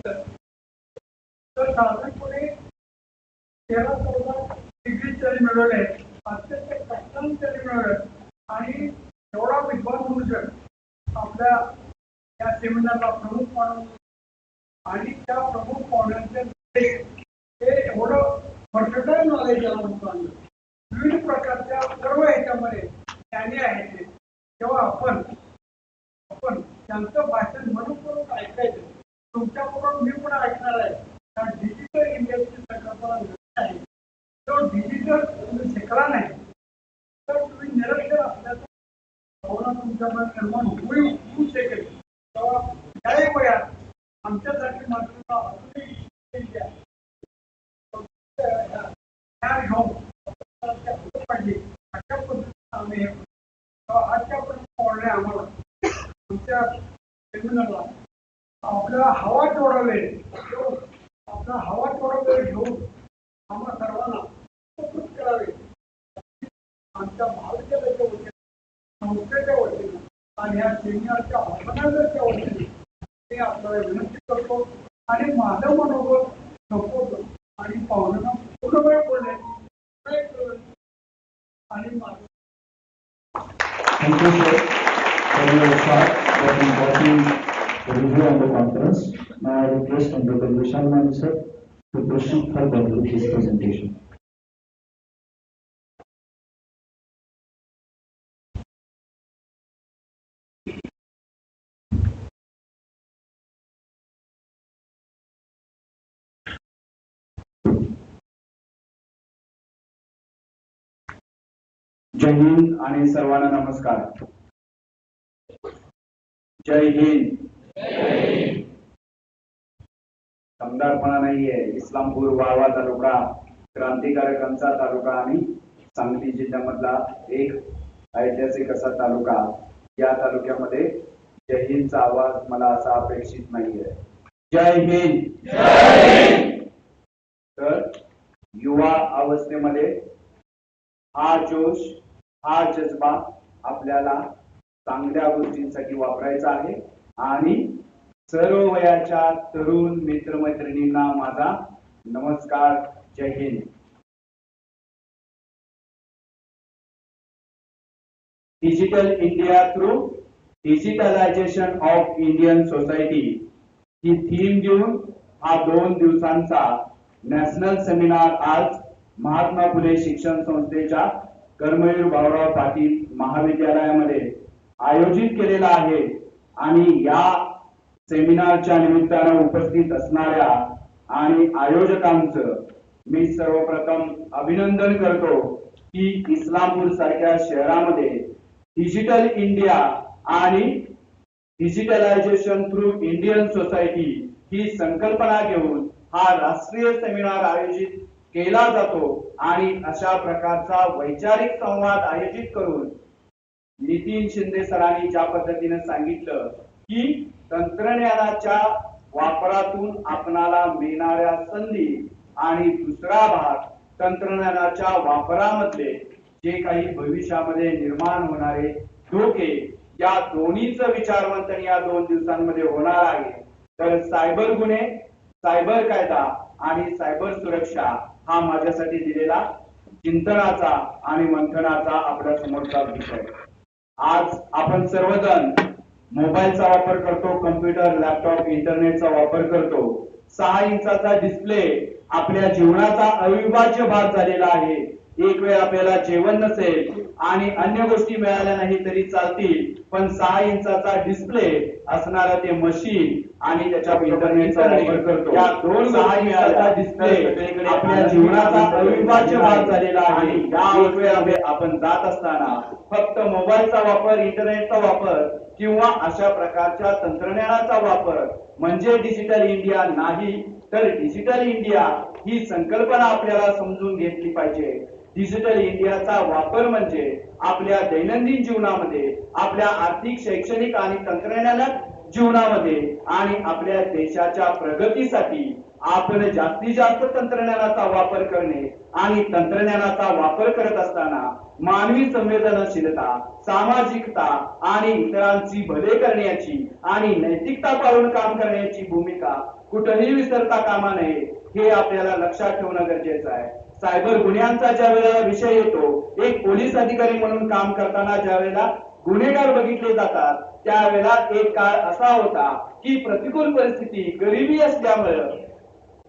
तर साधारणपणे 13-14 डिग्री तरी मिळवले, अत्यंत कष्टाने तरी मिळवले आणि एवढा विद्वान मनुष्य आपल्या या सेमिनारला प्रमुख म्हणून आणि त्या प्रमुख पाहुण्यांचे ते एवढं पर्टिक्युलर नॉलेज याला म्हणतो आम्ही विविध प्रकारच्या सर्व ह्याच्यामध्ये त्यांनी आहे ते तेव्हा आपण त्यांचं भाषण म्हणून ऐकायचं. तुमच्याबरोबर मी पण ऐकणार आहे. कारण डिजिटल इंडियाची संकल्पना आहे. तो डिजिटल तुम्ही शिकला नाही तर तुम्ही निरक्षर असल्याचा भावना तुमच्यामध्ये निर्माण होऊ शकेल. तेव्हा त्याही वयात आमच्यासाठी मात्र अजूनही पाहिजे अशा पद्धतीने आम्ही आजच्यापर्यंत बोलणे आम्हाला आमच्या सेमिनारला आपला हवा थोडा वेळ घेऊन आम्हा सर्वांना उपकृत करावे आमच्या महाविद्यालयाच्या वतीने संस्थेच्या वतीने आणि या सेमिनारच्या ऑर्गनायझरच्या वतीने ते आपल्याला विनंती करतो आणि माझं मनोबल संपवतो आणि पाहुण्यांना पूर्ण वेळ बोलण्याची प्रयत्न आणि माझं Thank you, sir, for your part for inviting the review on the conference. Now I request Honorable Vishal Mani sir to proceed further with his presentation. जय हिंद आणि सर्वांना नमस्कार. जय हिंद. समदारपणा नाहीये. इस्लामपूर वाळवा तालुका क्रांतिकारकांचा तालुका आणि सांगली जिल्ह्यामधला एक ऐतिहासिक असा तालुका. या तालुक्यामध्ये जय हिंदचा आवाज मला असा अपेक्षित नाहीये. जय हिंद. तर युवा अवस्थेमध्ये हा जोश हा जज्बा आपल्याला चांगल्या गोष्टींसाठी वापरायचा आहे आणि सर्व वयाच्या तरुण मित्रमैत्रिणींना माझा नमस्कार. जय Hind. Digital India through digitalisation of Indian society he theme घेऊन हा 2 दिवसांचा नॅशनल सेमिनार आज महात्मा फुले शिक्षण संस्थेच्या कर्मवीर भाऊराव पाटील महाविद्यालयामध्ये आयोजित केलेला आहे. आणि या सेमिनारच्या निमित्तानं उपस्थित असणाऱ्या आणि आयोजकांचं मी सर्वप्रथम अभिनंदन करतो की इस्लामपूर सारख्या शहरामध्ये डिजिटल इंडिया आणि डिजिटलायझेशन थ्रू इंडियन सोसायटी ही संकल्पना घेऊन हा राष्ट्रीय सेमिनार आयोजित केला जातो आणि अशा प्रकारचा वैचारिक संवाद आयोजित करून नितीन शिंदे सरांनी ज्या पद्धतीने सांगितलं की तंत्रज्ञानाच्या वापरातून आपणाला मिळणाऱ्या संधी आणि दुसरा भाग तंत्रज्ञानाच्या वापरामधले जे काही भविष्यामध्ये निर्माण होणारे धोके या दोन्हीचं विचारमंथन या 2 दिवसांमध्ये होणार आहे. तर सायबर गुन्हे, सायबर कायदा आणि सायबर सुरक्षा हा माझ्यासाठी दिलेला चिंतनाचा आणि मंथनाचा आपल्या समोरचा विषय. आज आपण सर्वजण मोबाईलचा वापर करतो, कम्प्युटर, लॅपटॉप, इंटरनेटचा वापर करतो. 6 इंचाचा डिस्प्ले आपल्या जीवनाचा अविभाज्य भाग झालेला आहे. एक वेळ आपल्याला जेवण नसेल आणि अन्य गोष्टी मिळाल्या नाही तरी चालतील, पण 6 इंचाचा डिस्प्ले असणारा ते मशीन आणि त्याच्या इंटरनेटचा वापर करतो. या 6 इंचाचा डिस्प्ले आपल्या जीवनाचा अविभाज्य भाग झालेला आहे. एक वेळ आपण जात असताना फक्त मोबाईलचा वापर, इंटरनेटचा वापर किंवा अशा प्रकारच्या तंत्रज्ञानाचा वापर म्हणजे डिजिटल इंडिया नाही. तर डिजिटल इंडिया ही संकल्पना आपल्याला समजून घेतली पाहिजे. डिजिटल इंडियाचा वापर म्हणजे आपल्या दैनंदिन जीवनामध्ये, आपल्या आर्थिक, शैक्षणिक आणि तंत्रज्ञान जीवनामध्ये आणि आपल्या देशाच्या प्रगतीसाठी आपण जास्तीत जास्त तंत्रज्ञानाचा वापर करणे आणि तंत्रज्ञानाचा वापर करत असताना मानवी संवेदनशीलता, सामाजिकता आणि इतरांची भले करण्याची आणि नैतिकता पाळून काम करण्याची भूमिका कुठेही विसरता कामा नये हे आपल्याला लक्षात ठेवणं गरजेचं आहे. सायबर गुन्ह्यांचा ज्या वेळेला विषय येतो, एक पोलीस अधिकारी म्हणून काम करताना ज्या वेळेला गुन्हेगार बघितले जातात त्यावेळेला एक काळ असा होता की प्रतिकूल परिस्थिती, गरिबी असल्यामुळे,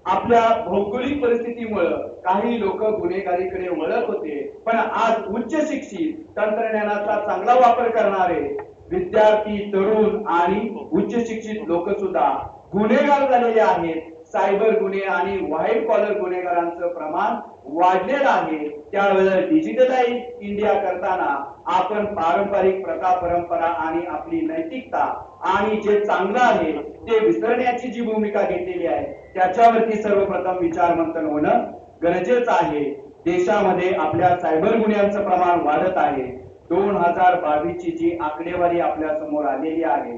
आपल्या भौगोलिक परिस्थितीमुळे काही लोक गुन्हेगारीकडे वळत होते. पण आज उच्च शिक्षित, तंत्रज्ञानाचा चांगला वापर करणारे विद्यार्थी, तरुण आणि उच्च शिक्षित लोक सुद्धा गुन्हेगार झालेले आहेत. सायबर गुन्हे आणि व्हाईट कॉलर गुन्हेगारांचं प्रमाण वाढलेलं आहे. त्यावेळेला डिजिटलाइज इंडिया करताना आपण पारंपरिक प्रथा, परंपरा आणि आपली नैतिकता आणि जे चांगलं आहे ते विसरण्याची जी भूमिका घेतलेली आहे त्याच्यावरती सर्वप्रथम विचार मंथन होणं गरजेचं आहे. देशामध्ये आपल्या सायबर गुन्ह्यांचं प्रमाण वाढत आहे. 2022 ची जी आकडेवारी आपल्या समोर आलेली आहे,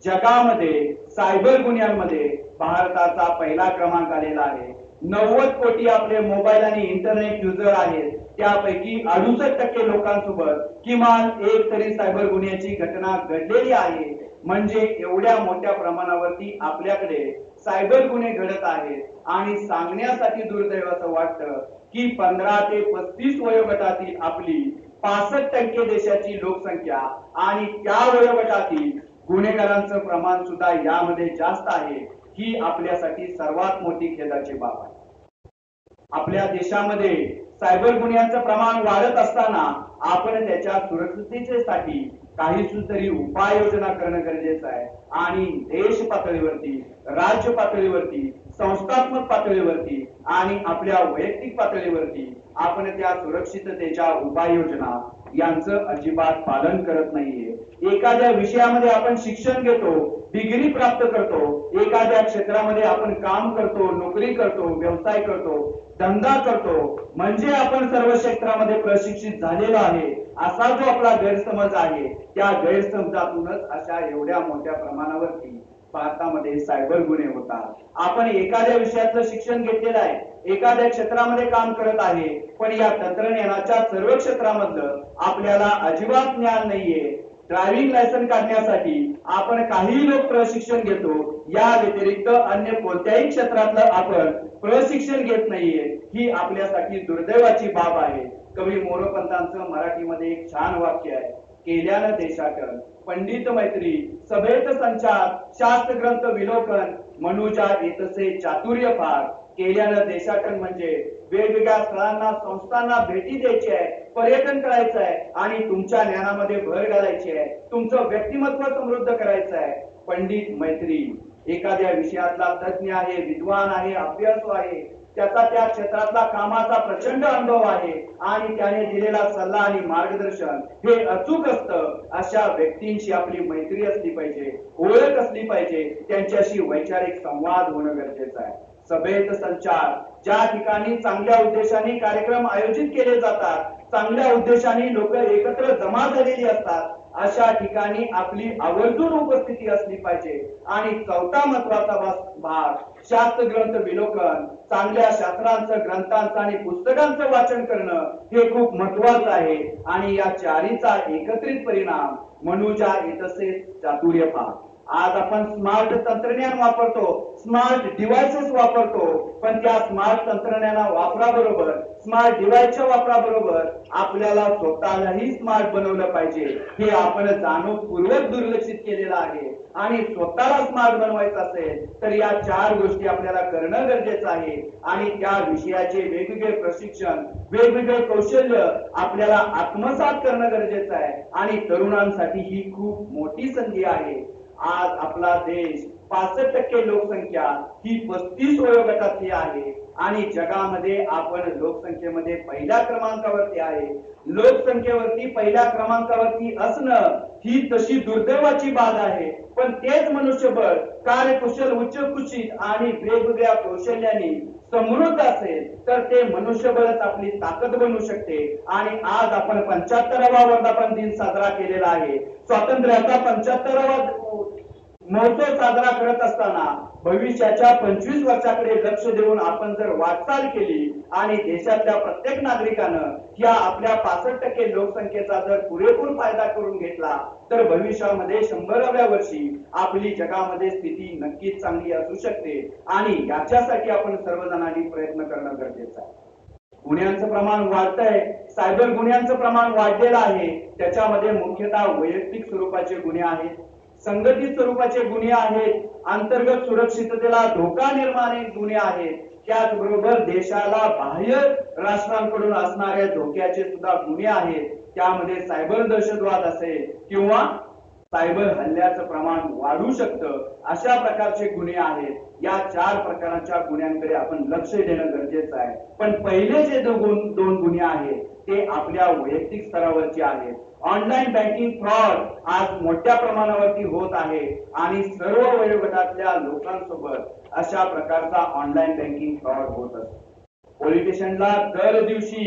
जगामध्ये सायबर गुन्ह्यांमध्ये भारताचा पहिला क्रमांक आलेला आहे. 90 कोटी आपले मोबाईल आणि इंटरनेट युजर आहेत. त्यापैकी 68% लोकांसोबत किमान एक तरी सायबर गुन्ह्याची घटना घडलेली आहे. म्हणजे एवढ्या मोठ्या प्रमाणावरती आपल्याकडे सायबर गुन्हे घडत आहेत. आणि सांगण्यासाठी दुर्दैवाचं वाटतं की 15 ते 35 वयोगटातील आपली 65% देशाची लोकसंख्या आणि त्या वयोगटातील गुन्हेगारांचं प्रमाण सुद्धा यामध्ये जास्त आहे. ही आपल्यासाठी सर्वात मोठी खेदाची बाब आहे. आपल्या देशामध्ये सायबर गुन्ह्यांचं प्रमाण वाढत असताना आपण त्याच्या सुरक्षिततेसाठी काही तरी उपाययोजना करणं गरजेचं आहे. आणि देश पातळीवरती, राज्य पातळीवरती, संस्थात्मक पातळीवरती आणि आपल्या वैयक्तिक पातळीवरती आपण त्या सुरक्षिततेच्या उपाययोजना यांचं अजिबात पालन करत नाहीये. एखाद्या विषयामध्ये आपण शिक्षण घेतो, डिग्री प्राप्त करतो, एखाद्या क्षेत्रामध्ये आपण काम करतो, नोकरी करतो, व्यवसाय करतो, धंदा करतो, म्हणजे आपण सर्व क्षेत्रामध्ये प्रशिक्षित झालेलो आहे असा जो आपला गैरसमज आहे, त्या गैरसमजातूनच अशा एवढ्या मोठ्या प्रमाणावरती भारतामध्ये सायबर गुन्हे होतात. आपण एखाद्या विषयाचं शिक्षण घेतलेलं आहे, एखाद्या क्षेत्रामध्ये काम करत आहे, पण या तंत्रज्ञानाच्या सर्व क्षेत्रामधलं आपल्याला अजिबात ज्ञान नाहीये. ड्रायव्हिंग लायसन्स काढण्यासाठी आपण काही लोक प्रशिक्षण घेतो, या व्यतिरिक्त अन्य कोणत्याही क्षेत्रातलं आपण प्रशिक्षण घेत नाहीये. ही आपल्यासाठी दुर्दैवाची बाब आहे. कवी मोरोपंतांचं मराठीमध्ये एक छान वाक्य आहे, केल्यानं देशाटन, पंडित मैत्री, सभेत संचार, शास्त्र ग्रंथ विलोकन, मनुजा येतसे चातुर्य फार. केल्यानं देशाटन म्हणजे वेगवेगळ्या स्थळांना, संस्थांना भेटी द्यायची आहे, पर्यटन करायचं आहे आणि तुमच्या ज्ञानामध्ये भर घालायची आहे, तुमचं व्यक्तिमत्व समृद्ध करायचं आहे. पंडित मैत्री, एखाद्या विषयातला तज्ञ आहे, विद्वान आहे, अभ्यासू आहे, त्याचा त्या क्षेत्रातला कामाचा प्रचंड अनुभव आहे आणि त्याने दिलेला सल्ला आणि मार्गदर्शन हे अचूक असतं. अशा व्यक्तींशी आपली मैत्री असली पाहिजे, ओळख असली पाहिजे, त्यांच्याशी वैचारिक संवाद होणं गरजेचं आहे. सभेत संचार, ज्या ठिकाणी चांगल्या उद्देशाने कार्यक्रम आयोजित केले जातात, चांगल्या उद्देशाने लोक एकत्र जमा झालेली असतात, अशा ठिकाणी आपली आवर्जून उपस्थिती असली पाहिजे. आणि चौथा महत्वाचा भाग शास्त्र ग्रंथ विलोकन, चांगल्या शास्त्रांचं, ग्रंथांचं आणि पुस्तकांचं वाचन करणं हे खूप महत्वाचं आहे. आणि या चारीचा एकत्रित परिणाम मनुजा येतसे चातुर्य फार. आज आपण स्मार्ट तंत्रज्ञान वापरतो, स्मार्ट डिव्हाइसेस वापरतो, पण त्या स्मार्ट तंत्रज्ञाना वापराबरोबर, स्मार्ट डिव्हाइसच्या वापराबरोबर आपल्याला स्वतःलाही स्मार्ट बनवलं पाहिजे. हे आपण जाणूनपूर्वक दुर्लक्षित केलेलं आहे. आणि स्वतःला स्मार्ट बनवायचं असेल तर या 4 गोष्टी आपल्याला करणं गरजेचं आहे. आणि त्या विषयाचे वेगवेगळे प्रशिक्षण, वेगवेगळे कौशल्य आपल्याला आत्मसात करणं गरजेचं आहे. आणि तरुणांसाठी ही खूप मोठी संधी आहे. आज आपला देश 65% लोकसंख्या ही 35 वयोगटातली आहे आणि जगामध्ये आपण लोकसंख्येमध्ये पहिल्या क्रमांकावरती आहे. लोकसंख्येवरती पहिल्या क्रमांकावरती असणं ही तशी दुर्दैवाची बाब आहे. पण तेच मनुष्यबळ कार्यकुशल, उच्च कुशित आणि वेगवेगळ्या कौशल्याने समृद्ध असेल तर ते मनुष्यबळच आपली ताकद बनू शकते. आणि आज आपण 75वा वर्धापन दिन साजरा केलेला आहे. स्वातंत्र्याचा 75वा महोत्सव साजरा करत असताना भविष्याच्या 25 वर्षाकडे लक्ष देऊन आपण जर वाटचाल केली आणि देशातल्या प्रत्येक नागरिकानं या आपल्या 65% लोकसंख्येचा जर पुरेपूर फायदा करून घेतला तर भविष्यामध्ये 100व्या वर्षी आपली जगामध्ये स्थिती नक्कीच चांगली असू शकते आणि याच्यासाठी आपण सर्वजणांनी प्रयत्न करणं गरजेचं आहे. गुन्ह्यांचं प्रमाण वाढतंय, सायबर गुन्ह्यांचं प्रमाण वाढलेलं आहे. त्याच्यामध्ये मुख्यतः वैयक्तिक स्वरूपाचे गुन्हे आहेत, संघटित स्वरूपाचे गुन्हे आहेत, अंतर्गत सुरक्षिततेला धोका निर्माण गुन्हे आहेत, त्याचबरोबर देशाला बाह्य राष्ट्रांकडून असणाऱ्या धोक्याचे सुद्धा गुन्हे आहेत. त्यामध्ये सायबर दहशतवाद असेल किंवा सायबर हल्ल्याचं प्रमाण वाढू शकतं, अशा प्रकारचे गुन्हे आहेत. या 4 प्रकारच्या गुन्ह्यांकडे आपण लक्ष देणं गरजेचं आहे. पण पहिले जे दोन गुन्हे आहेत ते आपल्या वैयक्तिक स्तरावरचे आहेत. ऑनलाईन बँकिंग फ्रॉड आज मोठ्या प्रमाणावरती होत आहे आणि सर्व वयोगटातल्या लोकांसोबत अशा प्रकारचा ऑनलाईन बँकिंग फ्रॉड होत असतो. पोलीस स्टेशनला दर दिवशी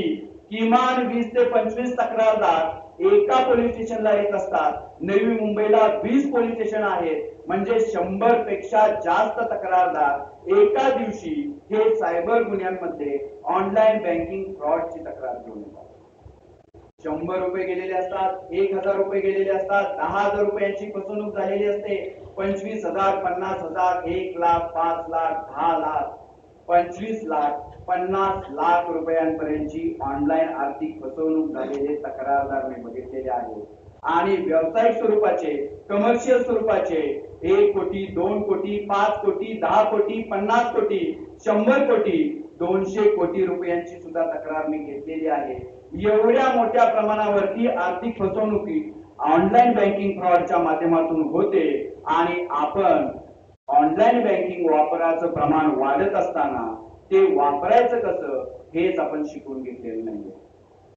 किमान 20 ते 25 तक्रारदार एका पोलीस स्टेशनला येत असतात. नवी मुंबईला 20 पोलीस स्टेशन आहेत, म्हणजे 100 पेक्षा जास्त तक्रारदार एका दिवशी हे सायबर गुन्ह्यांमध्ये ऑनलाईन बँकिंग फ्रॉडची तक्रार घेऊन येतात. 100 रुपये गेलेले असतात, 1000 रुपये गेलेले असतात, 10,000 रुपयांची फसवणूक झालेली असते, 25,000, 50,000, 1 लाख, 5 लाख, 10 लाख, 25 लाख, 50 लाख रुपयांपर्यंतची ऑनलाईन आर्थिक फसवणूक झालेले तक्रारदार मी बघितलेले आहेत. आणि व्यावसायिक स्वरूपाचे, कमर्शियल स्वरूपाचे 1 कोटी, 2 कोटी, 5 कोटी, 10 कोटी, 50 कोटी, 100 कोटी, 200 कोटी रुपयांची सुद्धा तक्रार मी घेतलेली आहे. एवढ्या मोठ्या प्रमाणावरती आर्थिक फसवणुकी ऑनलाईन बँकिंग फ्रॉडच्या माध्यमातून होते आणि आपण ऑनलाईन बँकिंग वापराचं प्रमाण वाढत असताना ते वापरायचं कसं हेच आपण शिकून घेतलेलं नाहीये.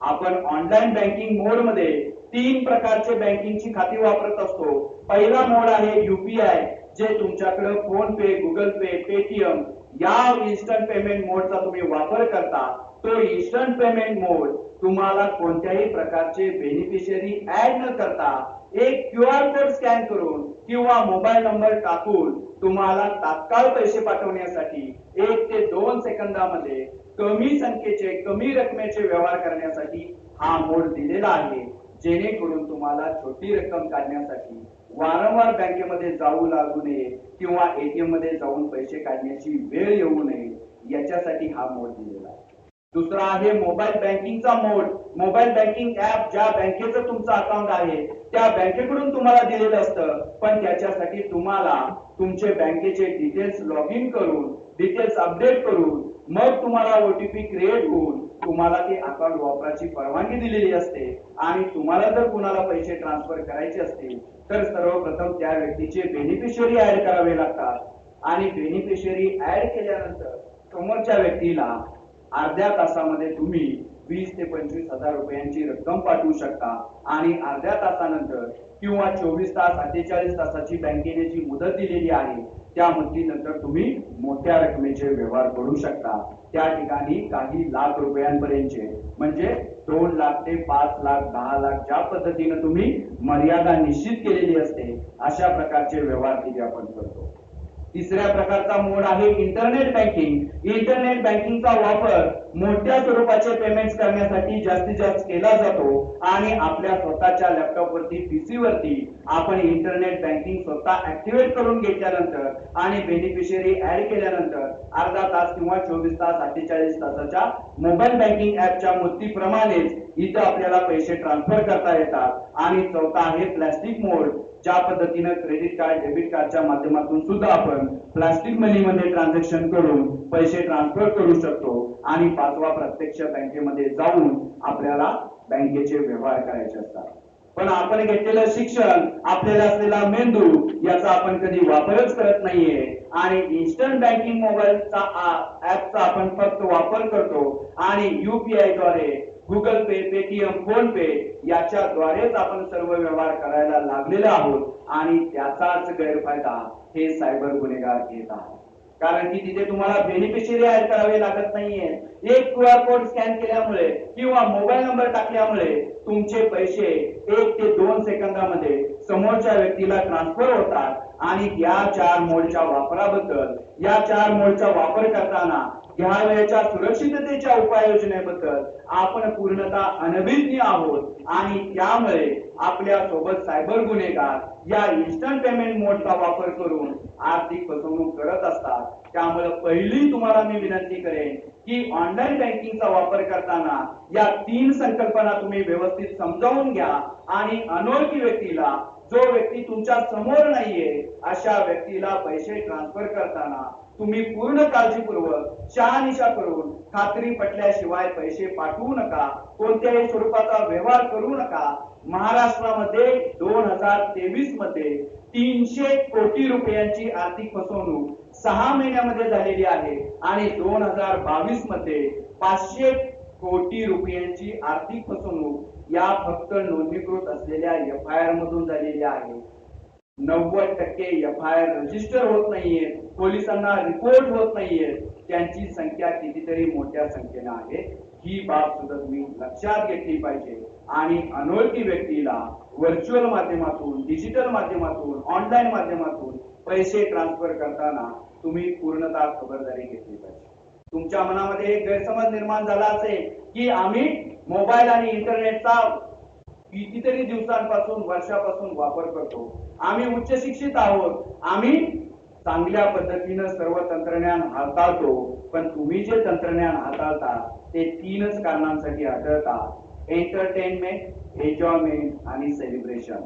आपण ऑनलाईन बँकिंग मोड मध्ये 3 प्रकारचे बँकिंगची खाती वापरत असतो. पहिला मोड आहे UPI, जे तुमच्याकडे फोन पे, गुगल पे, पेटीएम या इन्स्टंट पेमेंट मोडचा तुम्ही वापर करता. तो इन्स्टंट पेमेंट मोड तुम्हाला कोणत्याही प्रकारचे बेनिफिशियरी ऍड न करता एक QR कोड स्कॅन करून किंवा मोबाईल नंबर टाकून तुम्हाला तात्काळ पैसे पाठवण्यासाठी 1 ते 2 सेकंदामध्ये कमी संख्येचे, कमी रकमेचे व्यवहार करण्यासाठी हा मोड दिलेला आहे. जेणेकरून तुम्हाला छोटी रक्कम काढण्यासाठी वारंवार बँकेमध्ये जाऊ लागू नये किंवा ATM मध्ये जाऊन पैसे काढण्याची वेळ येऊ नये, याच्यासाठी हा मोड दिलेला आहे. दुसरा आहे मोबाईल बँकिंगचा मोड. मोबाईल बँकिंग ऍप ज्या बँकेचं तुमचं अकाउंट आहे त्या बँकेकडून तुम्हाला दिलेलं असतं, पण त्याच्यासाठी तुम्हाला तुमचे बँकेचे डिटेल्स लॉग इन करून, डिटेल्स अपडेट करून मग तुम्हाला OTP क्रिएट होऊन तुम्हाला ते अकाउंट वापराची परवानगी दिलेली असते. आणि तुम्हाला जर कुणाला पैसे ट्रान्सफर करायचे असतील तर सर्वप्रथम त्या व्यक्तीचे बेनिफिशियरी ऍड करावे लागतात आणि बेनिफिशियरी ऍड केल्यानंतर समोरच्या व्यक्तीला अर्ध्या तासामध्ये तुम्ही 20 ते 25 हजार रुपयांची रक्कम पाठवू शकता आणि अर्ध्या तासानंतर किंवा 24 तास 48 तासाची बँकेने जी मुदत दिलेली आहे त्या मुदतीनंतर तुम्ही मोठ्या रकमेचे व्यवहार करू शकता. त्या ठिकाणी काही लाख रुपयांपर्यंतचे, म्हणजे 2 लाख ते 5 लाख, 10 लाख, ज्या पद्धतीने तुम्ही मर्यादा निश्चित केलेली असते अशा प्रकारचे व्यवहार तिथे आपण करतो. तिसऱ्या प्रकारचा मोड आहे इंटरनेट बँकिंग. इंटरनेट बँकिंगचा वापर मोठ्या स्वरूपाचे पेमेंट्स करण्यासाठी जास्तीत जास्त केला जातो आणि आपल्या स्वतःच्या लॅपटॉप वरती, PC वरती आपण इंटरनेट बँकिंग स्वतः ऍक्टिव्हेट करून घेतल्यानंतर आणि बेनिफिशियरी ऍड केल्यानंतर अर्धा तास किंवा 24 तास 48 तासाच्या मोबाईल बँकिंग ऍपच्या मुदतीप्रमाणेच इथं आपल्याला पैसे ट्रान्सफर करता येतात. आणि चौथा आहे प्लास्टिक मोड, ज्या पद्धतीने क्रेडिट कार्ड, डेबिट कार्डच्या माध्यमातून सुद्धा आपण प्लास्टिक मनी मध्ये ट्रान्झॅक्शन करून पैसे ट्रान्सफर करू शकतो. आणि 5वा प्रत्यक्ष बँकेमध्ये जाऊन आपल्याला बँकेचे व्यवहार करायचे असतात. पण आपण घेतलेलं शिक्षण, आपल्याला असलेला मेंदू याचा आपण कधी वापरच करत नाहीये आणि इन्स्टंट बँकिंग मोबाईलचा ऍपचा आपण फक्त वापर करतो आणि UPI द्वारे, गुगल पे, पेटीएम, फोन पे याच्याद्वारेच आपण सर्व व्यवहार करायला लागलेलो आहोत आणि त्याचाच गैरफायदा हे सायबर गुन्हेगार घेत आहेत. कारण की तिथे तुम्हाला बेनिफिशियरी ऍड करावे लागत नाहीये. एक QR कोड स्कॅन केल्यामुळे किंवा मोबाईल नंबर टाकल्यामुळे तुमचे पैसे 1 ते 2 सेकंदामध्ये समोरच्या व्यक्तीला ट्रान्सफर होतात आणि या 4 मोडच्या वापराबद्दल, या 4 मोडचा वापर करताना या वेळेच्या सुरक्षिततेच्या उपाययोजनेबद्दल आपण पूर्णतः अनभिज्ञ आहोत आणि त्यामुळे आपल्या सोबत सायबर गुन्हेगार या इन्स्टंट पेमेंट मोडचा वापर करून आर्थिक फसवणूक करत असतात. त्यामुळे पहिली तुम्हाला मी विनंती करेन की ऑनलाईन बँकिंगचा वापर करताना या 3 संकल्पना तुम्ही व्यवस्थित समजावून घ्या आणि अनोळखी व्यक्तीला, जो व्यक्ती तुमच्या समोर नाहीये, अशा व्यक्तीला पैसे ट्रान्सफर करताना तुम्ही पूर्ण काळजीपूर्वक शहानिशा करून खात्री पटल्याशिवाय पैसे पाठवू नका, कोणत्याही स्वरूपाचा व्यवहार करू नका. महाराष्ट्रामध्ये 2023 मध्ये 300 कोटी रुपयांची आर्थिक फसवणूक 6 महिन्यामध्ये झालेली आहे आणि 2022 मध्ये 500 कोटी रुपयांची आर्थिक फसवणूक या फक्त नोंदणीकृत असलेल्या FIR मधून झालेली आहे. 90% FIR रजिस्टर होत नाहीये, पोलिसांना रिपोर्ट होत नाहीये. त्यांची संख्या कितीतरी मोठ्या संख्येने आहे. ही बाब सुद्धा तुम्ही लक्षात घेतली पाहिजे आणि अनोळखी व्यक्तीला व्हर्च्युअल माध्यमातून, डिजिटल माध्यमातून, ऑनलाईन माध्यमातून पैसे ट्रान्सफर करताना तुम्ही पूर्णतः खबरदारी घेतली पाहिजे. तुमच्या मनामध्ये एक गैरसमज निर्माण झाला असेल की आम्ही मोबाईल आणि इंटरनेटचा कितीतरी दिवसांपासून, वर्षापासून वापर करतो, आम्ही उच्च शिक्षित आहोत, आम्ही चांगल्या पद्धतीने सर्व तंत्रज्ञान हाताळतो. पण तुम्ही जे तंत्रज्ञान हाताळता ते 3च कारणांसाठी हाताळता: एंटरटेनमेंट, एन्जॉयमेंट आणि सेलिब्रेशन.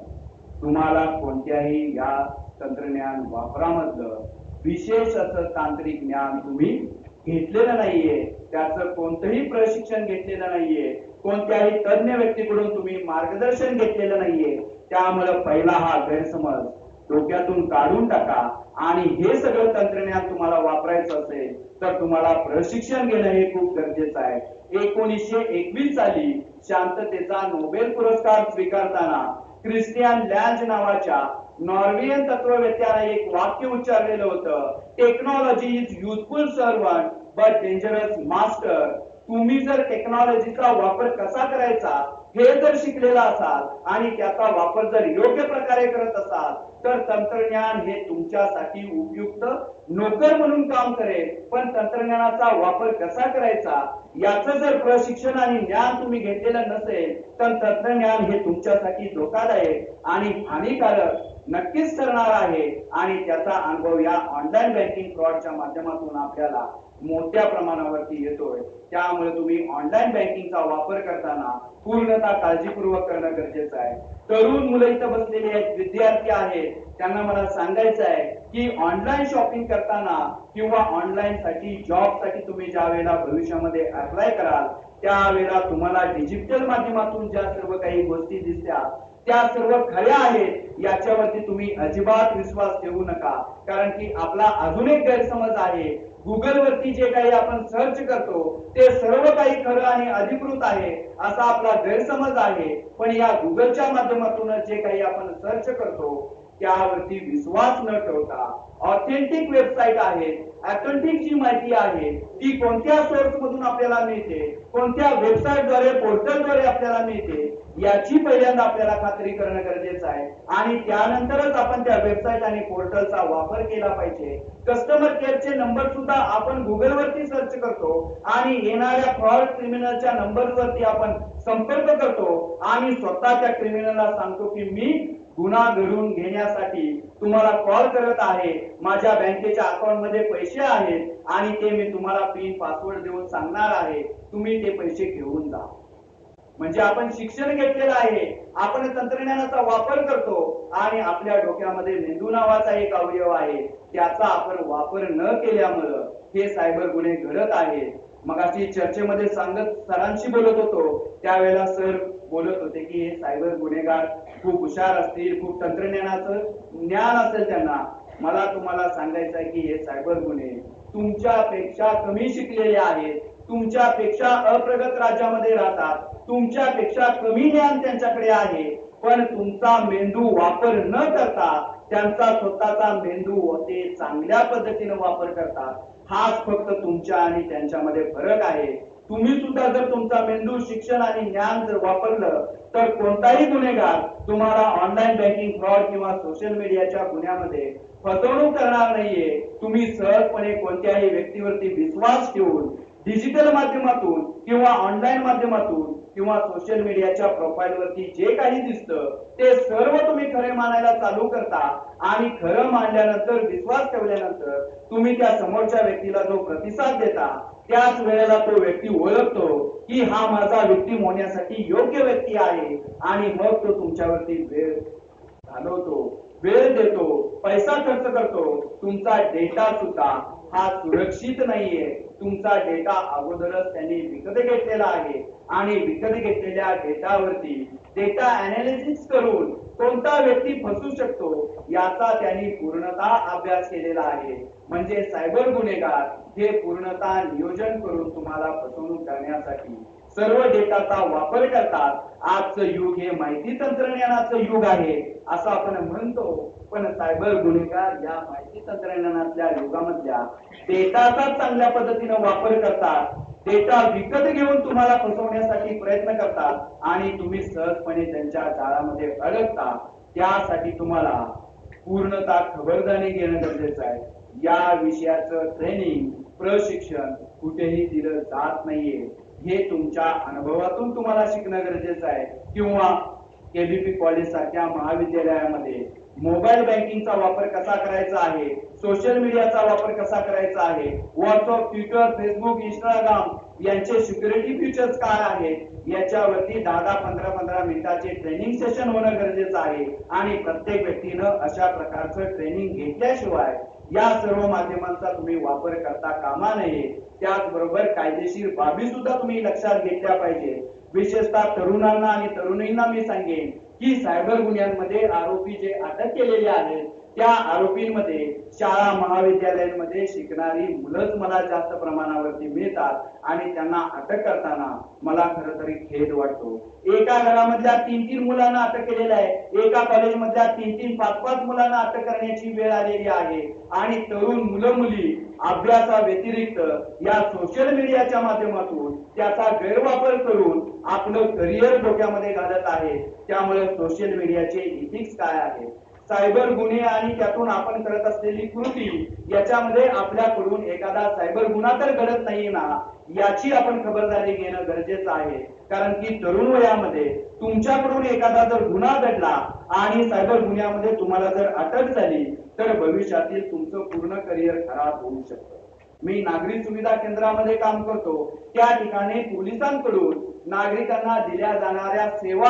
तुम्हाला कोणत्याही या तंत्रज्ञान वापरामधलं विशेष असं तांत्रिक ज्ञान तुम्ही घेतलेलं नाहीये, त्याचं कोणतंही प्रशिक्षण घेतलेलं नाहीये, कोणत्याही तज्ञ व्यक्तीकडून तुम्ही मार्गदर्शन घेतलेलं नाहीये. त्यामुळे पहिला हा गैरसमज डोक्यातून काढून टाका आणि हे सगळं तंत्रज्ञान तुम्हाला वापरायचं असेल तर तुम्हाला प्रशिक्षण घेणं हे खूप गरजेचं आहे. 1921 साली शांततेचा नोबेल पुरस्कार स्वीकारताना क्रिस्टियन लँज नावाच्या नॉर्वेयन तत्ववेत्याने एक वाक्य उच्चारलेलं होतं: technology is useful servant but dangerous master. तुम्ही जर टेक्नॉलॉजीचा वापर कसा करायचा हे जर शिकलेला असाल आणि त्याचा वापर जर योग्य प्रकारे करत असाल तर तंत्रज्ञान हे तुमच्यासाठी उपयुक्त नोकर म्हणून काम करेल. पण तंत्रज्ञानाचा वापर कसा करायचा याचं जर प्रशिक्षण आणि ज्ञान तुम्ही घेतलेलं नसेल तर तंत्रज्ञान हे तुमच्यासाठी धोकादायक आणि हानिकारक नक्कीच ठरणार आहे आणि त्याचा अनुभव या ऑनलाईन बँकिंग फ्रॉडच्या माध्यमातून आपल्याला मोठ्या प्रमाणावरती येतोय. त्यामुळे तुम्ही ऑनलाईन बँकिंगचा वापर करताना पूर्णतः काळजीपूर्वक करणं गरजेचं आहे. तरुण मुलं इथं बसलेले आहेत, विद्यार्थी आहेत, त्यांना मला सांगायचं आहे की ऑनलाईन शॉपिंग करताना किंवा ऑनलाईन साठी, जॉब साठी तुम्ही ज्या वेळेला भविष्यामध्ये अप्लाय कराल त्यावेळेला तुम्हाला डिजिटल माध्यमातून ज्या सर्व काही गोष्टी दिसतात त्या सर्व खऱ्या आहेत याच्यावरती तुम्ही अजिबात विश्वास ठेवू नका. कारण की आपला अजून एक गैरसमज आहे, गुगल वरती जे काही आपण सर्च करतो ते सर्व काही खरं आणि अधिकृत आहे असा आपला गैरसमज आहे. पण या गुगलच्या माध्यमातून जे काही आपण सर्च करतो त्यावरती विश्वास न ठेवता ऑथेंटिक वेबसाईट आहेत, ऑथेंटिक जी माहिती आहे ती कोणत्या सोर्स मधून आपल्याला मिळते, कोणत्या वेबसाईटद्वारे, पोर्टलद्वारे आपल्याला मिळते याची पहिल्यांदा आपल्याला खात्री करणं गरजेचं आहे आणि त्यानंतरच आपण त्या वेबसाईट आणि पोर्टलचा वापर केला पाहिजे. कस्टमर केअरचे नंबर सुद्धा आपण गुगल वरती सर्च करतो आणि येणाऱ्या फ्रॉड क्रिमिनलच्या नंबरवरती आपण संपर्क करतो आणि स्वतः त्या क्रिमिनलला सांगतो की मी गुन्हा घडून घेण्यासाठी तुम्हाला कॉल करत आहे, माझ्या बँकेच्या अकाउंट मध्ये पैसे आहेत आणि ते मी तुम्हाला पिन पासवर्ड देऊन सांगणार आहे, तुम्ही ते पैसे घेऊन जा. म्हणजे आपण शिक्षण घेतलेलं आहे, आपण तंत्रज्ञानाचा वापर करतो आणि आपल्या डोक्यामध्ये मेंदू नावाचा एक अवयव आहे त्याचा आपण वापर न केल्यामुळे हे सायबर गुन्हे घडत आहेत. मगाशी चर्चेमध्ये सांगत सरांशी बोलत होतो त्यावेळेला सर बोलत होते की हे सायबर गुन्हेगार खूप हुशार असतील, खूप तंत्रज्ञानाचं ज्ञान असेल त्यांना. मला तुम्हाला सांगायचं आहे की हे सायबर गुन्हे तुमच्यापेक्षा कमी शिकलेले आहेत, तुमच्यापेक्षा अप्रगत राज्यामध्ये राहतात, तुमच्यापेक्षा कमी ज्ञान त्यांच्याकडे आहे, पण तुमचा मेंदू वापर न करता त्यांचा स्वतःचा मेंदू ते चांगल्या पद्धतीने वापर करतात. हाच फक्त तुमच्या आणि त्यांच्यामध्ये फरक आहे. तुम्ही सुद्धा जर तुमचा मेंदू शिक्षण आणि ज्ञान जर वापरलं तर कोणताही गुन्हेगार तुम्हाला ऑनलाईन बँकिंग फ्रॉड किंवा सोशल मीडियाच्या गुन्ह्यामध्ये फसवणूक करणार नाहीये. तुम्ही सहजपणे कोणत्याही व्यक्तीवरती विश्वास ठेवून डिजिटल माध्यमातून किंवा ऑनलाईन माध्यमातून किंवा सोशल मीडियाच्या प्रोफाईल वरती जे काही दिसतं ते सर्व तुम्ही खरे मानायला चालू करता आणि खरं मानल्यानंतर विश्वास ठेवल्यानंतर तुम्ही त्या समोरच्या व्यक्तीला जो प्रतिसाद देता त्याच वेळेला तो व्यक्ती ओळखतो की हा माझा विक्टिम होण्यासाठी योग्य व्यक्ती आहे आणि मग तो तुमच्यावरती वेळ घालवतो, वेळ देतो, पैसा खर्च करतो. तुमचा डेटा सुद्धा हा सुरक्षित नाहीये. तुमचा डेटा अगोदरच त्यांनी विकत घेतलेला आहे आणि विकत घेतलेल्या डेटावरती डेटा अनालिसिस करून कोणता व्यक्ती फसू शकतो याचा त्यांनी पूर्णतः अभ्यास केलेला आहे. म्हणजे सायबर गुन्हेगार हे पूर्णतः नियोजन करून तुम्हाला फसवणूक करण्यासाठी सर्व डेटाचा वापर करतात. आजचं युग हे माहिती तंत्रज्ञानाचं युग आहे असं आपण म्हणतो, पण सायबर गुन्हेगार या माहिती तंत्रज्ञानातल्या युगामधल्या डेटाचा चांगल्या पद्धतीने वापर करतात. डेटा विकत घेऊन तुम्हाला फसवण्यासाठी प्रयत्न करतात आणि तुम्ही सहजपणे त्यांच्या जाळामध्ये अडकता. त्यासाठी तुम्हाला पूर्णतः खबरदारी घेणं गरजेचं आहे. या विषयाचं ट्रेनिंग प्रशिक्षण कुठेही दिलं जात नाहीये. हे तुमच्या अनुभवातून तुम्हाला शिकणं गरजेचं आहे. किंवा केबीपी कॉलेज सारख्या महाविद्यालयामध्ये मोबाईल बँकिंगचा वापर कसा करायचा आहे, सोशल मीडियाचा वापर कसा करायचा आहे, व्हॉट्सअप, ट्विटर, फेसबुक, इंस्टाग्राम यांचे सिक्युरिटी फीचर्स काय आहेत याच्यावरती 10-15 मिनिटाचे ट्रेनिंग सेशन होणं गरजेचं आहे. आणि प्रत्येक व्यक्तीनं अशा प्रकारचं ट्रेनिंग घेतल्याशिवाय या सर्व माध्यमांचा तुम्ही वापर करता कामा नये. त्याचबरोबर कायदेशीर बाबी सुद्धा तुम्ही लक्षात घेतल्या पाहिजे. विशेषतः तरुणांना आणि तरुणींना मी सांगेन की सायबर गुन्ह्यांमध्ये आरोपी जे अटक केलेले आहेत त्या आरोपींमध्ये शाळा महाविद्यालयांमध्ये शिकणारी मुलंच मला जास्त प्रमाणावरती मिळतात आणि त्यांना अटक करताना मला खरं तरी खेद वाटतो. एका घरामधल्या 3-3 मुलांना अटक केलेलं आहे, एका कॉलेजमधल्या 3-3, 5-5 मुलांना अटक करण्याची वेळ आलेली आहे. आणि तरुण मुलं मुली अभ्यासा व्यतिरिक्त या सोशल मीडियाच्या माध्यमातून त्याचा गैरवापर करून आपलं करिअर धोक्यामध्ये घालत आहे. त्यामुळे सोशल मीडियाचे इथिक्स काय आहे, सायबर गुन्हे आणि त्यातून आपण करत असलेली कृती याच्यामध्ये आपल्याकडून एखादा सायबर गुन्हा तर घडत नाहीये ना याची आपण खबरदारी घेणं गरजेचं आहे. कारण की तरुण वयामध्ये तुमच्याकडून एखादा जर गुन्हा घडला आणि सायबर गुन्ह्यामध्ये तुम्हाला जर अटक झाली तर भविष्यातील तुमचं पूर्ण करिअर खराब होऊ शकतं. मी नागरी सुविधा केंद्रामध्ये काम करतो. त्या ठिकाणी पोलिसांकडून नागरिकांना दिल्या जाणाऱ्या सेवा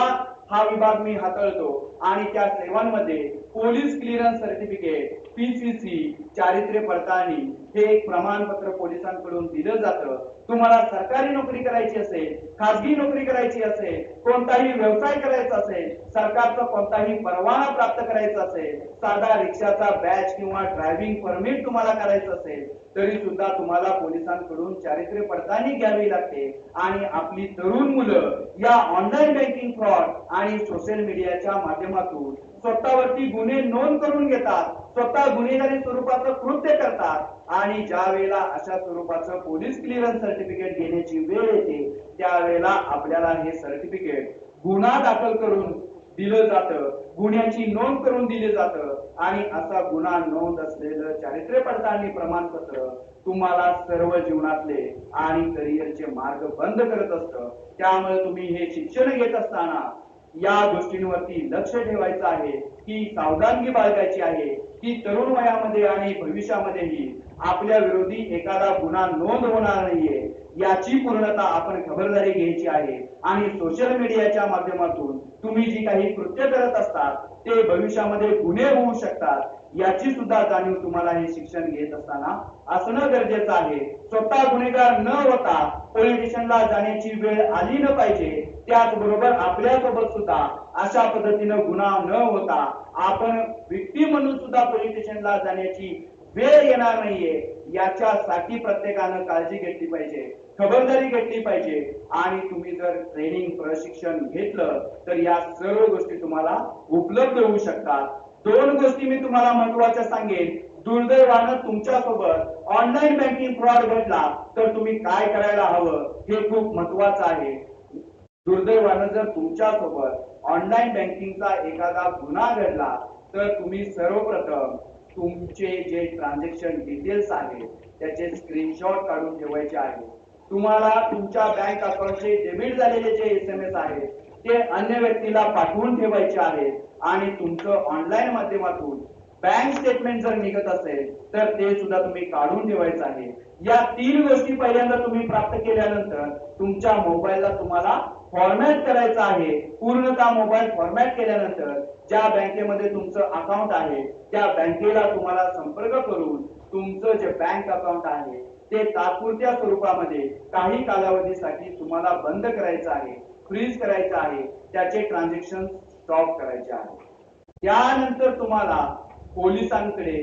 हा विभाग मी हाताळतो आणि त्या सेवांमध्ये पोलीस क्लिअरन्स सर्टिफिकेट, PCC, चारित्र्य पडताळणी हे एक प्रमाणपत्र पोलिसांकडून दिलं जातं. तुम्हाला सरकारी नोकरी करायची असेल, खासगी नोकरी करायची असेल, कोणताही व्यवसाय करायचा असेल, सरकारचा कोणताही परवाना प्राप्त करायचा असेल, साधा रिक्षाचा बॅच किंवा ड्रायव्हिंग परमिट तुम्हाला करायचं असेल तरी सुद्धा तुम्हाला पोलिसांकडून चारित्र्य पडताळणी घ्यावी लागते. आणि आपली तरुण मुलं या ऑनलाईन बँकिंग फ्रॉड आणि सोशल मीडियाच्या माध्यमातून स्वतःवरती गुन्हे नोंद करून घेतात, स्वतः गुन्हेगारी स्वरूपाचं कृत्य करतात आणि ज्या वेळेला अशा स्वरूपाचं पोलीस क्लिअरन्स सर्टिफिकेट घेण्याची वेळ येते त्यावेळेला आपल्याला हे सर्टिफिकेट गुन्हा दाखल करून दिलं जातं, गुन्ह्याची नोंद करून दिले जातं आणि असा गुन्हा नोंद असलेलं चारित्र्य पडताळणी प्रमाणपत्र तुम्हाला सर्व जीवनातले आणि करिअरचे मार्ग बंद करत असतं. त्यामुळे तुम्ही हे शिक्षण घेत असताना या गोष्टींवरती लक्ष ठेवायचं आहे की सावधानगी बाळगायची आहे की तरुण वयामध्ये आणि भविष्यामध्येही आपल्या विरोधी एखादा गुन्हा नोंद होणार नाहीये याची पूर्णतः आपण खबरदारी घ्यायची आहे. आणि सोशल मीडियाच्या माध्यमातून तुम्ही जी काही कृत्य करत असतात ते भविष्यामध्ये गुन्हे होऊ शकतात याची सुद्धा जाणीव तुम्हाला हे शिक्षण घेत असताना असणं गरजेचं आहे. स्वतः गुन्हेगार न होता पोलीस स्टेशनला जाण्याची वेळ आली न पाहिजे. त्याचबरोबर आपल्यासोबत सुद्धा अशा पद्धतीनं गुन्हा न होता आपण विक्टिम म्हणून सुद्धा पोलीस स्टेशनला जाण्याची वेळ येणार नाहीये याच्यासाठी प्रत्येकानं काळजी घेतली पाहिजे, खबरदारी घेतली पाहिजे. आणि तुम्ही जर ट्रेनिंग प्रशिक्षण घेतलं तर या सर्व गोष्टी तुम्हाला उपलब्ध होऊ शकतात. दोन गोष्टी मी तुम्हाला महत्वाच्या सांगेन. दुर्दैवानं तुमच्यासोबत ऑनलाईन बँकिंग फ्रॉड घडला तर तुम्ही काय करायला हवं हे खूप महत्वाचं आहे. दुर्दैवानं जर तुमच्यासोबत ऑनलाईन बँकिंगचा एखादा गुन्हा घडला तर तुम्ही सर्वप्रथम तुमचे जे ट्रान्झॅक्शन डिटेल्स आहेत त्याचे स्क्रीनशॉट काढून ठेवायचे आहे. तुम्हाला तुमच्या बँक अकाउंटचे डेबिट झालेले जे SMS आहेत ते अन्य व्यक्तीला पाठवून ठेवायचे आहेत आणि तुमचं ऑनलाईन माध्यमातून बँक स्टेटमेंट जर निघत असेल तर ते सुद्धा तुम्ही काढून ठेवायचं आहे. या तीन गोष्टी पहिल्यांदा तुम्ही प्राप्त केल्यानंतर तुमच्या मोबाईलला तुम्हाला फॉर्मॅट करायचा आहे. पूर्णतः मोबाईल फॉर्मॅट केल्यानंतर ज्या बँकेमध्ये तुमचं अकाउंट आहे त्या बँकेला तुम्हाला संपर्क करून तुमचं जे बँक अकाउंट आहे ते तात्पुरत्या स्वरूपामध्ये काही कालावधीसाठी तुम्हाला बंद करायचं आहे, फ्रीज करायचं आहे, त्याचे ट्रान्झॅक्शन स्टॉप करायचे आहे. त्यानंतर तुम्हाला पोलिसांकडे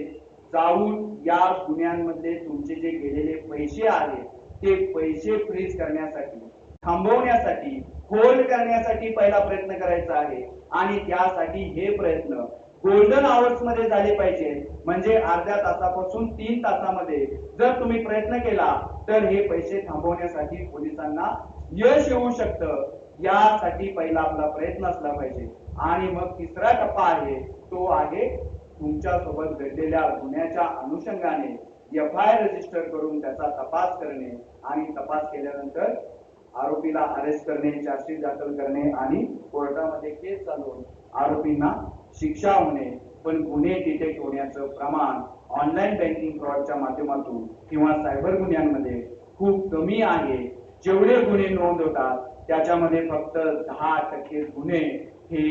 जाऊन या गुन्ह्यांमध्ये तुमचे जे गेलेले पैसे आहेत ते पैसे फ्रीज करण्यासाठी, थांबवण्यासाठी, होल्ड करण्यासाठी पहिला प्रयत्न करायचा आहे. आणि त्यासाठी हे प्रयत्न गोल्डन आवर्स मध्ये झाले पाहिजे. म्हणजे अर्ध्या तासापासून 3 तासामध्ये जर तुम्ही प्रयत्न केला तर हे पैसे थांबवण्यासाठी पोलिसांना यश येऊ शकतं. यासाठी पहिला आपला प्रयत्न असला पाहिजे. आणि मग तिसरा टप्पा आहे तो आहे तुमच्या सोबत घडलेल्या गुन्ह्याच्या अनुषंगाने FIR रजिस्टर करून त्याचा तपास करणे आणि तपास केल्यानंतर आरोपीला अरेस्ट करणे, चार्जशीट दाखल करणे आणि कोर्टामध्ये केस चालवून आरोपींना शिक्षा होणे. पण गुन्हे डिटेक्ट होण्याचं प्रमाण ऑनलाईन बँकिंग फ्रॉडच्या माध्यमातून किंवा सायबर गुन्ह्यांमध्ये खूप कमी आहे. जेवढे गुन्हे नोंद होतात त्याच्यामध्ये फक्त 10% गुन्हे हे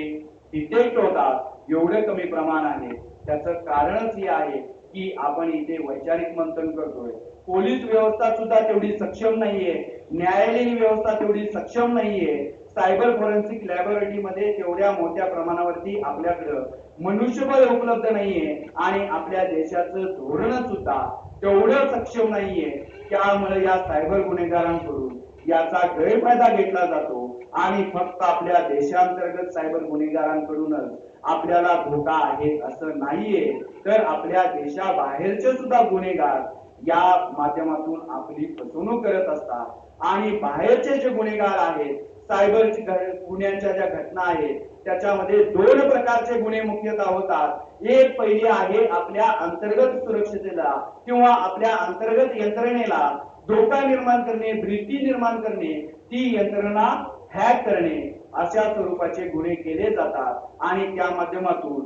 डिटेक्ट होतात. एवढे कमी प्रमाण आहे. त्याचं कारणच हे आहे की आपण इथे वैचारिक मंथन करतोय. पोलीस व्यवस्था सुद्धा तेवढी सक्षम नाहीये, न्यायालयीन व्यवस्था तेवढी सक्षम नाहीये, सायबर फॉरेन्सिक लॅबोरेटरी मध्ये तेवढ्या मोठ्या प्रमाणावरती आपल्याकडं मनुष्यबळ उपलब्ध नाहीये आणि आपल्या देशाचं धोरण सुद्धा तेवढं सक्षम नाहीये. त्यामुळे या सायबर गुन्हेगारांकडून याचा गैरफायदा घेतला जातो आणि फक्त आपल्या देशांतर्गत सायबर गुन्हेगारांकडूनच आपल्याला धोका आहे असं नाहीये, तर आपल्या देशाबाहेरचे सुद्धा गुन्हेगार या माध्यमातून आपली फसवणूक करत असतात. आणि बाहेरचे जे गुन्हेगार आहेत, सायबर गुन्ह्यांच्या ज्या घटना आहेत त्याच्यामध्ये 2 प्रकारचे गुन्हे मुख्यतः होतात. एक पहिली आहे आपल्या अंतर्गत सुरक्षतेला किंवा आपल्या अंतर्गत यंत्रणेला धोका निर्माण करणे, भीती निर्माण करणे, ती यंत्रणा हॅक करणे, अशा स्वरूपाचे गुन्हे केले जातात. आणि त्या माध्यमातून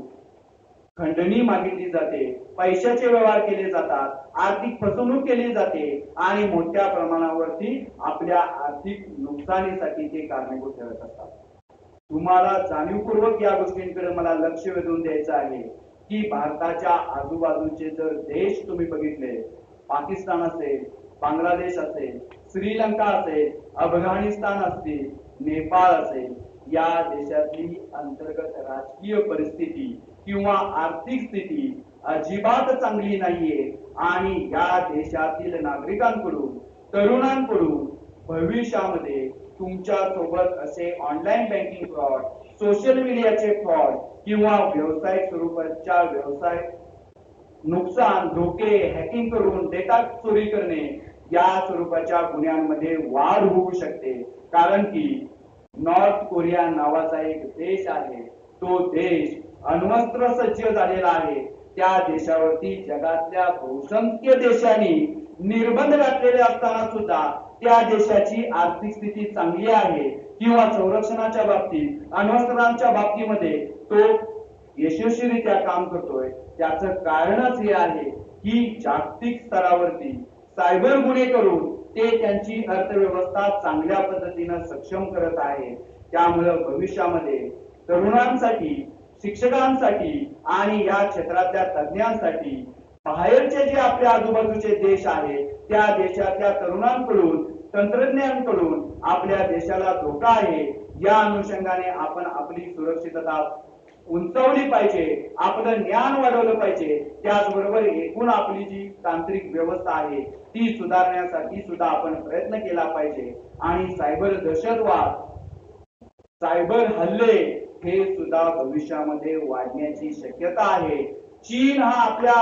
खंडणी मागितली जाते, पैशाचे व्यवहार केले जातात, आर्थिक फसवणूक केली जाते आणि मोठ्या प्रमाणावरती आपल्या आर्थिक नुकसानीसाठी ते कारणीभूत ठरत असतात. तुम्हाला जाणीवपूर्वक या गोष्टींकडे मला लक्ष वेधून द्यायचं आहे की भारताच्या आजूबाजूचे जर देश तुम्ही बघितले, पाकिस्तान असेल, बांगलादेश असेल, श्रीलंका असेल, अफगाणिस्तान असतील, नेपाळ असेल, या देशातली अंतर्गत राजकीय परिस्थिती किंवा आर्थिक स्थिती अजिबात चांगली नाहीये. आणि या देशातील नागरिकांकडून, तरुणांकडून भविष्यामध्ये तुमच्या सोबत असे ऑनलाईन बँकिंग फ्रॉड, सोशल मीडियाचे फ्रॉड किंवा व्यावसायिक स्वरूपाच्या व्यवसाय नुकसान, धोके, हॅकिंग करून डेटा चोरी करणे या स्वरूपाच्या गुन्ह्यांमध्ये वाढ होऊ शकते. कारण की नॉर्थ कोरिया नावाचा एक देश आहे, तो देश अण्वस्त्र सज्ज झालेला आहे. त्या देशावरती जगातल्या बहुसंख्य देशांनी निर्बंध घातलेले असताना सुद्धा त्या देशाची आर्थिक स्थिती चांगली आहे किंवा संरक्षणाच्या बाबतीत, अण्वस्त्रांच्या बाबतीमध्ये तो यशस्वीरित्या काम करतोय. त्याचं कारणच हे आहे की जागतिक स्तरावरती सायबर गुन्हे करून ते त्यांची अर्थव्यवस्था चांगल्या पद्धतीने सक्षम करत आहे. त्यामुळे भविष्यामध्ये तरुणांसाठी, शिक्षकांसाठी आणि या क्षेत्रातल्या तज्ञांसाठी बाहेरचे जे आपल्या आजूबाजूचे देश आहेत त्या देशातल्या तरुणांकडून, तंत्रज्ञांकडून आपल्या देशाला धोका आहे. या अनुषंगाने आपण आपली सुरक्षितता उंचावली पाहिजे, आपलं ज्ञान वाढवलं पाहिजे. त्याचबरोबर एकूण आपली जी तांत्रिक व्यवस्था आहे ती सुधारण्यासाठी सुद्धा आपण प्रयत्न केला पाहिजे. आणि सायबर दहशतवाद सायबर हल्ले हे सुद्धा भविष्यामध्ये वाढण्याची शक्यता आहे. चीन हा आपल्या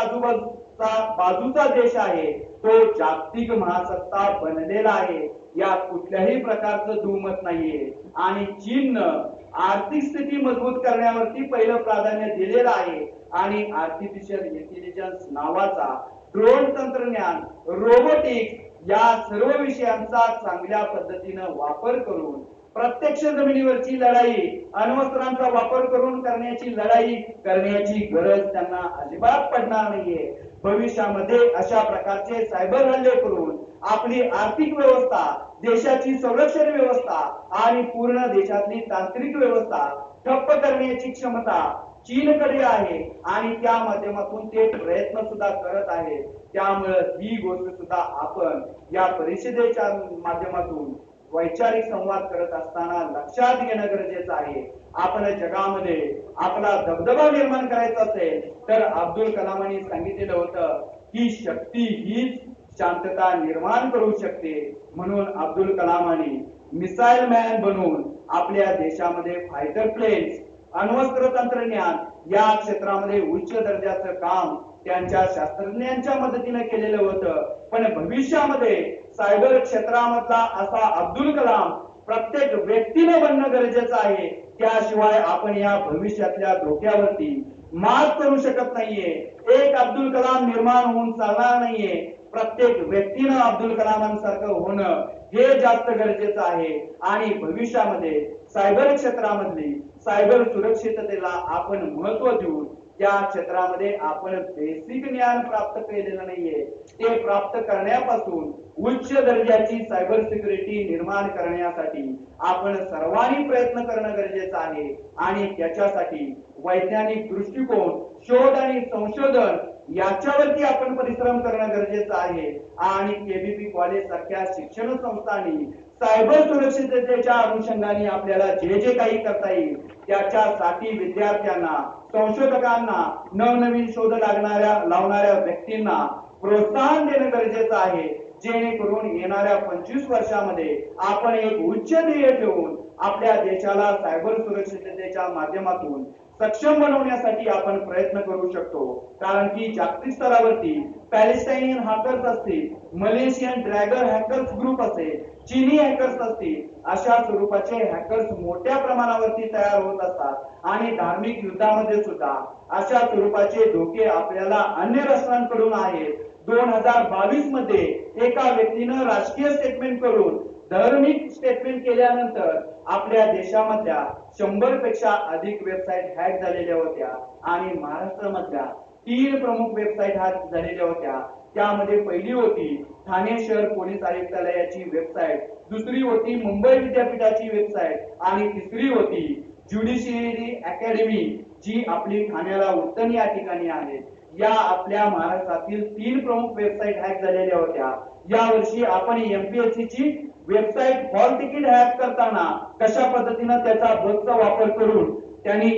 बाजूचा देश आहे, तो जागतिक महासत्ता बनलेला आहे, यात कुठल्याही प्रकारचं दुमत नाहीये. आणि चीननं आर्थिक स्थिती मजबूत करण्यावरती पहिलं प्राधान्य दिलेलं आहे आणि आर्टिफिशियल इंटेलिजन्स नावाचा ड्रोन तंत्रज्ञान, रोबोटिक्स या सर्व विषयांचा चांगल्या पद्धतीनं वापर करून प्रत्यक्ष जमिनीवरची लढाई, अण्वस्त्रांचा वापर करून करण्याची लढाई करण्याची गरज त्यांना अजिबात पडणार नाहीये. भविष्यामध्ये अशा प्रकारचे सायबर हल्ले करून आपली आर्थिक व्यवस्था, देशाची संरक्षण व्यवस्था आणि पूर्ण देशातली तांत्रिक व्यवस्था ठप्प करण्याची क्षमता चीनकडे आहे आणि त्या माध्यमातून ते प्रयत्न सुद्धा करत आहे. त्यामुळे ही गोष्ट सुद्धा आपण या परिषदेच्या माध्यमातून वैचारिक संवाद करत असताना लक्षात घेणं गरजेचं आहे. आपण जगामध्ये आपला दबदबा निर्माण करायचा असेल तर अब्दुल कलामांनी सांगितलेलं होतं की शक्ती हीच शांतता निर्माण करू शकते. म्हणून अब्दुल कलामांनी मिसाईल मॅन बनून आपल्या देशामध्ये फायटर प्लेन्स, अण्वस्त्र तंत्रज्ञान या क्षेत्रामध्ये उच्च दर्जाचं काम त्यांच्या शास्त्रज्ञांच्या मदतीने केलेलं होतं. पण भविष्यामध्ये सायबर क्षेत्रामधला असा अब्दुल कलाम प्रत्येक व्यक्तीने बनणं गरजेचं आहे. त्याशिवाय आपण या भविष्यातल्या धोक्यावरती मात करू शकत नाहीये. एक अब्दुल कलाम निर्माण होऊन चालणार नाहीये. प्रत्येक व्यक्तीनं अब्दुल कलामांसारखं होणं हे जास्त गरजेचं आहे. आणि भविष्यामध्ये सायबर क्षेत्रामधली सायबर सुरक्षिततेला आपण महत्व देऊन त्या क्षेत्रामध्ये आपण बेसिक ज्ञान प्राप्त केलेलं नाहीये. ते प्राप्त करण्यापासून उच्च दर्जाची सायबर सिक्युरिटी निर्माण करण्यासाठी आपण सर्वांनी प्रयत्न करणं गरजेचं आहे. आणि त्याच्यासाठी वैज्ञानिक दृष्टिकोन, शोध आणि संशोधन याच्यावरती आपण परिश्रम करणं गरजेचं आहे. आणि केबीपी कॉलेज सारख्या शिक्षण संस्थांनी सायबर सुरक्षिततेच्या अनुषंगाने आपल्याला जे जे काही करता येईल त्याच्यासाठी विद्यार्थ्यांना, संशोधकांना, नवनवीन शोध लावणाऱ्या व्यक्तींना प्रोत्साहन देणं गरजेचं आहे. जेणेकरून येणाऱ्या 25 वर्षामध्ये आपण एक उच्च ध्येय ठेवून आपल्या देशाला सायबर सुरक्षिततेच्या माध्यमातून सक्षम बनवण्यासाठी आपण प्रयत्न करू शकतो. कारण की जागतिक स्तरावरती पॅलेस्टाईनियन हॅकर्स असतील, मलेशियन ड्रॅगर हॅकर्स ग्रुप असेल, चीनी हॅकर्स असतील, अशा स्वरूपाचे हॅकर्स मोठ्या प्रमाणावरती तयार होत असतात आणि धार्मिक युद्धामध्ये सुद्धा अशा स्वरूपाचे धोके आपल्याला अन्य राष्ट्रांकडून आहेत. 2022 मध्ये एका व्यक्तीनं राजकीय स्टेटमेंट करून धार्मिक स्टेटमेंट केल्यानंतर आपल्या देशामधल्या 100 पेक्षा अधिक वेबसाईट हॅक झालेल्या होत्या आणि महाराष्ट्रामधल्या 3 प्रमुख वेबसाईट हॅक झालेल्या होत्या. त्यामध्ये पहिली होती ठाणे शहर पोलीस आयुक्तालयाची वेबसाईट, दुसरी होती मुंबई विद्यापीठाची वेबसाईट आणि तिसरी होती ज्युडिशियरी अकॅडमी जी आपली ठाण्याला उत्तम या ठिकाणी आहे. या आपल्या महाराष्ट्रातील 3 प्रमुख वेबसाईट हॅक झालेल्या होत्या. यावर्षी आपण एमपीएससी ची वेबसाईट हॉल तिकीट हॅक करताना कशा पद्धतीने त्याचा बगचा वापर करून त्यांनी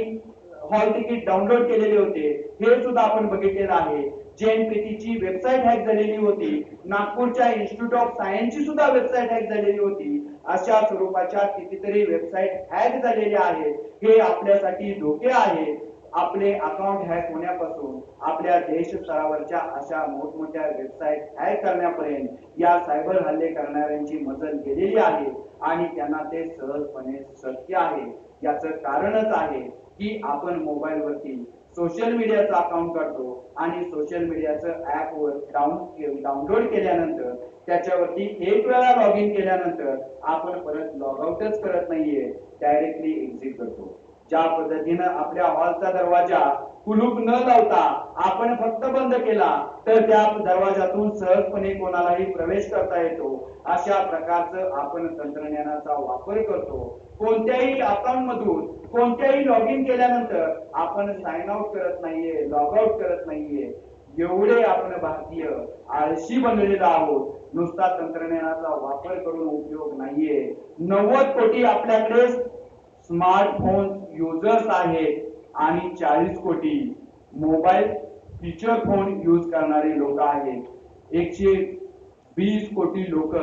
हॉल तिकीट डाउनलोड केलेले होते हे सुद्धा आपण बघितलेलं आहे. जेएनपीटीची वेबसाईट हॅक झालेली होती. नागपूरच्या इन्स्टिट्यूट ऑफ सायन्सची सुद्धा वेबसाईट हॅक झालेली होती. अशा स्वरूपाच्या कितीतरी वेबसाईट हॅक झालेल्या आहेत. हे आपल्यासाठी धोके आहे. आपले अकाउंट हॅक होण्यापासून आपल्या देश स्तरावरच्या अशा मोठमोठ्या वेबसाईट हॅक करण्यापर्यंत या सायबर हल्ले करणाऱ्यांची मजल गेलेली आहे आणि त्यांना ते सहजपणे शक्य आहे. याचं कारणच आहे की आपण मोबाईलवरती सोशल मीडियाचं अकाउंट करतो आणि सोशल मीडियाचं ऍप डाउनलोड केल्यानंतर त्याच्यावरती एक वेळा लॉग इन केल्यानंतर आपण परत लॉग आउटच करत नाहीये, डायरेक्टली एक्झिट करतो. ज्या पद्धतीनं आपल्या हॉलचा दरवाजा कुलूप न लावता आपण फक्त बंद केला तर त्या दरवाजातून सहजपणे कोणालाही प्रवेश करता येतो. अशा प्रकारचं आपण तंत्रज्ञानाचा वापर करतो. कोणत्याही अकाउंट मधून कोणत्याही लॉग इन केल्यानंतर आपण साइन आउट करत नाहीये, लॉग आउट करत नाहीये. एवढे आपण भारतीय आळशी बनलेलो आहोत. नुसता तंत्रज्ञानाचा वापर करून उपयोग नाहीये. 90 कोटी आपल्याकडे स्मार्टफोन युजर्स आहेत आणि 40 कोटी मोबाईल फीचर फोन यूज करणारे लोक आहेत. 120 कोटी लोक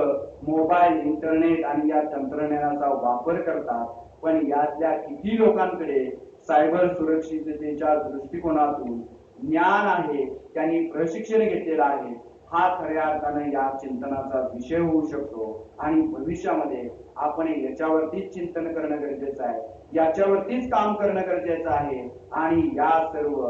मोबाईल, इंटरनेट आणि या तंत्रज्ञानाचा वापर करतात. पण यातल्या किती लोकांकडे सायबर सुरक्षिततेच्या दृष्टिकोनातून ज्ञान आहे, त्यांनी प्रशिक्षण घेतलेलं आहे, हा खऱ्या अर्थाने या चिंतनाचा विषय होऊ शकतो. आणि भविष्यामध्ये आपण याच्यावरतीच चिंतन करणं गरजेचं आहे, याच्यावरतीच काम करणं गरजेचं आहे. आणि या सर्व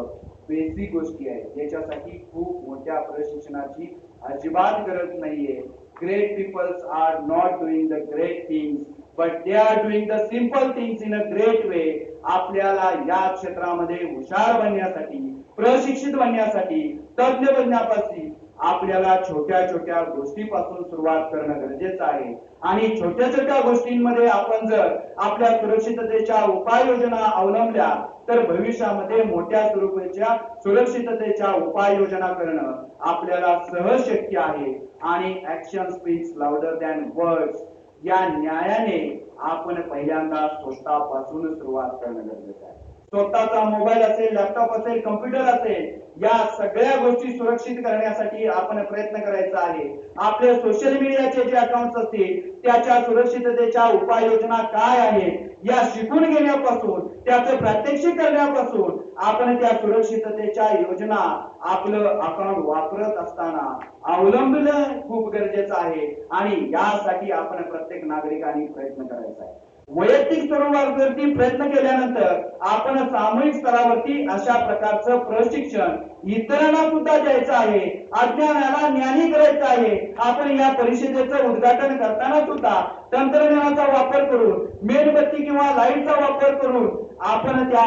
बेसिक गोष्टी आहेत, याच्यासाठी खूप मोठ्या प्रशिक्षणाची अजिबात गरज नाहीये. Great peoples are not doing the great things but they are doing the simple things in a great way. आपल्याला या क्षेत्रामध्ये हुशार बनण्यासाठी, प्रशिक्षित बनण्यासाठी, तज्ञ बनण्यापासून आपल्याला छोट्या छोट्या गोष्टीपासून सुरुवात करणं गरजेचं आहे. आणि छोट्या छोट्या गोष्टींमध्ये आपण जर आपल्या सुरक्षिततेच्या उपाययोजना अवलंबल्या तर भविष्यामध्ये मोठ्या स्वरूपाच्या सुरक्षिततेच्या उपाययोजना करणं आपल्याला सहज शक्य आहे. आणि action speaks louder than words या न्यायाने आपण पहिल्यांदा स्वतःपासून सुरुवात करणं गरजेचं आहे. स्वतःचा मोबाईल असेल, लॅपटॉप असेल, कम्प्युटर असेल, या सगळ्या गोष्टी सुरक्षित करण्यासाठी आपण प्रयत्न करायचा आहे. आपले सोशल मीडियाचे जे अकाउंट्स असतील त्याच्या सुरक्षिततेच्या उपाययोजना काय आहेत या शिकून घेण्यापासून, त्याचं प्रात्यक्षिक करण्यापासून आपण त्या सुरक्षिततेच्या योजना आपलं अकाउंट वापरत असताना अवलंबणं खूप गरजेचं आहे. आणि यासाठी आपण प्रत्येक नागरिकांनी प्रयत्न करायचा आहे. वैयक्तिक स्तरावरती प्रयत्न केल्यानंतर आपण सामूहिक स्तरावरती अशा प्रकारचं प्रशिक्षण इतरांना सुद्धा द्यायचं आहे, अज्ञानाला ज्ञानी करायचं आहे. आपण या परिषदेचं उद्घाटन करताना सुद्धा तंत्रज्ञानाचा वापर करून, मेणबत्ती किंवा लाईटचा वापर करून आपण त्या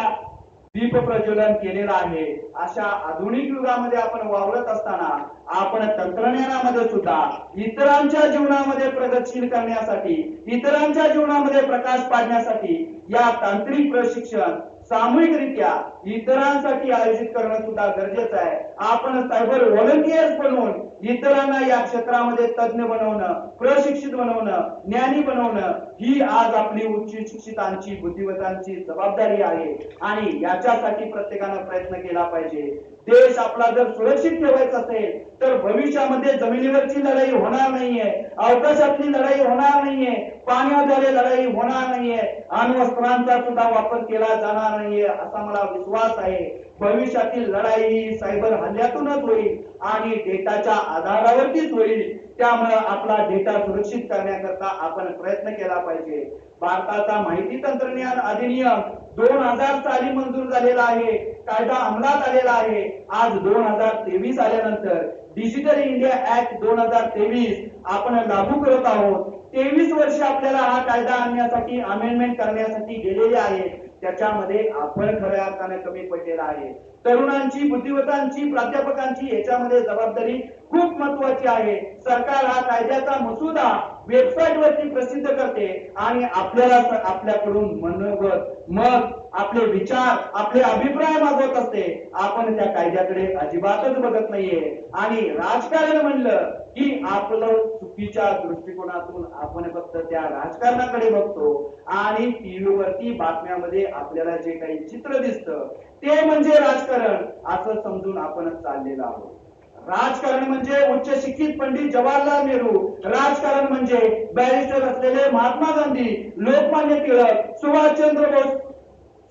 दीप प्रज्वलन केलेलं आहे. अशा आधुनिक युगामध्ये आपण वावरत असताना आपण तंत्रज्ञानामध्ये सुद्धा इतरांच्या जीवनामध्ये प्रगतशील करण्यासाठी, इतरांच्या जीवनामध्ये प्रकाश पाडण्यासाठी या तांत्रिक प्रशिक्षण सामूहिकरित्या इतरांसाठी आयोजित करणं सुद्धा गरजेचं आहे. आपण सायबर व्हॉलंटियर्स बनवून इतरांना या क्षेत्रामध्ये तज्ञ बनवणं, प्रशिक्षित बनवणं, ज्ञानी बनवणं ही आज आपली उच्च शिक्षितांची, बुद्धिमत्तांची जबाबदारी आहे. आणि याच्यासाठी प्रत्येकानं प्रयत्न केला पाहिजे. देश आपला जर सुरक्षित ठेवायचा असेल तर भविष्यामध्ये जमिनीवरची लढाई होणार नाहीये, अवकाशातली लढाई होणार नाहीये, पाण्याद्वारे लढाई होणार नाहीये, अण्वस्त्रांचा सुद्धा वापर केला जाणार नाहीये असा मला विश्वास आहे. भविष्यातील लढाई ही सायबर हल्ल्यातूनच होईल आणि डेटाच्या आधारावरतीच होईल. त्यामुळे आपला डेटा सुरक्षित करण्याकरता आपण प्रयत्न केला पाहिजे. भारताचा माहिती तंत्रज्ञान अधिनियम 2000 साली मंजूर झालेला आहे, कायदा अंमलात आलेला आहे. आज 2023 आल्यानंतर डिजिटल इंडिया ऍक्ट 2023 आपण लागू करत आहोत. 23 वर्ष आपल्याला हा कायदा आणण्यासाठी, अमेंडमेंट करण्यासाठी गेलेले आहेत. त्याच्यामध्ये आपण खऱ्या अर्थाने कमी पडलेला आहे. तरुणांची, बुद्धिमत्तांची, प्राध्यापकांची याच्यामध्ये जबाबदारी खूप महत्वाची आहे. सरकार हा कायद्याचा मसुदा वेबसाईट वरती प्रसिद्ध करते आणि आपल्याला आपल्याकडून मनोगत, मत, आपले विचार, आपले अभिप्राय मागवत असते. आपण त्या कायद्याकडे अजिबातच बघत नाहीये. आणि राजकारण म्हणलं की आपलं चुकीच्या दृष्टिकोनातून आपण फक्त त्या राजकारणाकडे बघतो आणि टीव्ही वरती बातम्यामध्ये आपल्याला जे काही चित्र दिसतं ते म्हणजे राजकारण असं समजून आपण चाललेलो आहोत. राजकारण म्हणजे उच्च शिक्षित पंडित जवाहरलाल नेहरू, राजकारण म्हणजे बॅरिस्टर असलेले महात्मा गांधी, लोकमान्य टिळक,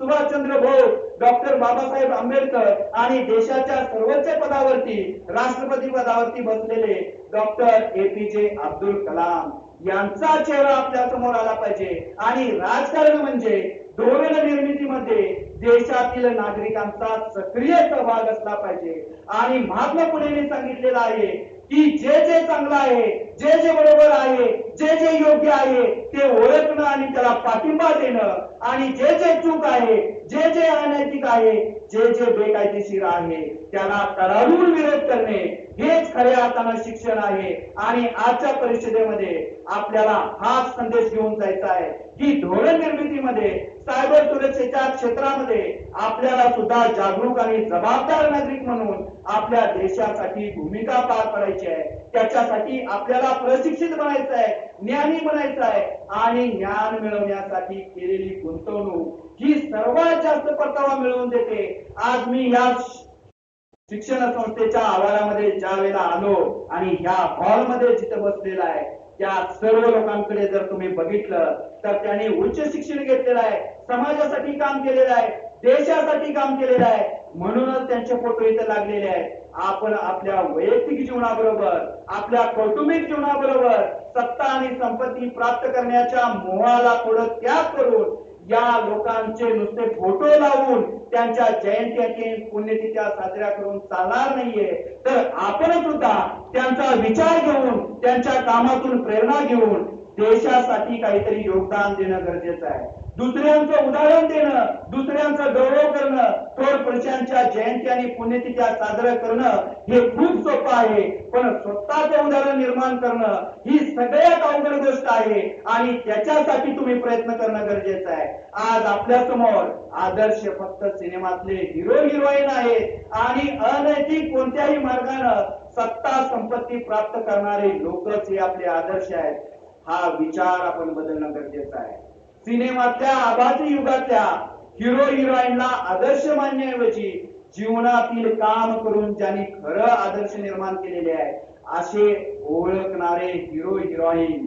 सुभाषचंद्र बोस, डॉक्टर बाबासाहेब आंबेडकर आणि देशाच्या सर्वोच्च पदावरती, राष्ट्रपती पदावरती बसलेले डॉक्टर APJ अब्दुल कलाम यांचा चेहरा आपल्या समोर आला पाहिजे. आणि राजकारण म्हणजे धोरण निर्मितीमध्ये देशातील नागरिकांचा सक्रिय सहभाग असला पाहिजे. आणि महात्मा फुलेंनी सांगितलेलं आहे की जे जे चांगलं आहे, जे जे बरोबर आहे, जे जे योग्य आहे ते ओळखणं आणि त्याला पाठिंबा देणं, आणि जे जे चूक आहे, जे जे अनैतिक आहे, जे जे बेकायदेशीर आहे त्याला कडाडून विरोध करणे हेच खऱ्या अर्थानं शिक्षण आहे. आणि आजच्या परिषदेमध्ये आपल्याला हाच संदेश घेऊन जायचा आहे की धोरण निर्मितीमध्ये, सायबर सुरक्षेच्या क्षेत्रामध्ये आपल्याला सुद्धा जागरूक आणि जबाबदार नागरिक म्हणून आपल्या देशासाठी भूमिका पार पाडायची आहे. त्याच्यासाठी आपल्याला प्रशिक्षित बनायचं आहे, ज्ञानी बनायचं आहे. आणि ज्ञान मिळवण्यासाठी केलेली गुंतवणूक ही सर्वात जास्त परतावा मिळवून देते. आज मी या शिक्षण संस्थेच्या आवारामध्ये ज्या वेळेला आलो आणि ह्या हॉलमध्ये जिथे बसलेला आहे त्या सर्व लोकांकडे जर तुम्ही बघितलं तर त्यांनी उच्च शिक्षण घेतलेलं आहे, समाजासाठी काम केलेलं आहे, देशासाठी काम केलेलं आहे, म्हणूनच त्यांचे फोटो इथे लागलेले आहेत. आपण आपल्या वैयक्तिक जीवनाबरोबर, आपल्या कौटुंबिक जीवनाबरोबर सत्ता आणि संपत्ती प्राप्त करण्याच्या मोहाला थोडं त्याग करून या लोकांचे नुसते फोटो लावून त्यांच्या जयंती पुण्यतिथ्या साजऱ्या करून चालणार नाहीये. तर आपण सुद्धा त्यांचा विचार घेऊन, त्यांच्या कामातून प्रेरणा घेऊन देशासाठी काहीतरी योगदान देणं गरजेचं आहे. दुसऱ्यांचं उदाहरण देणं, दुसऱ्यांचा गौरव करणं, थोर पुरुषांच्या जयंती आणि पुण्यतिथ्या साजरा करणं हे खूप सोपं आहे, पण स्वतःचं उदाहरण निर्माण करणं ही सगळ्यात अवघड गोष्ट आहे आणि त्याच्यासाठी तुम्ही प्रयत्न करणं गरजेचं आहे. आज आपल्या समोर आदर्श फक्त सिनेमातले हिरो हिरोईन आहेत आणि अनैतिक कोणत्याही मार्गाने सत्ता संपत्ती प्राप्त करणारे लोकच हे आपले आदर्श आहेत. हा विचार आपण बदलणं गरजेचं आहे. सिनेमातल्या आभासी युगातल्या हिरो हिरोईनला आदर्श मानण्याऐवजी जीवनातील काम करून ज्यांनी खरं आदर्श निर्माण केलेले आहे असे ओळखणारे हिरो हिरोईन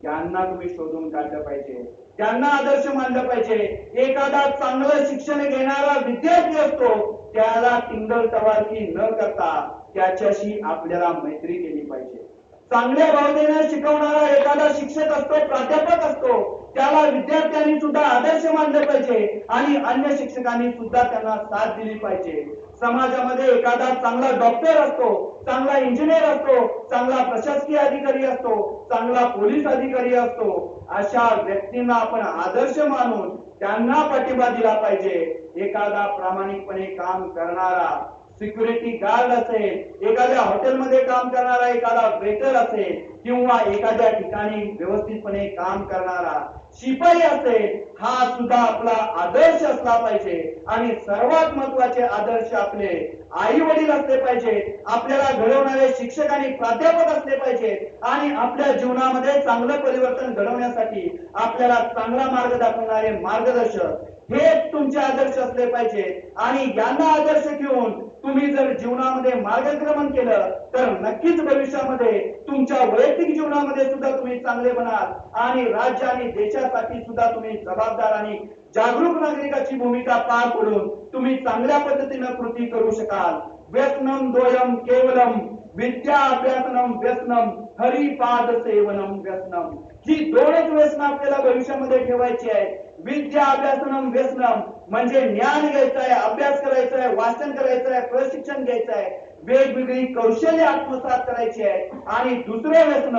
यांना तुम्ही शोधून काढलं पाहिजे, त्यांना आदर्श मानलं पाहिजे. एखादा चांगलं शिक्षण घेणारा विद्यार्थी असतो त्याला टिंगल टवाळकी न करता त्याच्याशी आपल्याला मैत्री केली पाहिजे. चांगल्या भावनेने शिकवणारा एखादा शिक्षक असतो, प्राध्यापक असतो, त्याला विद्यार्थ्यांनी सुद्धा आदर्श मानले पाहिजे आणि अन्य शिक्षकांनी सुद्धा त्यांना साथ दिली पाहिजे. समाजामध्ये एखादा चांगला डॉक्टर असतो, चांगला इंजिनियर असतो, चांगला प्रशासकीय अधिकारी असतो, चांगला पोलीस अधिकारी असतो, अशा व्यक्तींना आपण आदर्श मानून त्यांना पाठिंबा दिला पाहिजे. एखादा प्रामाणिकपणे काम करणारा सिक्युरिटी गार्ड असेल, एखाद्या हॉटेलमध्ये काम करणारा एखादा वेटर असेल किंवा एखाद्या ठिकाणी व्यवस्थितपणे काम करणारा शिपाई असेल, हा सुद्धा आपला आदर्श असला पाहिजे. आणि सर्वात महत्वाचे आदर्श आपले आई वडील असले पाहिजे, आपल्याला घडवणारे शिक्षक आणि प्राध्यापक असले पाहिजेत आणि आपल्या जीवनामध्ये चांगलं परिवर्तन घडवण्यासाठी आपल्याला चांगला मार्ग दाखवणारे मार्गदर्शक हेच तुमचे आदर्श असले पाहिजे. आणि यांना आदर्श घेऊन तुम्ही जर जीवनामध्ये मार्गक्रमण केलं तर नक्कीच भविष्यामध्ये तुमच्या वैयक्तिक जीवनामध्ये सुद्धा तुम्ही चांगले बनाल आणि राज्य आणि देशासाठी सुद्धा तुम्ही जबाबदार आणि जागरूक नागरिकाची भूमिका पार पडून तुम्ही चांगल्या पद्धतीने कृती करू शकाल. व्यसनम द्वयम केवलम विद्या अभ्यासनम व्यसनम हरिपाद सेवनम व्यसनम. ही दोनच व्यसन आपल्याला भविष्यामध्ये ठेवायची आहे. विद्या अभ्यासनम व्यसनम म्हणजे ज्ञान घ्यायचं आहे, अभ्यास करायचा आहे, वाचन करायचं आहे, प्रशिक्षण घ्यायचं आहे, वेगवेगळी कौशल्य आत्मसात करायची आहे. आणि दुसरं व्यसन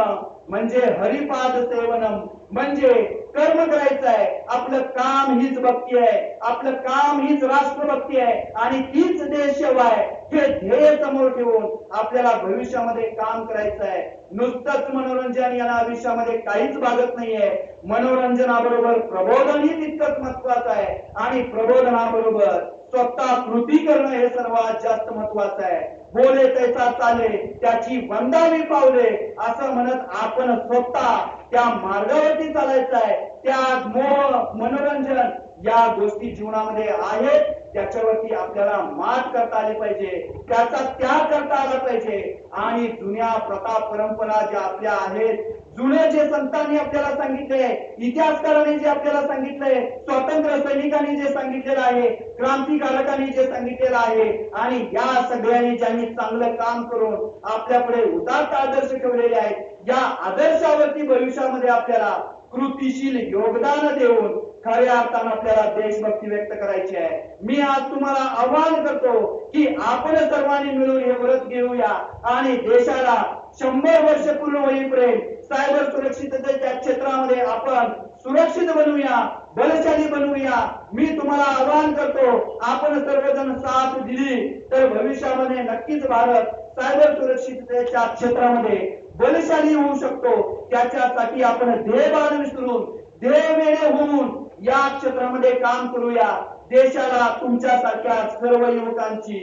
म्हणजे हरिपाद सेवनम म्हणजे कर्म करायचं आहे. आपलं काम हीच भक्ती आहे, आपलं काम हीच राष्ट्रभक्ती आहे आणि तीच देशसेवा आहे. हे ध्येय समोर ठेवून आपल्याला भविष्यामध्ये काम करायचं आहे. नुसतंच मनोरंजन या आयुष्यामध्ये काहीच भागत नाहीये. मनोरंजनाबरोबर प्रबोधन ही तितकंच महत्वाचं आहे आणि प्रबोधनाबरोबर स्वतः कृती करणं हे सर्वात जास्त महत्वाचं आहे. बोले तैसा चाले त्याची वंदावी पावले असं म्हणत आपण स्वतः त्या मार्गावरती चालायचं आहे. त्या मोह मनोरंजन या गोष्टी जीवनामध्ये आहेत, त्याच्यावरती आपल्याला मात करता आली पाहिजे, त्याचा त्याग करता आला पाहिजे. आणि जुन्या प्रथा परंपरा ज्या आपल्या आहेत, जुने जे संतांनी आपल्याला सांगितले, इतिहासकारांनी जे आपल्याला सांगितले, स्वातंत्र्य सैनिकांनी जे सांगितलेलं आहे, क्रांतिकारकांनी जे सांगितलेलं आहे आणि या सगळ्यांनी ज्यांनी चांगलं काम करून आपल्यापुढे उदात्त आदर्श ठेवलेले आहेत, या आदर्शावरती भविष्यामध्ये आपल्याला कृतीशील योगदान देऊन खऱ्या अर्थानं आपल्याला देशभक्ती व्यक्त करायची आहे. मी आज तुम्हाला आवाहन करतो की आपण सर्वांनी मिळून हे व्रत घेऊया आणि देशाला 100 वर्ष पूर्ण होईपर्यंत सायबर सुरक्षिततेच्या क्षेत्रामध्ये आपण सुरक्षित बनवूया, बलशाली बनवूया. मी तुम्हाला आवाहन करतो, आपण सर्वजण साथ दिली तर भविष्यामध्ये नक्कीच भारत सायबर सुरक्षिततेच्या क्षेत्रामध्ये बलशाली होऊ शकतो. त्याच्यासाठी आपण ध्येयभान विसरून ध्येयवेडे होऊन या क्षेत्रामध्ये काम करूया. देशाला तुमच्यासारख्या सर्व युवकांची,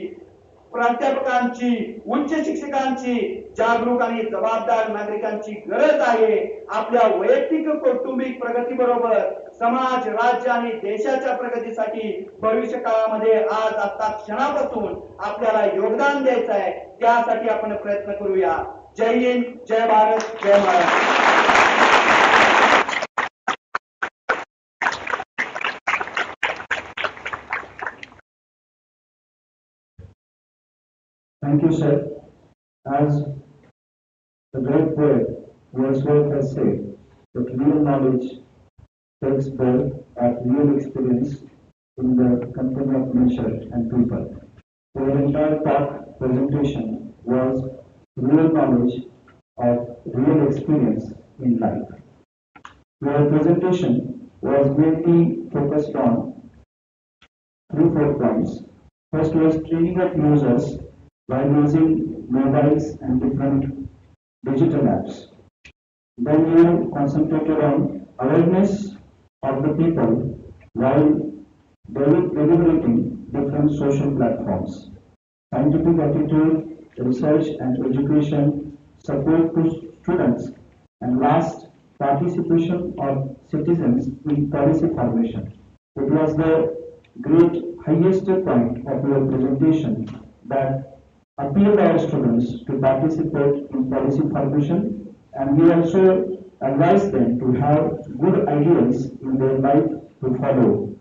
प्राध्यापकांची, उच्च शिक्षकांची, जागरूक आणि जबाबदार नागरिकांची गरज आहे. आपल्या वैयक्तिक कौटुंबिक प्रगतीबरोबर समाज, राज्य आणि देशाच्या प्रगतीसाठी भविष्य काळामध्ये आज आता क्षणापासून आपल्याला योगदान द्यायचं आहे. त्यासाठी आपण प्रयत्न करूया. जय हिंद, जय भारत, जय Maharashtra. Thank you, sir. As the great poet Wordsworth has said, that real knowledge takes birth at real experience in the company of nature and people. Our entire talk presentation was real knowledge of real experience in life. Your presentation was mainly focused on 3-4 points. First was training of users by using mobiles and different digital apps. Then you concentrated on awareness of the people while deliberating different social platforms. Scientific attitude, research and education, support to students, and last, participation of citizens in policy formation. It was the great highest point of your presentation that appealed our students to participate in policy formation, and we also advise them to have good ideals in their life to follow.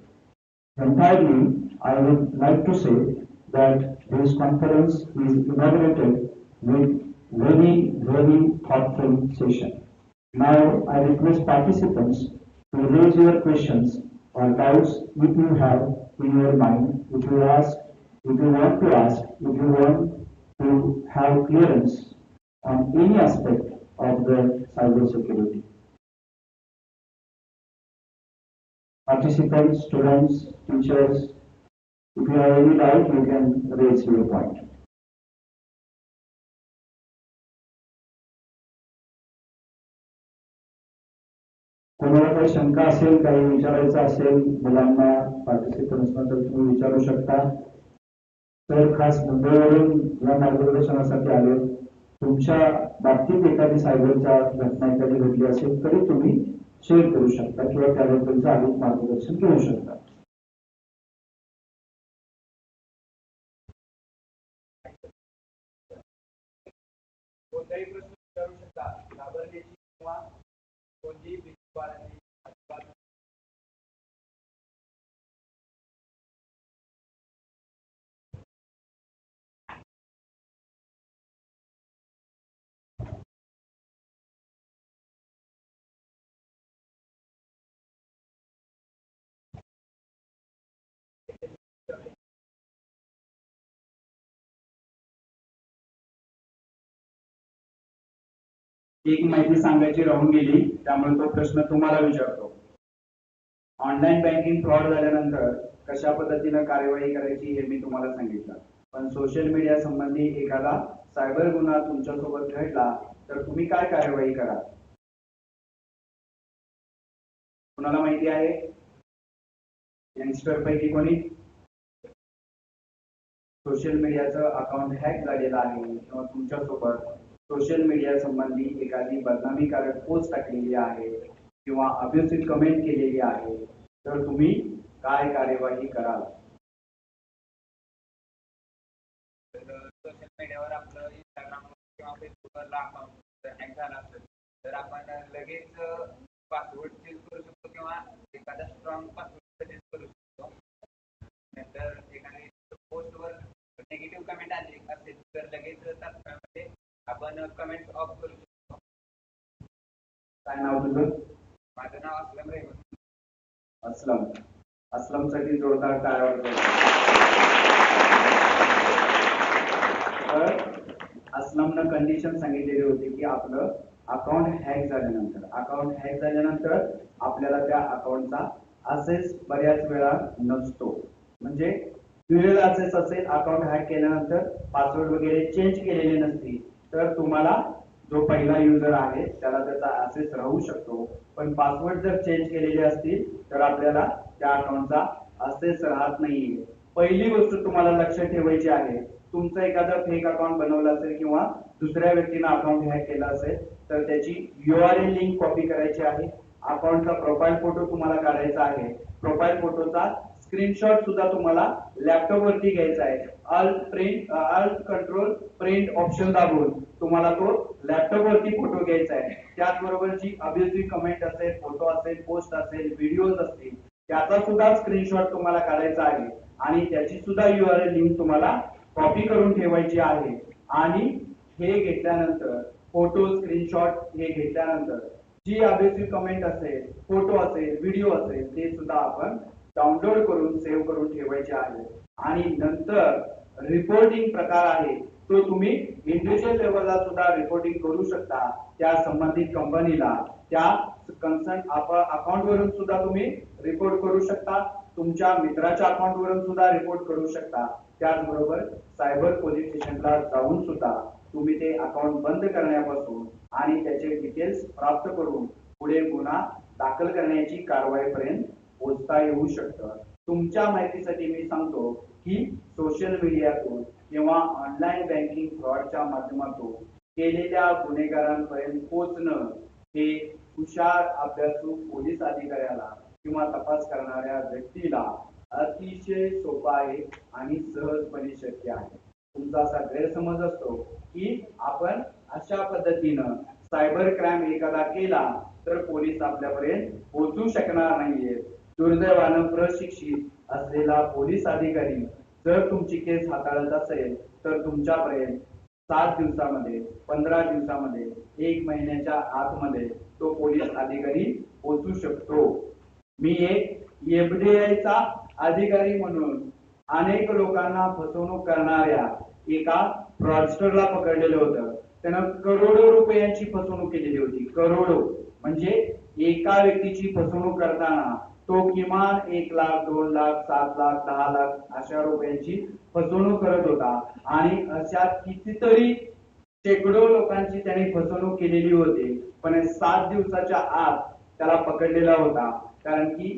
Entirely, I would like to say that this conference is inaugurated with very thoughtful session. Now, I request participants to raise your questions or doubts if you have in your mind, if you want to ask, if you want to have clearance on any aspect of the cyber security. Participants, students, teachers, if you have any doubt, you can raise your point. कोणाला काही शंका असेल, काही विचारायचं असेल मुलांना, पार्टिसिपंट्सना, तर तुम्ही विचारू शकता. तर खास मुंबईवरून या मार्गदर्शनासाठी आले. तुमच्या बाबतीत एखादी सायबरच्या घटना एखादी घडली असेल तरी तुम्ही शेअर करू शकता किंवा त्याबद्दलचं अधिक मार्गदर्शन घेऊ शकता. कोणताही प्रश्न विचारू शकता. घाबरण्याची किंवा कोणतीही भीती बाळगण्याची अजिबात एक माहिती सांगायची राहून गेली, त्यामुळे तो प्रश्न तुम्हाला विचारतो. ऑनलाईन बँकिंग फ्रॉड झाल्यानंतर कशा पद्धतीने कार्यवाही करायची हे मी तुम्हाला सांगितलं. पण सोशल मीडिया संबंधी एखादा सायबर गुन्हा तुमच्यासोबत घडला तर तुम्ही काय कार्यवाही कराल? कुणाला माहिती आहे? यंगस्टर पैकी कोणी? सोशल मीडियाचं अकाउंट हॅक झालेलं आहे किंवा तुमच्यासोबत सोशल मीडिया संबंधी एखादी बदनामीकारक पोस्ट टाकलेली आहे किंवा अब्युसिव्ह कमेंट केलेली आहे, तर तुम्ही काय कार्यवाही कराल? सोशल मीडियावर आपलं इंस्टाग्राम किंवा फेसबुकवरला अकाउंट हॅक झाला असेल तर आपण लगेच पासवर्ड चेंज करू शकतो किंवा एखादा स्ट्रॉंग पासवर्ड चेंज करू शकतो. नंतर एखादी पोस्टवर निगेटिव्ह कमेंट आली असेल तर लगेच तात्काळमध्ये आपण कमेंट ऑफ करू शकतो. काय नाव तुझं? माझं नाव असलम रे. असलम. असलमसाठी जोरदार टाळ्या वाजवा. तर असलमनं कंडिशन सांगितलेली होती की आपलं अकाउंट हॅक झाल्यानंतर आपल्याला त्या अकाउंटचा असेस बऱ्याच वेळा नसतो. म्हणजे ड्युअल असेस असेल, अकाउंट हॅक केल्यानंतर पासवर्ड वगैरे चेंज केलेले नसतील तर तुम्हाला जो पहिला युजर आहे त्याला त्याचा ऍक्सेस राहू शकतो. पण पासवर्ड जर चेंज केलेले असतील तर आपल्याला त्या अकाउंटचा ऍक्सेस राहत नाहीये. पहिली गोष्ट तुम्हाला लक्षात ठेवायची आहे, तुमचं एखादं फेक अकाउंट बनवलं असेल किंवा दुसऱ्या व्यक्तीनं अकाउंट हॅक केलं असेल तर त्याची URL लिंक कॉपी करायची आहे. अकाउंटचा प्रोफाईल फोटो तुम्हाला काढायचा आहे. प्रोफाईल फोटोचा स्क्रीनशॉट सुद्धा तुम्हाला लॅपटॉप वरती घ्यायचा आहे. अल्ट कंट्रोल प्रिंट ऑप्शन दाबून तुम्हाला तो लॅपटॉप वरती फोटो घ्यायचा आहे. त्याचबरोबर जी अब्युसिव्ह कमेंट असेल, फोटो असेल, पोस्ट असेल, व्हिडिओज असतील त्याचा सुद्धा स्क्रीनशॉट तुम्हाला काढायचा आहे आणि त्याची सुद्धा URL लिंक तुम्हाला कॉपी करून ठेवायची आहे. आणि हे घेतल्यानंतर फोटो स्क्रीनशॉट हे घेतल्यानंतर जी अबेसिव्ह कमेंट असेल, फोटो असेल, व्हिडिओ असेल, ते सुद्धा आपण डाउनलोड करून सेव्ह करून ठेवायचे आहे. आणि नंतर रिपोर्टिंग प्रकार आहे तो तुम्ही इंडिव्हिज्युअल लेवलला सुद्धा रिपोर्टिंग करू शकता. त्या संबंधित कंपनीला त्या कन्सर्न अकाउंट वरून सुद्धा तुम्ही रिपोर्ट करू शकता. तुमच्या मित्राच्या अकाउंट वरून सुद्धा रिपोर्ट करू शकता. त्याचबरोबर सायबर पोलीस स्टेशनला जाऊन सुद्धा तुम्ही ते अकाउंट बंद करण्यापासून आणि त्याचे डिटेल्स प्राप्त करून पुढे गुन्हा दाखल करण्याची कारवाईपर्यंत पोहोचता येऊ शकतं. तुमच्या माहितीसाठी मी सांगतो की सोशल मीडियातून किंवा ऑनलाईन बँकिंग फ्रॉडच्या माध्यमातून केलेल्या गुन्हेगारांपर्यंत पोहोचणं हे हुशार अभ्यासू पोलीस अधिकाऱ्याला किंवा तपास करणाऱ्या व्यक्तीला अतिशय सोपा आहे आणि सहजपणे शक्य आहे. तुमचा असा गैरसमज असतो की आपण अशा पद्धतीनं सायबर क्राईम एखादा केला तर पोलीस आपल्यापर्यंत पोहोचू शकणार नाहीये. दुर्दैवानं प्रशिक्षित असलेला पोलीस अधिकारी जर तुमची केस हाताळत असेल तर तुमच्यापर्यंत 7 दिवसामध्ये, 15 दिवसामध्ये, 1 महिन्याच्या आतमध्ये तो पोलीस अधिकारी पोहोचू शकतो. मी एक FBI चा अधिकारी म्हणून अनेक लोकांना फसवणूक करणाऱ्या एका फ्रॉडस्टरला पकडलेलं होतं. त्यानं करोडो रुपयांची फसवणूक केलेली होती. करोडो म्हणजे एका व्यक्तीची फसवणूक करताना तो किमान 1 लाख, 2 लाख, 7 लाख, 10 लाख अशा रुपयांची फसवणूक करत होता. आणि अशा कितीतरी शेकडो लोकांची त्याने फसवणूक केलेली होती. पण 7 दिवसाच्या आत त्याला पकडलेला होता. कारण की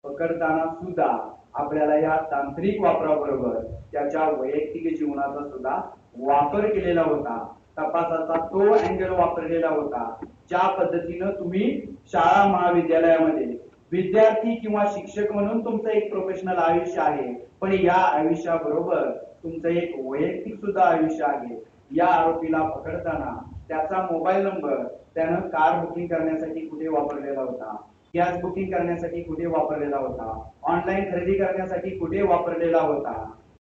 पकडताना सुद्धा आपल्याला या तांत्रिक वापराबरोबर त्याच्या वैयक्तिक जीवनाचा सुद्धा वापर केलेला होता. तपासाचा तो अँगल वापरलेला होता. ज्या पद्धतीनं तुम्ही शाळा महाविद्यालयामध्ये विद्यार्थी किंवा शिक्षक म्हणून तुमचं एक प्रोफेशनल आयुष्य आहे, पण या आयुष्याबरोबर तुमचं एक वैयक्तिक सुद्धा आयुष्य आहे. या आरोपीला पकडताना त्याचा मोबाईल नंबर त्यानं कार बुकिंग करण्यासाठी कुठे वापरलेला होता, गॅस बुकिंग करण्यासाठी कुठे वापरलेला होता, ऑनलाईन खरेदी करण्यासाठी कुठे वापरलेला होता,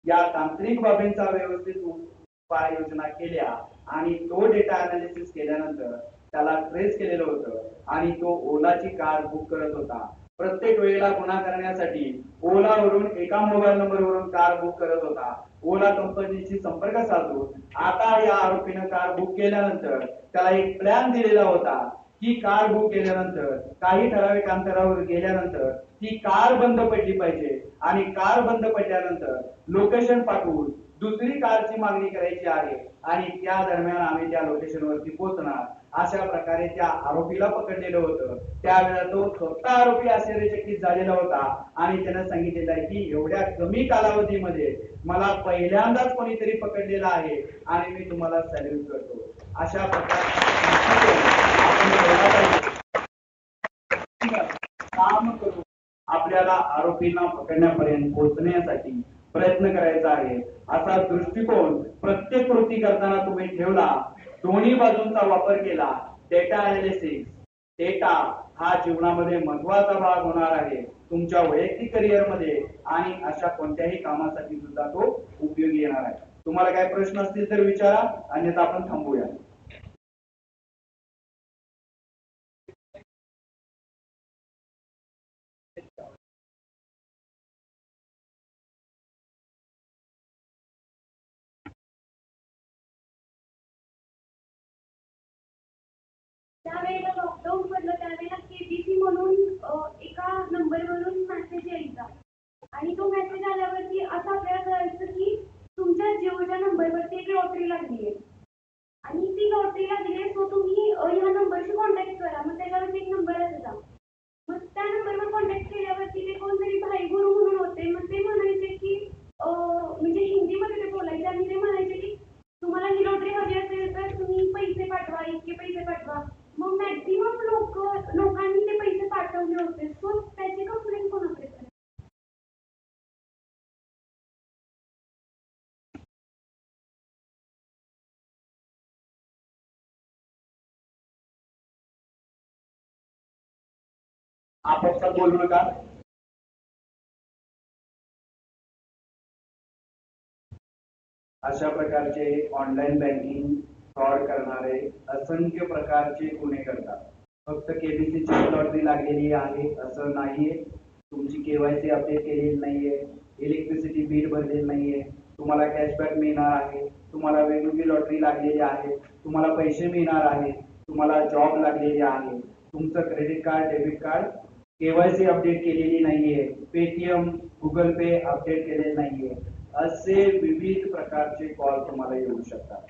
या तांत्रिक बाबींचा व्यवस्थित उपाययोजना केल्या आणि तो डेटा अनालिसिस केल्यानंतर त्याला ट्रेस केलेलं होतं आणि तो ओलाची कार बुक करत होता. प्रत्येक वेळेला गुन्हा करण्यासाठी ओलावरून एका मोबाईल नंबरवरून कार बुक करत होता. ओला कंपनीशी संपर्क साधून आता या आरोपीनं कार बुक केल्यानंतर त्याला एक प्लॅन दिलेला होता की कार बुक केल्यानंतर काही ठराविक अंतरावर गेल्यानंतर ती कार बंद पडली पाहिजे आणि कार बंद पडल्यानंतर लोकेशन पाठवून दुसरी कारची मागणी करायची आहे आणि त्या दरम्यान आम्ही त्या लोकेशनवरती पोहोचणार. अशा प्रकारे त्या आरोपीला पकडलेलं होतं. त्यावेळेला तो स्वतः आरोपी आश्चर्यचकित झालेला होता आणि त्यानं सांगितलेलं आहे की एवढ्या कमी कालावधीमध्ये मला पहिल्यांदाच कोणीतरी पकडलेला आहे आणि मी तुम्हाला सॅल्यूट करतो. अशा प्रकारे काम करून आपल्याला आरोपींना पकडण्यापर्यंत पोहोचण्यासाठी प्रयत्न करायचा आहे. असा दृष्टिकोन प्रत्येक कृती करताना तुम्ही ठेवला, दोन्ही बाजूंचा वापर केला. डेटा अनालिसिस, डेटा हा जीवनामध्ये महत्वाचा भाग होणार आहे तुमच्या वैयक्तिक करिअर मध्ये आणि अशा कोणत्याही कामासाठी सुद्धा तो उपयोगी येणार आहे. तुम्हाला काही प्रश्न असतील तर विचारा, अन्यथा आपण थांबूया. त्यावेळेला लॉकडाऊन पडलं त्यावेळेला KBC म्हणून एका नंबरवरून मेसेज यायचा आणि तो मेसेज आल्यावरती असं आपल्याला कळायचं की तुमच्या जिओच्या नंबरवरती एक लॉटरी लागली आहे आणि ती लॉटरी लागली आहे, सो तुम्ही ह्या नंबरशी कॉन्टॅक्ट करा. मग त्याच्यावरती एक नंबर असायचा. मग त्या नंबरवर कॉन्टॅक्ट केल्यावरती ते कोणतरी भाई गुरु म्हणून होते. मग ते म्हणायचे की म्हणजे हिंदीमध्ये ते बोलायचे आणि ते म्हणायचे की तुम्हाला ही लॉटरी हवी असेल तर तुम्ही पैसे पाठवा, इतके पैसे पाठवा. मग मॅक्झिमम लोकांनी ते पैसे पाठवले होते. सो त्याची कंप्लेंट कोणाकडे करायची? आपापसात बोलू नका. अशा प्रकारचे ऑनलाईन बँकिंग फ्रॉड करणारे असंख्य प्रकारचे गुन्हे करतात. फक्त केबीसीची लॉटरी लागलेली आहे असं नाहीये, तुमची केवायसी अपडेट केलेली नाहीये, इलेक्ट्रिसिटी बिल भरलेलं नाहीये, तुम्हाला कॅशबॅक मिळणार आहे, तुम्हाला वेगवेगळी लॉटरी लागलेली आहे, तुम्हाला पैसे मिळणार आहे, तुम्हाला जॉब लागलेले आहे, तुमचं credit card debit card KYC update केलेली नाहीये, पेटीएम गुगल पे अपडेट केलेले नाहीये, असे विविध प्रकारचे कॉल तुम्हाला येऊ शकतात.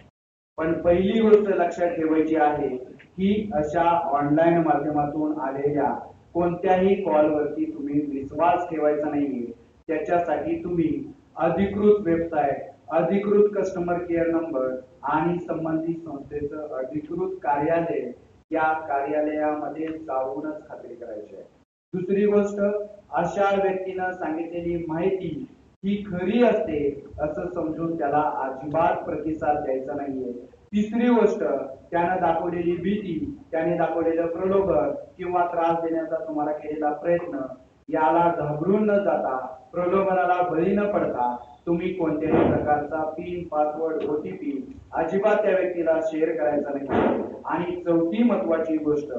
पण पहिली गोष्ट लक्षात ठेवायची आहे की अशा ऑनलाईन माध्यमातून आलेल्या कोणत्याही कॉलवरती तुम्ही विश्वास ठेवायचा नाहीये. त्याच्यासाठी तुम्ही अधिकृत वेबसाईट, अधिकृत कस्टमर केअर नंबर आणि संबंधित संस्थेचं अधिकृत कार्यालय या कार्यालयामध्ये जाऊनच खात्री करायची आहे. दुसरी गोष्ट, अशा व्यक्तीनं सांगितलेली माहिती ही खरी असते असं समजून त्याला अजिबात प्रतिसाद द्यायचा नाहीये. तिसरी गोष्ट, त्यानं दाखवलेली भीती, त्याने दाखवलेलं प्रलोभन किंवा त्रास देण्याचा तुम्हाला केलेला प्रयत्न याला घाबरून न जाता, प्रलोभनाला बळी न पडता तुम्ही कोणत्याही प्रकारचा पिन, पासवर्ड, ओटीपी अजिबात त्या व्यक्तीला शेअर करायचा नाही. आणि चौथी महत्वाची गोष्ट,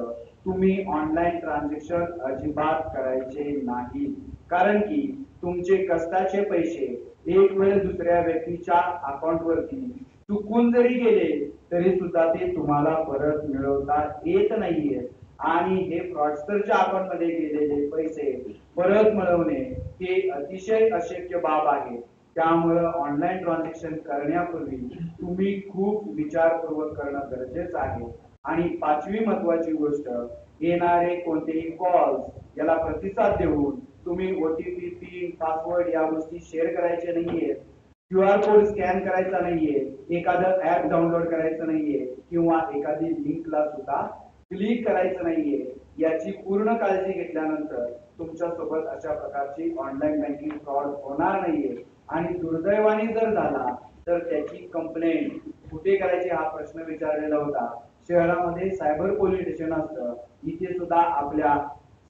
तुम्ही ऑनलाईन ट्रान्झॅक्शन अजिबात करायचे नाही. कारण की तुमचे कष्टाचे पैसे एक वेळ दुसऱ्या व्यक्तीच्या अकाउंट वरती चुकून जरी गेले तरी सुद्धा ते तुम्हाला परत मिळवता येत नाहीये. आणि हे फ्रॉडस्टरच्या अकाउंट मध्ये गेलेले पैसे परत मिळवणे हे अतिशय अशक्य बाब आहे. त्यामुळे ऑनलाईन ट्रान्झॅक्शन करण्यापूर्वी तुम्ही खूप विचारपूर्वक करणं गरजेचं आहे. आणि पाचवी महत्वाची गोष्ट, येणारे कोणतेही कॉल्स याला प्रतिसाद देऊन तुम्ही ओटीपी, पिन, पासवर्ड या गोष्टी शेअर करायचे नाहीये, QR कोड स्कॅन करायचा नाहीये, एखादं ऍप डाउनलोड करायचं नाहीये किंवा एखादी लिंकला सुद्धा क्लिक करायचं नाहीये. याची पूर्ण काळजी घेतल्यानंतर तुमच्या सोबत अशा प्रकारची ऑनलाईन बँकिंग फ्रॉड होणार नाहीये. आणि दुर्दैवाने जर झाला तर त्याची कंप्लेंट कुठे करायची हा प्रश्न विचारलेला होता. शहरामध्ये सायबर पोलीस स्टेशन असतं, इथे सुद्धा आपल्या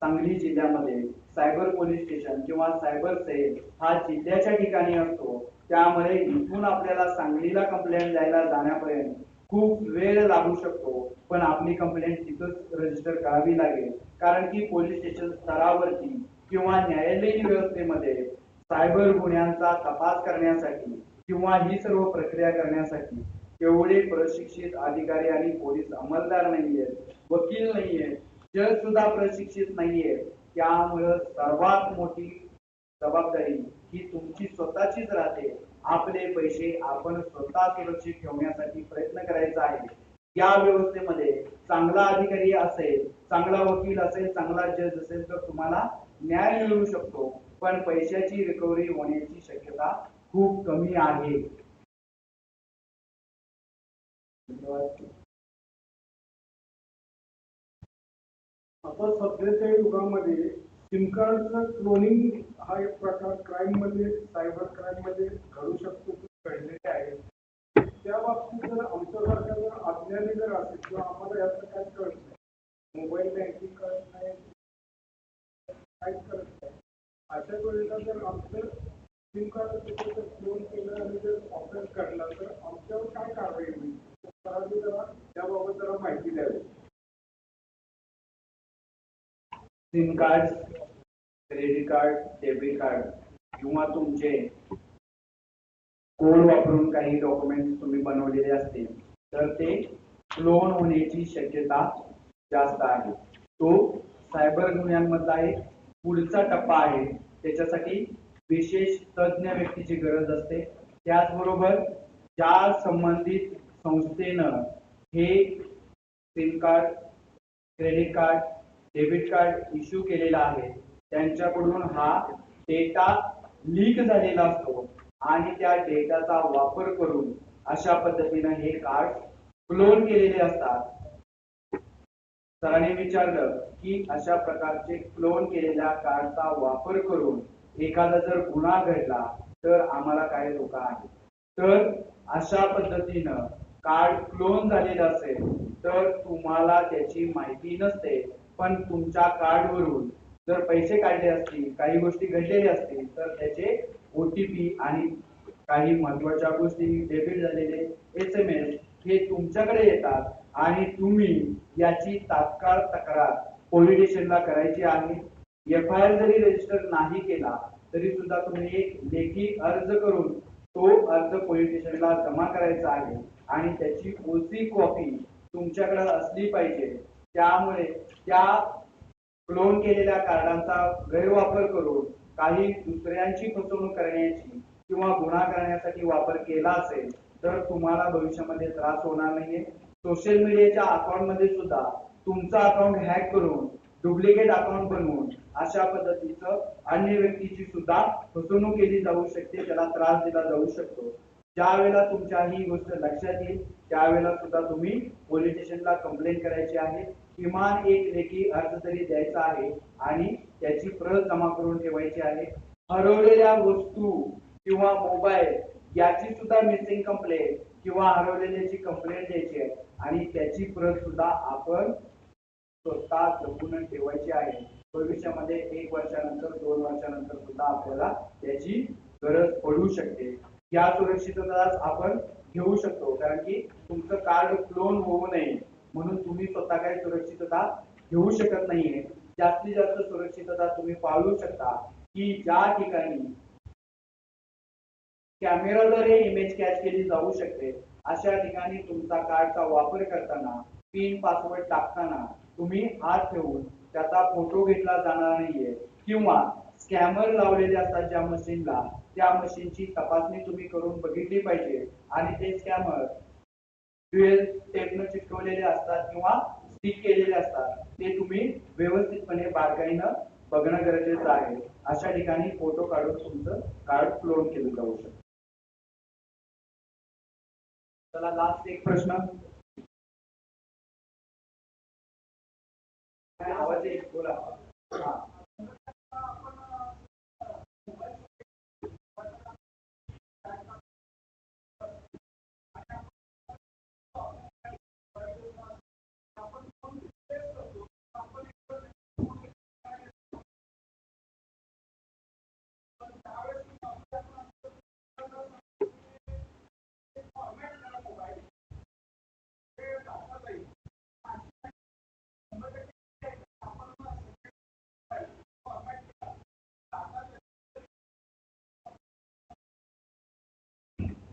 सांगली जिल्ह्यामध्ये सायबर पोलीस स्टेशन किंवा सायबर सेल हा जिल्ह्याच्या ठिकाणी असतो. त्यामुळे इथून आपल्याला सांगलीला कंप्लेंट द्यायला जाण्यापर्यंत खूप वेळ लागू शकतो. पण आपली कंप्लेंट तिथंच रजिस्टर करावी लागेल. कारण की पोलीस स्टेशन स्तरावरती किंवा न्यायालयीन व्यवस्थेमध्ये सायबर गुन्ह्यांचा तपास करण्यासाठी किंवा ही सर्व प्रक्रिया करण्यासाठी तेवढे प्रशिक्षित अधिकारी आणि पोलीस अंमलदार नाहीयेत, वकील नाहीयेत, जज सुद्धा प्रशिक्षित नाहीये. त्यामुळे सर्वात मोठी जबाबदारी ही तुमची स्वतःचीच राहते. आपले पैसे आपण स्वतः सुरक्षित ठेवण्यासाठी प्रयत्न करायचा आहे. या व्यवस्थेमध्ये चांगला अधिकारी असेल, चांगला वकील असेल, चांगला जज असेल तर तुम्हाला न्याय मिळू शकतो. पण पैशाची रिकव्हरी होण्याची शक्यता खूप कमी आहे. आता सध्याच्या युगामध्ये सिम कार्डचं क्लोनिंग हा एक प्रकार क्राईम मध्ये, सायबर क्राईम मध्ये घडू शकतो, घडलेले आहे. त्या बाबतीत जर आमच्यासारखा जर अज्ञानी जर असेल किंवा आम्हाला याचं काय कळत नाही, मोबाईल बँकिंग कळत नाही, काहीच कळत नाही, अशा वेळेला जर आमचं सिम कार्ड क्लोन केलं आणि जर ऑफर काढला तर आमच्यावर काय कारवाई होईल, जरा त्याबाबत जरा माहिती द्यावी. SIM card, credit card, debit card किंवा तुमचे कोड वापरून काही डॉक्युमेंट तुम्ही बनवलेले असतील तर ते क्लोन होण्याची शक्यता जास्त आहे. तो सायबर गुन्ह्यांमधला एक पुढचा टप्पा आहे. त्याच्यासाठी विशेष तज्ञ व्यक्तीची गरज असते. त्याचबरोबर ज्या संबंधित संस्थेनं हे SIM card, credit card, debit card issue केलेला आहे त्यांच्याकडून हा डेटा लीक झालेला असतो आणि त्या डेटाचा वापर करून अशा पद्धतीने हे कार्ड क्लोन केलेले असतात. सरांनी विचारलं की अशा प्रकारचे क्लोन केलेल्या कार्डचा वापर करून एखादा जर गुन्हा घडला तर आम्हाला काय धोका आहे. तर अशा पद्धतीनं कार्ड क्लोन झालेलं असेल तर तुम्हाला त्याची माहिती नसते, पण तुमच्या कार्डवरून जर पैसे काढले असतील, काही गोष्टी घडलेल्या असतील तर त्याचे OTP आणि काही महत्वाच्या गोष्टी, डेबिट झालेले SMS हे तुमच्याकडे येतात आणि तुम्ही याची तात्काळ तक्रार पोलीस स्टेशनला करायची आहे. FIR जरी रजिस्टर नाही केला तरी सुद्धा तुम्ही एक लेखी अर्ज करून तो अर्ज पोलीस स्टेशनला जमा करायचा आहे आणि त्याची OC कॉपी तुमच्याकडे असली पाहिजे. त्यामुळे त्या क्लोन केलेल्या कार्डांचा गैरवापर करून काही दुसऱ्यांची फसवणूक करण्याची किंवा गुन्हा करण्यासाठी वापर केला असेल तर तुम्हाला भविष्यामध्ये त्रास होणार नाहीये. सोशल मीडियाच्या अकाउंट मध्ये सुद्धा तुमचा अकाउंट हॅक करून डुप्लिकेट अकाउंट बनवून अशा पद्धतीचं अन्य व्यक्तीची सुद्धा फसवणूक केली जाऊ शकते, त्याला त्रास दिला जाऊ शकतो. ज्या वेळेला तुमच्या ही गोष्ट लक्षात येईल त्यावेळेला सुद्धा तुम्ही पोलीस स्टेशनला कंप्लेंट करायची आहे. किमान एक लेखी अर्ज तरी द्यायचा आहे आणि त्याची प्रत जमा करून ठेवायची आहे. हरवलेल्या वस्तू किंवा मोबाईल याची सुद्धा मिसिंग कंप्लेंट किंवा हरवलेल्याची कंप्लेंट द्यायची आहे आणि त्याची प्रत सुद्धा आपण स्वतः जपून ठेवायची आहे. भविष्यामध्ये 1 वर्षानंतर 2 वर्षानंतर सुद्धा आपल्याला त्याची गरज पडू शकते. या सुरक्षितता आपण घेऊ शकतो कारण की तुमचं कार्ड क्लोन होऊ नये म्हणून तुम्ही स्वतः काही सुरक्षितता घेऊ शकत नाहीये. जास्तीत जास्त सुरक्षितता तुम्ही पाळू शकता की ज्या ठिकाणी कॅमेराद्वारे इमेज कॅच केली जाऊ शकते अशा ठिकाणी तुमचा कार्डचा वापर करताना पिन पासवर्ड टाकताना तुम्ही हात ठेवून त्याचा फोटो घेतला जाणार नाहीये किंवा स्कॅमर लावलेले असतात ज्या मशीनला त्या मशीनची तपासणी तुम्ही करून बघितली पाहिजे आणि ते स्कॅमर ड्युएल टेपनं चिटकवलेले असतात किंवा स्टिक केलेले असतात ते तुम्ही व्यवस्थितपणे बारकाईनं बघणं गरजेचं आहे. अशा ठिकाणी फोटो काढून तुमचं कार्ड क्लोन केलं जाऊ शकतं. चला लास्ट एक प्रश्न. आवाज येईल बोला. हा.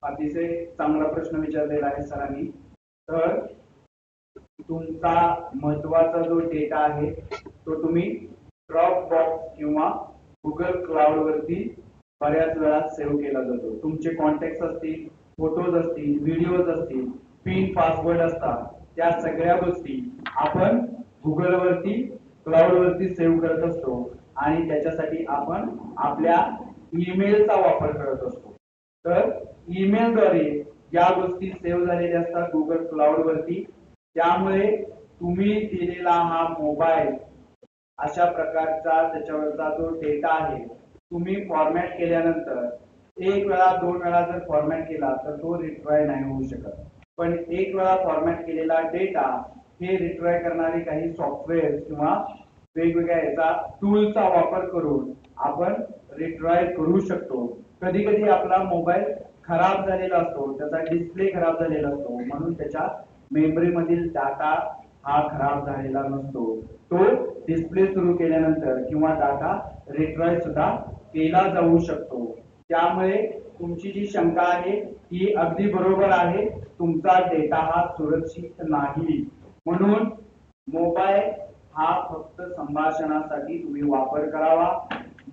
अतिशय चांगला प्रश्न विचारलेला आहे सरांनी. तर तुमचा महत्वाचा जो डेटा आहे तो तुम्ही ड्रॉप बॉक्स किंवा गुगल क्लाउड वरती बऱ्याच वेळा सेव्ह केला जातो. तुमचे कॉन्टॅक्ट असतील, फोटोज असतील, व्हिडिओज असतील, पिन पासवर्ड असतात, त्या सगळ्या गोष्टी आपण गुगल वरती क्लाउड वरती सेव्ह करत असतो आणि त्याच्यासाठी आपण आपल्या ईमेलचा वापर करत असतो. तर ईमेलद्वारे या गोष्टी सेव्ह झालेल्या असतात गुगल क्लाउड वरती. त्यामुळे तुम्ही दिलेला हा मोबाईल अशा प्रकारचा त्याच्यावरचा जो डेटा आहे तुम्ही फॉर्मॅट केल्यानंतर 1 वेळा 2 वेळा जर फॉर्मॅट केला तर तो रिट्राय नाही होऊ शकत. पण 1 वेळा फॉर्मॅट केलेला डेटा हे रिट्राय करणारे काही सॉफ्टवेअर किंवा वेगवेगळ्या याचा टूलचा वापर करून आपण रिट्राय करू शकतो. कधी कधी आपला मोबाईल खराब झालेला असतो, त्याचा डिस्प्ले खराब झालेला असतो म्हणून त्याच्या मेमरी मधील डाटा हा खराब झालेला नसतो. तो डिस्प्ले सुरू केल्यानंतर किंवा डाटा रिट्राय सुद्धा केला जाऊ शकतो. त्यामुळे तुमची जी शंका आहे ही अगदी बरोबर आहे. तुमचा डेटा हा सुरक्षित नाही म्हणून मोबाईल हा फक्त संभाषणासाठी तुम्ही वापर करावा.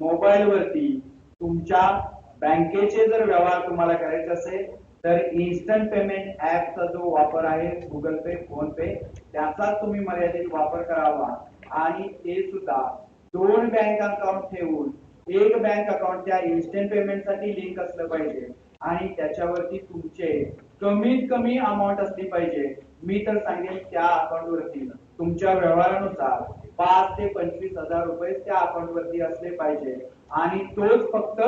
मोबाईल वरती तुमच्या बँकेचे जर व्यवहार तुम्हाला करायचे असेल तर इन्स्टंट पेमेंट ऍपचा जो वापर आहे गुगल पे, फोन पे त्याचा तुम्ही मर्यादित वापर करावा आणि ते सुद्धा 2 बँक अकाउंट ठेवून एक बँक अकाउंट त्या इन्स्टंट पेमेंट साठी लिंक असलं पाहिजे आणि त्याच्यावरती तुमचे कमीत कमी अमाऊंट असली पाहिजे. मी तर सांगेन त्या अकाउंट वरती तुमच्या व्यवहारानुसार 5 ते 25 हजार रुपये त्या अकाउंट वरती असले पाहिजे आणि तोच फक्त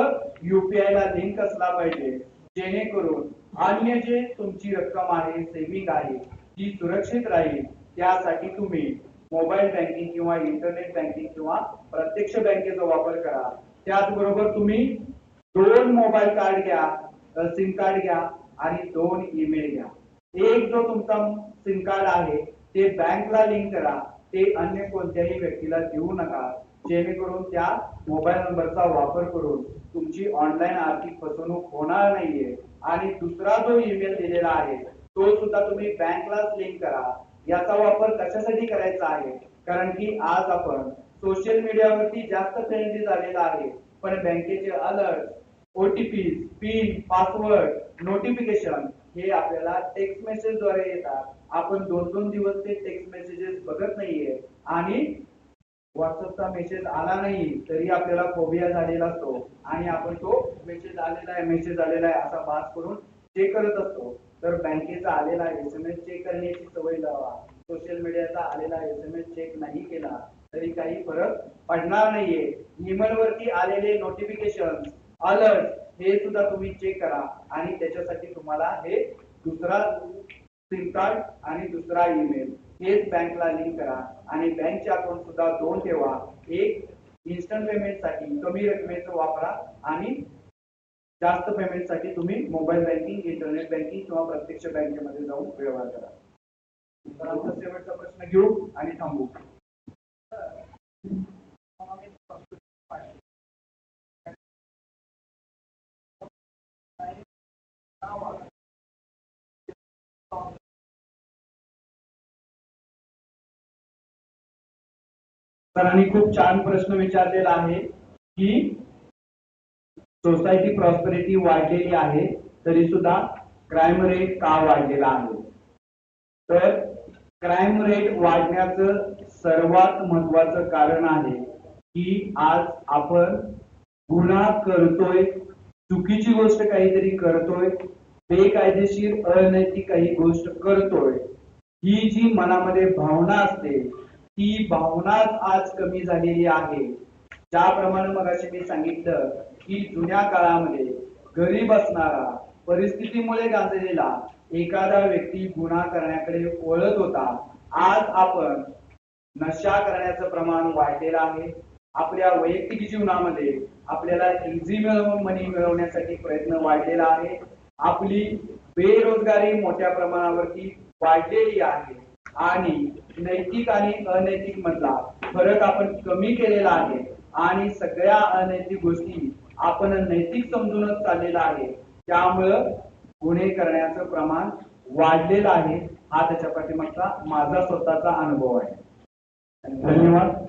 UPI ला लिंक असला पाहिजे जेणेकरून अन्य जे तुमची रक्कम आहे, सेव्हिंग आहे ती सुरक्षित राहील. त्यासाठी तुम्ही मोबाईल बँकिंग किंवा इंटरनेट बँकिंग किंवा प्रत्यक्ष बँकेचा वापर करा. त्याचबरोबर तुम्ही 2 मोबाईल कार्ड घ्या. सिम कार्ड घ्या आणि 2 ईमेल घ्या. एक जो तुमचा सिम कार्ड आहे ते बँकला लिंक करा, ते अन्य कोणत्याही व्यक्तीला देऊ नका, जेणेकरून त्या मोबाईल नंबरचा वापर करून तुमची ऑनलाईन आर्थिक फसवणूक होणार नाहीये. आणि दुसरा जो ईमेल दिलेला आहे तो सुद्धा तुम्ही बँकलाच लिंक करा. याचा वापर कशासाठी करायचा आहे, कारण की आज आपण सोशल मीडियावरती जास्त फ्रेंडली झालेला आहे, पण बँकेचे alert, OTP, PIN, password, notification हे आपल्याला टेक्स्ट मेसेज द्वारे येतात. आपण 2-2 दिवस ते टेक्स्ट मेसेजेस बघत नाहीये आणि व्हॉट्सअपचा मेसेज आला नाही तरी आपल्याला फोबिया झालेला असतो आणि आपण तो मेसेज आलेला आहे असा भास करून चेक करत असतो. तर बँकेचा आलेला SMS चेक करण्याची सवय लावा. सोशल मीडियाचा आलेला SMS चेक नाही केला तरी काही फरक पडणार नाहीये. ईमेल वरती आलेले नोटिफिकेशन, अलर्ट हे सुद्धा तुम्ही चेक करा आणि त्याच्यासाठी तुम्हाला हे दुसरा सिम कार्ड आणि दुसरा ईमेल हेच बँकला लिंक करा. आणि बँकचे अकाउंट सुद्धा 2 ठेवा. एक इन्स्टंट पेमेंट साठी कमी रकमेचं वापरा आणि जास्त पेमेंट साठी तुम्ही मोबाईल बँकिंग, इंटरनेट बँकिंग किंवा प्रत्यक्ष बँकेमध्ये जाऊन व्यवहार करा. आमचा शेवटचा प्रश्न घेऊ आणि थांबू. सरांनी खूप छान प्रश्न विचारलेला आहे की सोसायटी प्रॉस्पेरिटी वाढलेली आहे तरी सुद्धा क्राईम रेट का वाढलेला आहे. तर क्राईम रेट वाढण्याचं सर्वात महत्वाचं कारण आहे की आज आपण गुन्हा करतोय, चुकीची गोष्ट काहीतरी करतोय, बेकायदेशीर अनैतिक काही गोष्ट करतोय. ही जी मनामध्ये भावना असते ती भावनाच आज कमी झालेली आहे. ज्याप्रमाणे मगाशी मी सांगितलं की जुन्या काळामध्ये गरीब असणारा, परिस्थितीमुळे गांजलेला एखादा व्यक्ती गुन्हा करण्याकडे वळत होता. आज आपण नशा करण्याचं प्रमाण वाढलेलं आहे. आपल्या वैयक्तिक जीवनामध्ये आपल्याला इझी मनी मिळवण्यासाठी प्रयत्न वाढलेला आहे. आपली बेरोजगारी मोठ्या प्रमाणावरती वाढलेली आहे आणि नैतिक आणि अनैतिक मधला फरक आपण कमी केलेला आहे आणि सगळ्या अनैतिक गोष्टी आपण नैतिक समजूनच चाललेला आहे. त्यामुळं गुन्हे करण्याचं प्रमाण वाढलेलं आहे. हा त्याच्या पाठीमागचा माझा स्वतःचा अनुभव आहे. धन्यवाद.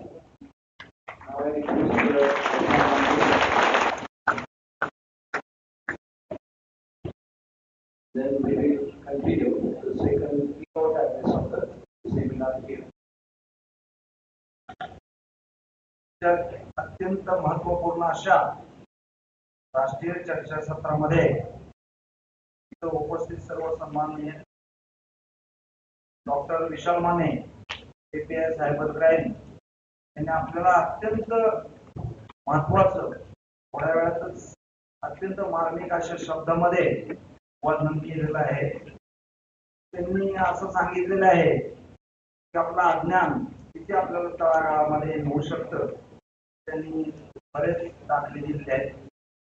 Then we will continue the second keynote address of the seminar here. अत्यंत महत्वपूर्ण अशा राष्ट्रीय चर्चासत्रामध्ये इथं उपस्थित सर्व सन्माननीय डॉक्टर विशाल माने, API सायबर क्राईम यांनी आपल्याला अत्यंत महत्वाचं थोड्या वेळातच अत्यंत मार्मिक अशा शब्दामध्ये वर्णन केलेलं आहे. त्यांनी असं सांगितलेलं आहे की आपलं अज्ञान किती आपल्याला तळागाळामध्ये होऊ शकतं. त्यांनी बरेच दाखले दिलेले आहेत.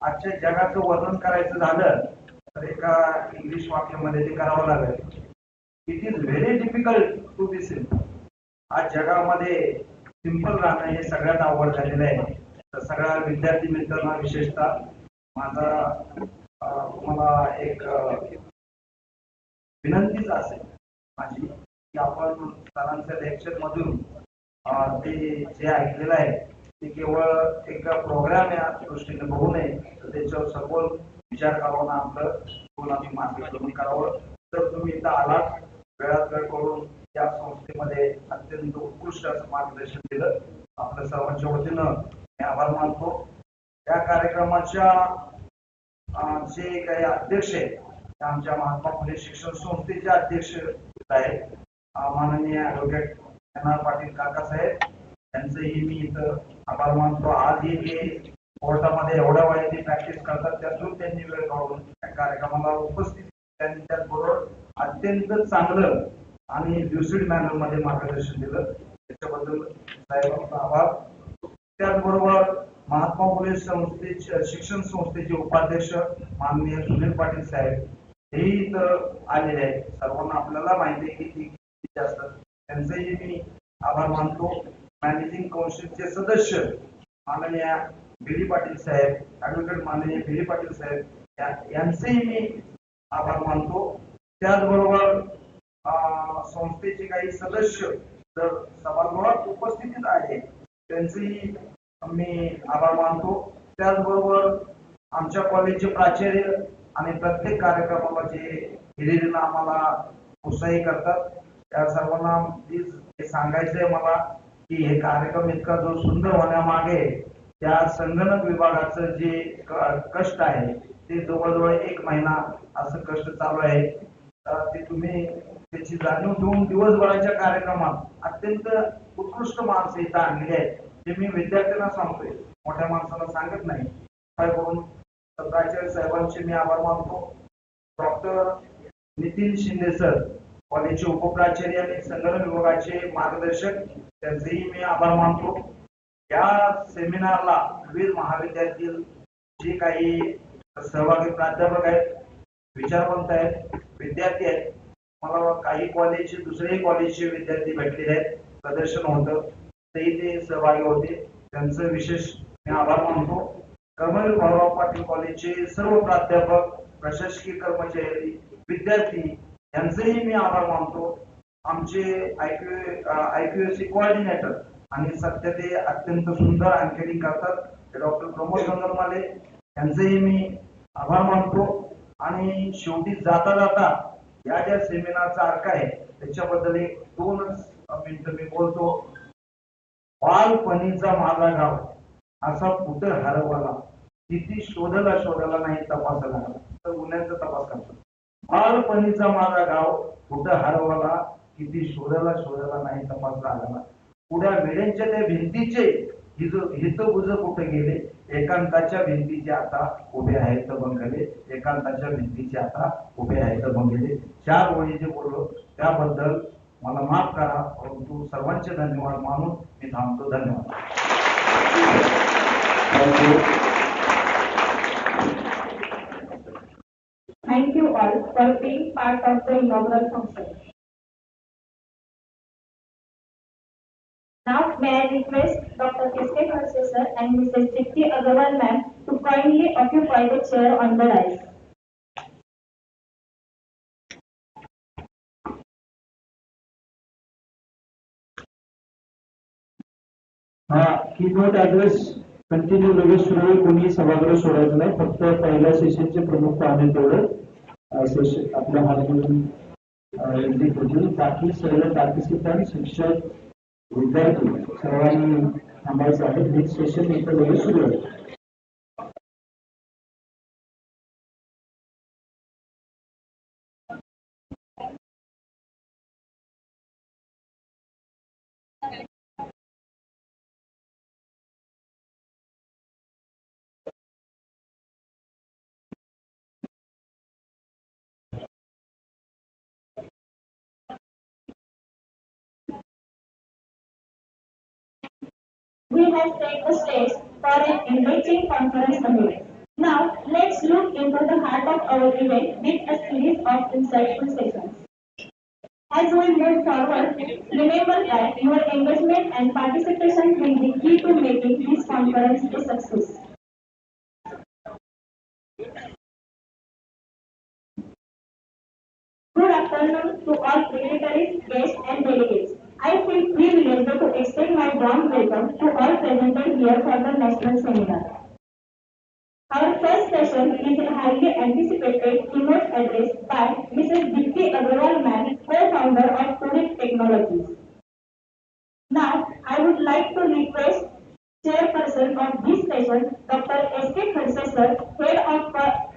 आजच्या जगाचं वर्णन करायचं झालं तर एका इंग्लिश वाक्यामध्ये ते करावं लागेल. It is very difficult to be simple. आज जगामध्ये सिंपल राहणं हे सगळ्यात अवघड झालेलं आहे. तर सगळ्या विद्यार्थी मित्रांना विशेषतः माझा तुम्हाला एक विनंतीच असेल माझी की आपण सरांच्या लेक्चर मधून ते जे ऐकलेलं आहे ते केवळ एक प्रोग्राम या दृष्टीने बघू नये, तर त्याच्यावर सखोल विचार करावा, आपलं आम्ही मार्गदर्शन करावं. तर तुम्ही इथं आलात, वेळात वेळ करून या संस्थेमध्ये अत्यंत उत्कृष्ट असं मार्गदर्शन दिलं. आपल्या सर्वांच्या वतीनं मी आभार मानतो. या कार्यक्रमाच्या जे काही अध्यक्ष आहेत ते आमच्या महात्मा फुले शिक्षण संस्थेचे अध्यक्ष आहेत माननीय ॲडव्होकेट NR पाटील काकासाहेब, त्यांचंही मी इथं आभार मानतो. आज हे कोर्टामध्ये एवढ्या वेळेची प्रॅक्टिस करतात त्यातून त्यांनी वेळ काढून त्या कार्यक्रमाला उपस्थित, त्यांनी त्याचबरोबर अत्यंत चांगलं आणि ल्युसिड मॅनर मध्ये मार्गदर्शन दिलं. त्याच्याबद्दल साहेबांचा आभार. त्याचबरोबर महात्मा महात्मा फुले संस्थेचे शिक्षण संस्थेचे उपाध्यक्ष माननीय सुनील पाटील साहेब हेही इथं आलेले आहेत. सर्वांना आपल्याला माहिती आहे की ते किती असतात, त्यांचेही मी आभार मानतो. मॅनेजिंग काउन्सिलचे सदस्य माननीय बिडी पाटील साहेब, ऍडव्होकेट माननीय बिडी पाटील साहेब यांचेही मी आभार मानतो. त्याचबरोबर संस्थेचे काही सदस्य जर सभागृहात उपस्थित आहे त्यांचेही मी आभार मानतो. त्याचबरोबर आमच्या कॉलेजचे प्राचार्य आणि प्रत्येक कार्यक्रमाला जे हिरिरीनं आम्हाला उत्साही करतात त्या सर्वांना प्लीज हे सांगायचंय मला की हे कार्यक्रम इतका जो सुंदर होण्यामागे त्या संगणक विभागाचं जे कष्ट आहे ते जवळजवळ 1 महिना असं कष्ट चालू आहे. ते तुम्ही त्याची जाणीव घेऊन दिवसभराच्या कार्यक्रमात अत्यंत उत्कृष्ट माणसं इथं आणलेली आहेत. ते मी विद्यार्थ्यांना सांगतोय, मोठ्या माणसाला सांगत नाही. करून प्राचार्य साहेबांचे मी आभार मानतो. डॉक्टर नितीन शिंदे सर कॉलेजचे उपप्राचार्य आणि संगणक विभागाचे मार्गदर्शक त्यांचेही मी आभार मानतो. या सेमिनारला विविध महाविद्यालयातील जे काही सहभागी प्राध्यापक आहेत, विचारवंत आहेत, विद्यार्थी आहेत, मला काही कॉलेजचे दुसरेही कॉलेजचे विद्यार्थी भेटलेले आहेत, प्रदर्शन होतं तेही ते सहभागी होते, त्यांचं विशेष मी आभार मानतो. कर्मवीर भाऊराव पाटील कॉलेजचे सर्व प्राध्यापक, प्रशासकीय कर्मचारी, विद्यार्थी यांचेही मी आभार मानतो. आमचे IQAC कोऑर्डिनेटर आणि सध्या ते अत्यंत सुंदर अँकरिंग करतात डॉक्टर प्रमोद गंगरमाले यांचेही मी आभार मानतो. आणि शेवटी जाता जाता या ज्या सेमिनारचा अर्थ आहे त्याच्याबद्दल 2 मिनिटं मी बोलतो. बालपणीचा माझा गाव असा कुठे हरवला, किती शोधला नाही तपासायला तर गुन्ह्यांचा तपास करतो. बालपणीचा माझा गाव कुठे हरवला, किती शोधला नाही तपासला आला. पुढ्या वेड्यांच्या त्या भिंतीचे हितगुज कुठे गेले, एकांताच्या भिंतीचे आता उभे आहेत बंगले, एकांताच्या भिंतीचे आता उभे आहेत बंगले. 4 ओळी जे बोललो त्याबद्दल मला माफ करा, परंतु सर्वांचे धन्यवाद मानून मी थांबतो. धन्यवाद. Thank you all for being part of the inaugural function. Now may I request Dr. S.K. Khalse sir and Mrs. Dipti Agarwal ma'am to kindly occupy the chair on the dais. Keynote address continue लगेच सुरू आहे. कोणी सभागृह सोडायचं नाही, फक्त पहिल्या सेशनचे प्रमुख पाहणे तेवढं सेशन आपल्या हातमधून एक्झिट होतील. बाकी सर्व पार्टिसिपंट, शिक्षक, विद्यार्थी सर्वांनी थांबायचं आहे. नेक्स्ट सेशन इथं लगेच सुरू आहे. We have set the stage for an enriching conference ahead. Now, let's look into the heart of our event with a series of insightful sessions. As we move forward, remember that your engagement and participation will be key to making this conference a success. Good afternoon to all dignitaries, guests and delegates. I feel privileged to extend my warm welcome to all present here for the national seminar. Our first session is a highly anticipated keynote address by Mrs. Dipti Agarwal ma'am, co-founder of Turing Technologies. Now, I would like to request Chairperson of this session, Dr. S.K. Khalse sir, Head of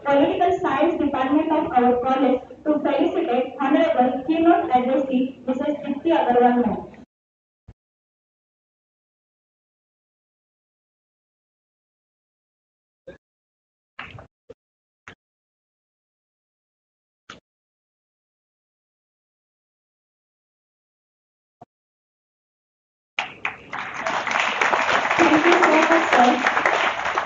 Political Science Department of our college, to felicitate Honorable Keynote Addressee Mrs. Dipti Agarwal ma'am. Thank you so much, sir.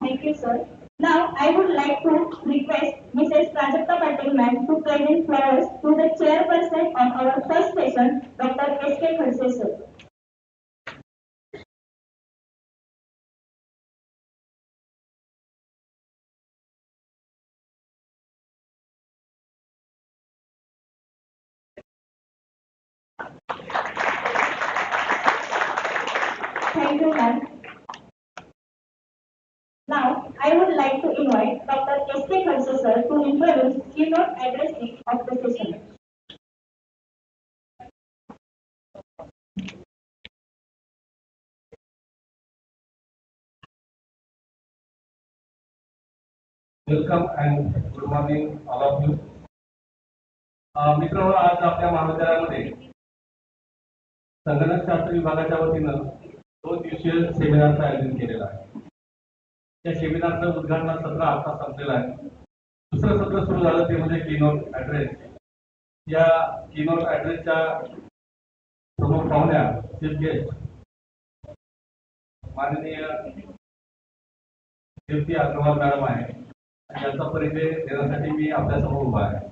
Thank you, sir. Now, I would like to request Mrs. Prajakta Patel ma'am to present flowers to the chairperson of our first session, Dr. S.K. Khadse sir. Thank you, ma'am. Now, I would like to invite Dr. S.K. Khadse sir to introduce keynote address of the session. Welcome and good morning all of you. मित्रांनो, आज आपल्या महाविद्यालयामध्ये संगणकशास्त्र विभागाच्या वतीनं 2 दिवसीय सेमिनारचं आयोजन केलेलं आहे. त्या सेमिनारचं उद्घाटन सत्र आता संपलेलं आहे. दुसरं सत्र सुरू झालं ते म्हणजे कीनोट ॲड्रेस. या कीनोट ॲड्रेसच्या प्रमुख पाहुण्या चीफ गेस्ट माननीय दीप्ती अग्रवाल मॅडम आहे. याचा परिचय देण्यासाठी मी आपल्यासमोर उभा आहे.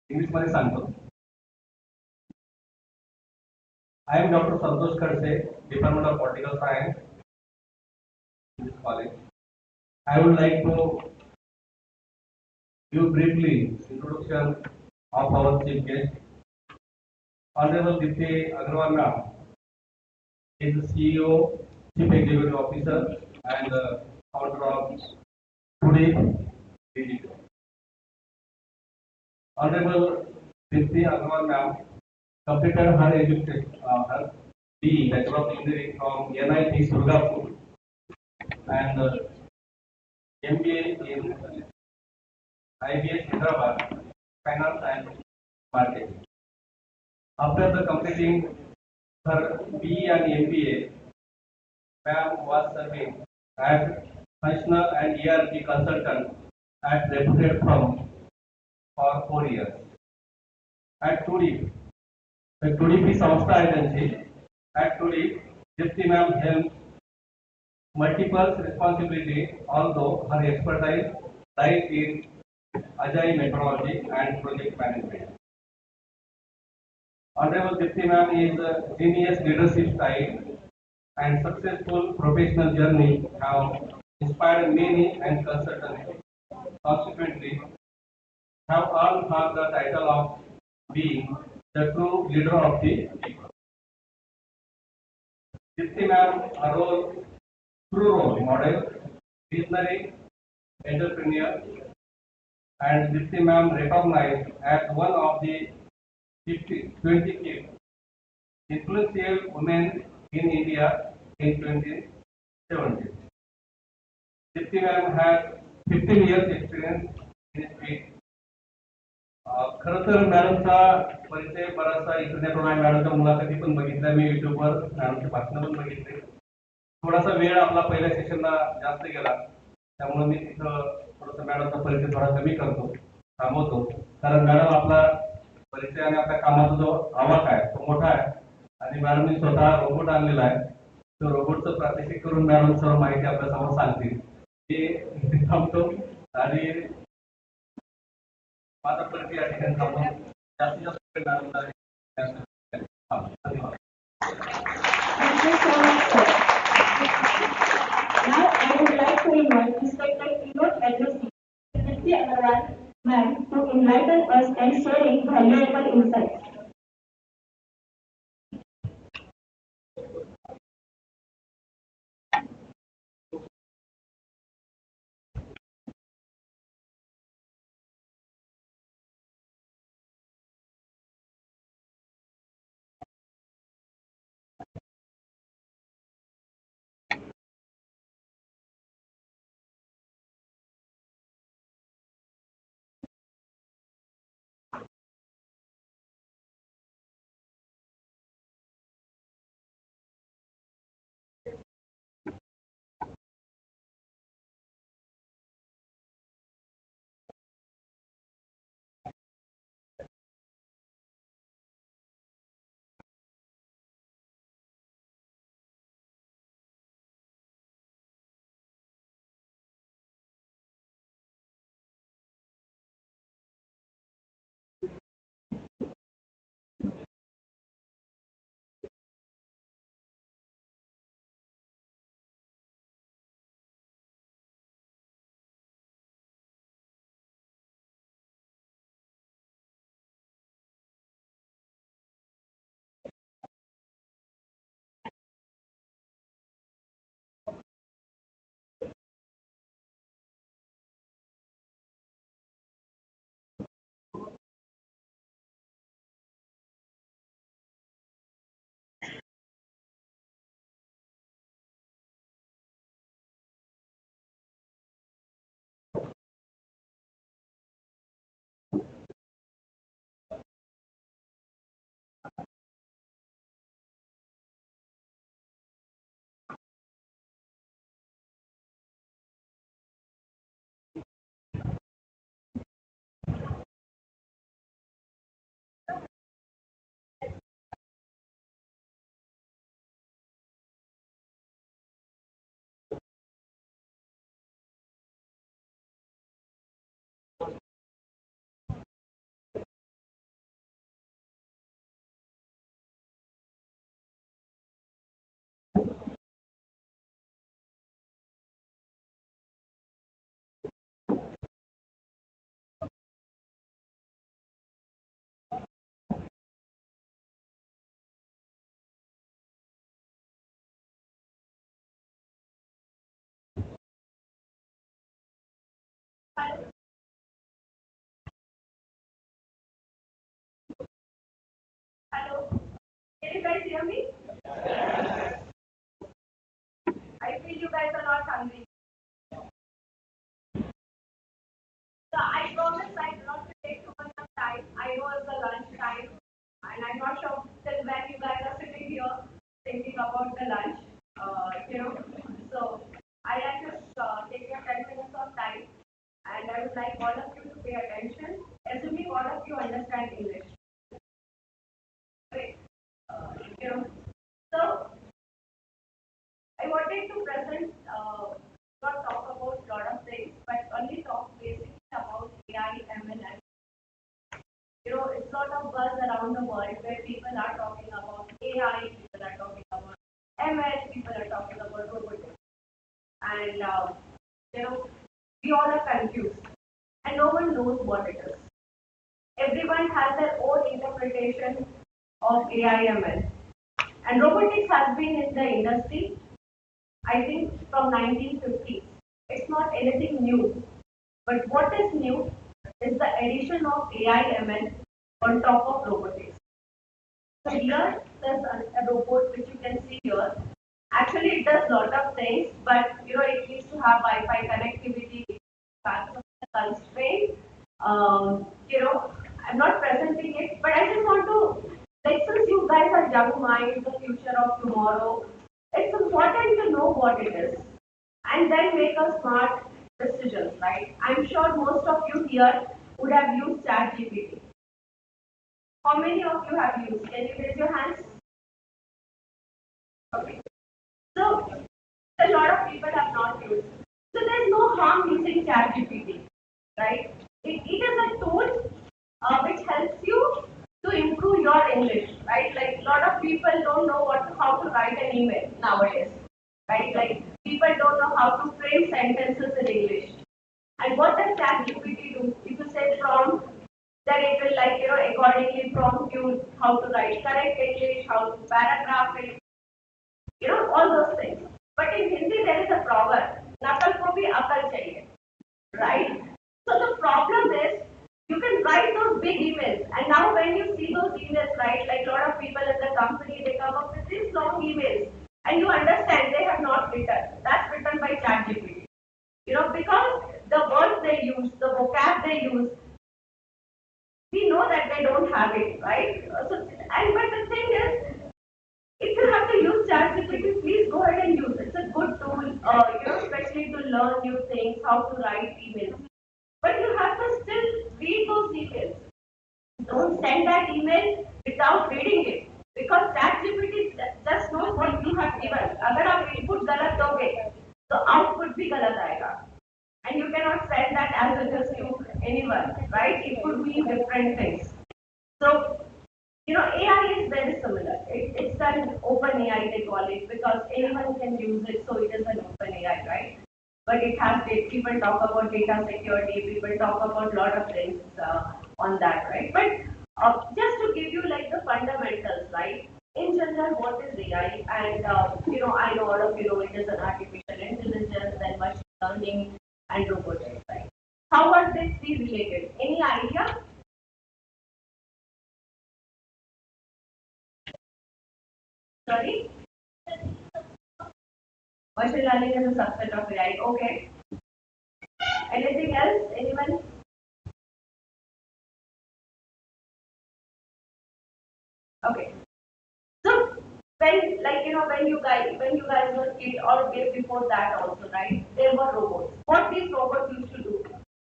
इंग्लिशमध्ये सांगतो. I am Dr. Santosh Khadse, Department of Political Science in this college. I would like to give briefly introduction of our chief guest. Honorable Dipti Agrawal ma'am is the CEO, Chief Executive Officer, and founder of Today Digital. Honorable Dipti Agrawal ma'am completed her education, her BE, Bachelor of Engineering from NIT Surgapur, and MBA in IBS Hyderabad, Finance and Marketing. After the completing her BE and MBA, ma'am was serving as functional and ERP consultant at reputed firm for 4 years. At TUDIP, the TUDIP संस्था आहे त्यांची. At TUDIP, Dipti ma'am held multiple responsibilities, although her expertise lies in agile methodology and project management. Honorable Dipti ma'am is a genius leadership style and successful professional journey have inspired many and consultants. Consequently, have all had the title of being the true leader of the people. Dipti ma'am a true role model, visionary entrepreneur, and Dipti ma'am recognized as one of the 25th influential women in India in 2017. Dipti ma'am has 15 years experience in this field. खरं तर मॅडमचा परिचय बराचसा इंटरनेटवर आहे. मॅडमच्या मुलाखती पण बघितल्या मी युट्यूबवर, मॅडमचे भाषण पण बघितले. थोडासा वेळ आपला पहिल्या सेशनला जास्त गेला, त्यामुळे मी तिथं थोडासा मॅडमचा परिचय थोडा कमी करतो, थांबवतो. कारण मॅडम आपला परिचय आणि आपल्या कामाचा जो आवाक आहे तो मोठा आहे आणि मॅडमने स्वतः रोबोट आणलेला आहे. तो रोबोटचं प्रात्यक्षिक करून मॅडम सर्व माहिती आपल्या समोर सांगतील. ते थांबतो आणि माझा परिचय या ठिकाणी थांबतो. जास्तीत जास्त मॅडमला धन्यवाद. Thank you so much, sir. Now, I would like to invite Inspector Keynote Address Dipti Agrawal ma'am to enlighten us and sharing valuable insights. guys are not hungry. So I promise I do not take too much of time. I know it's the lunch time, and I'm not sure till when you guys are sitting here thinking about the lunch. So I just take your 10 minutes of time, and I would like all of you to pay attention, assuming all of you understand English. Great. So I wanted to present, not talk about a lot of things, but only talk basically about AI, ML, and it's sort of buzz around the world where people are talking about AI, people are talking about ML, people are talking about robotics, and we all are confused, and no one knows what it is. Everyone has their own interpretation of AI, ML, and robotics has been in the industry, I think, from 1950s. It's not anything new. But what is new is the addition of AI ML on top of robotics. So here there's a robot which you can see here. Actually, it does a lot of things, but it needs to have Wi-Fi connectivity. That's a constraint. I'm not presenting it, but I just want to, since you guys are young minds, the future of tomorrow, it's important to know what it is and then make a smart decisions, right? I'm sure most of you here would have used ChatGPT. How many of you have used? Can you raise your hands? Okay. So a lot of people have not used. So there's no harm using ChatGPT, right? It is a tool which helps you to improve your English, right? Like a lot of people don't know how to write an email nowadays, right? Like people don't know how to frame sentences in English. And what does ChatGPT do? If you say prompt, then it will accordingly prompt you how to write correct English, how to paragraph it, all those things. But in Hindi there is a proverb, nakal ko bhi akal chahiye, right? So the problem is you can write those big emails, and now when you see those emails, right, like a lot of people in the company, they come up with these long emails, and you understand they have not written. That's written by ChatGPT. Because the words they use, the vocab they use, we know that they don't have it, right? But the thing is, if you have to use ChatGPT, please go ahead and use it. It's a good tool, especially to learn new things, how to write emails. But you have to still read those emails. Don't send that email without reading it, because ChatGPT just knows what you have given. अगर आप input गलत दोगे, तो output भी गलत आएगा. And you cannot send that as it is to anyone, right? It could mean different things. So, AI is very similar. It's an open AI, they call it, because anyone can use it, so it is an open AI, right? But it has, people talk about data security, people talk about a lot of things on that, right? But just to give you the fundamentals, right? In general, what is AI? And, I know all of you know it is an artificial intelligence and machine learning and robotics, right? How are they three related? Any idea? Sorry? Machine learning is a subset of AI. Okay. Anything else? Anyone? Okay. So when you guys were kid or way before that also, right? There were robots. What these robots used to do?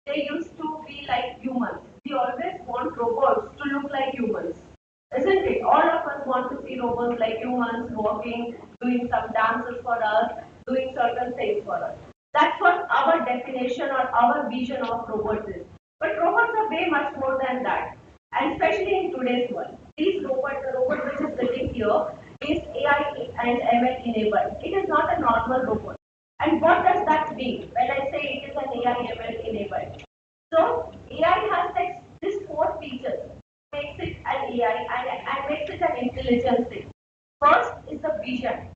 They used to be like humans. We always want robots to look like humans. Isn't it? All of us want to see robots like humans walking, doing some dances for us, doing certain things for us. That's what our definition or our vision of robots is. But robots are way much more than that. And especially in today's world. These robots, the robot which is sitting here, is AI and ML enabled. It is not a normal robot. And what does that mean when I say it is an AI ML enabled? So AI has these four features, makes it an AI and makes it an intelligence thing. First is the vision.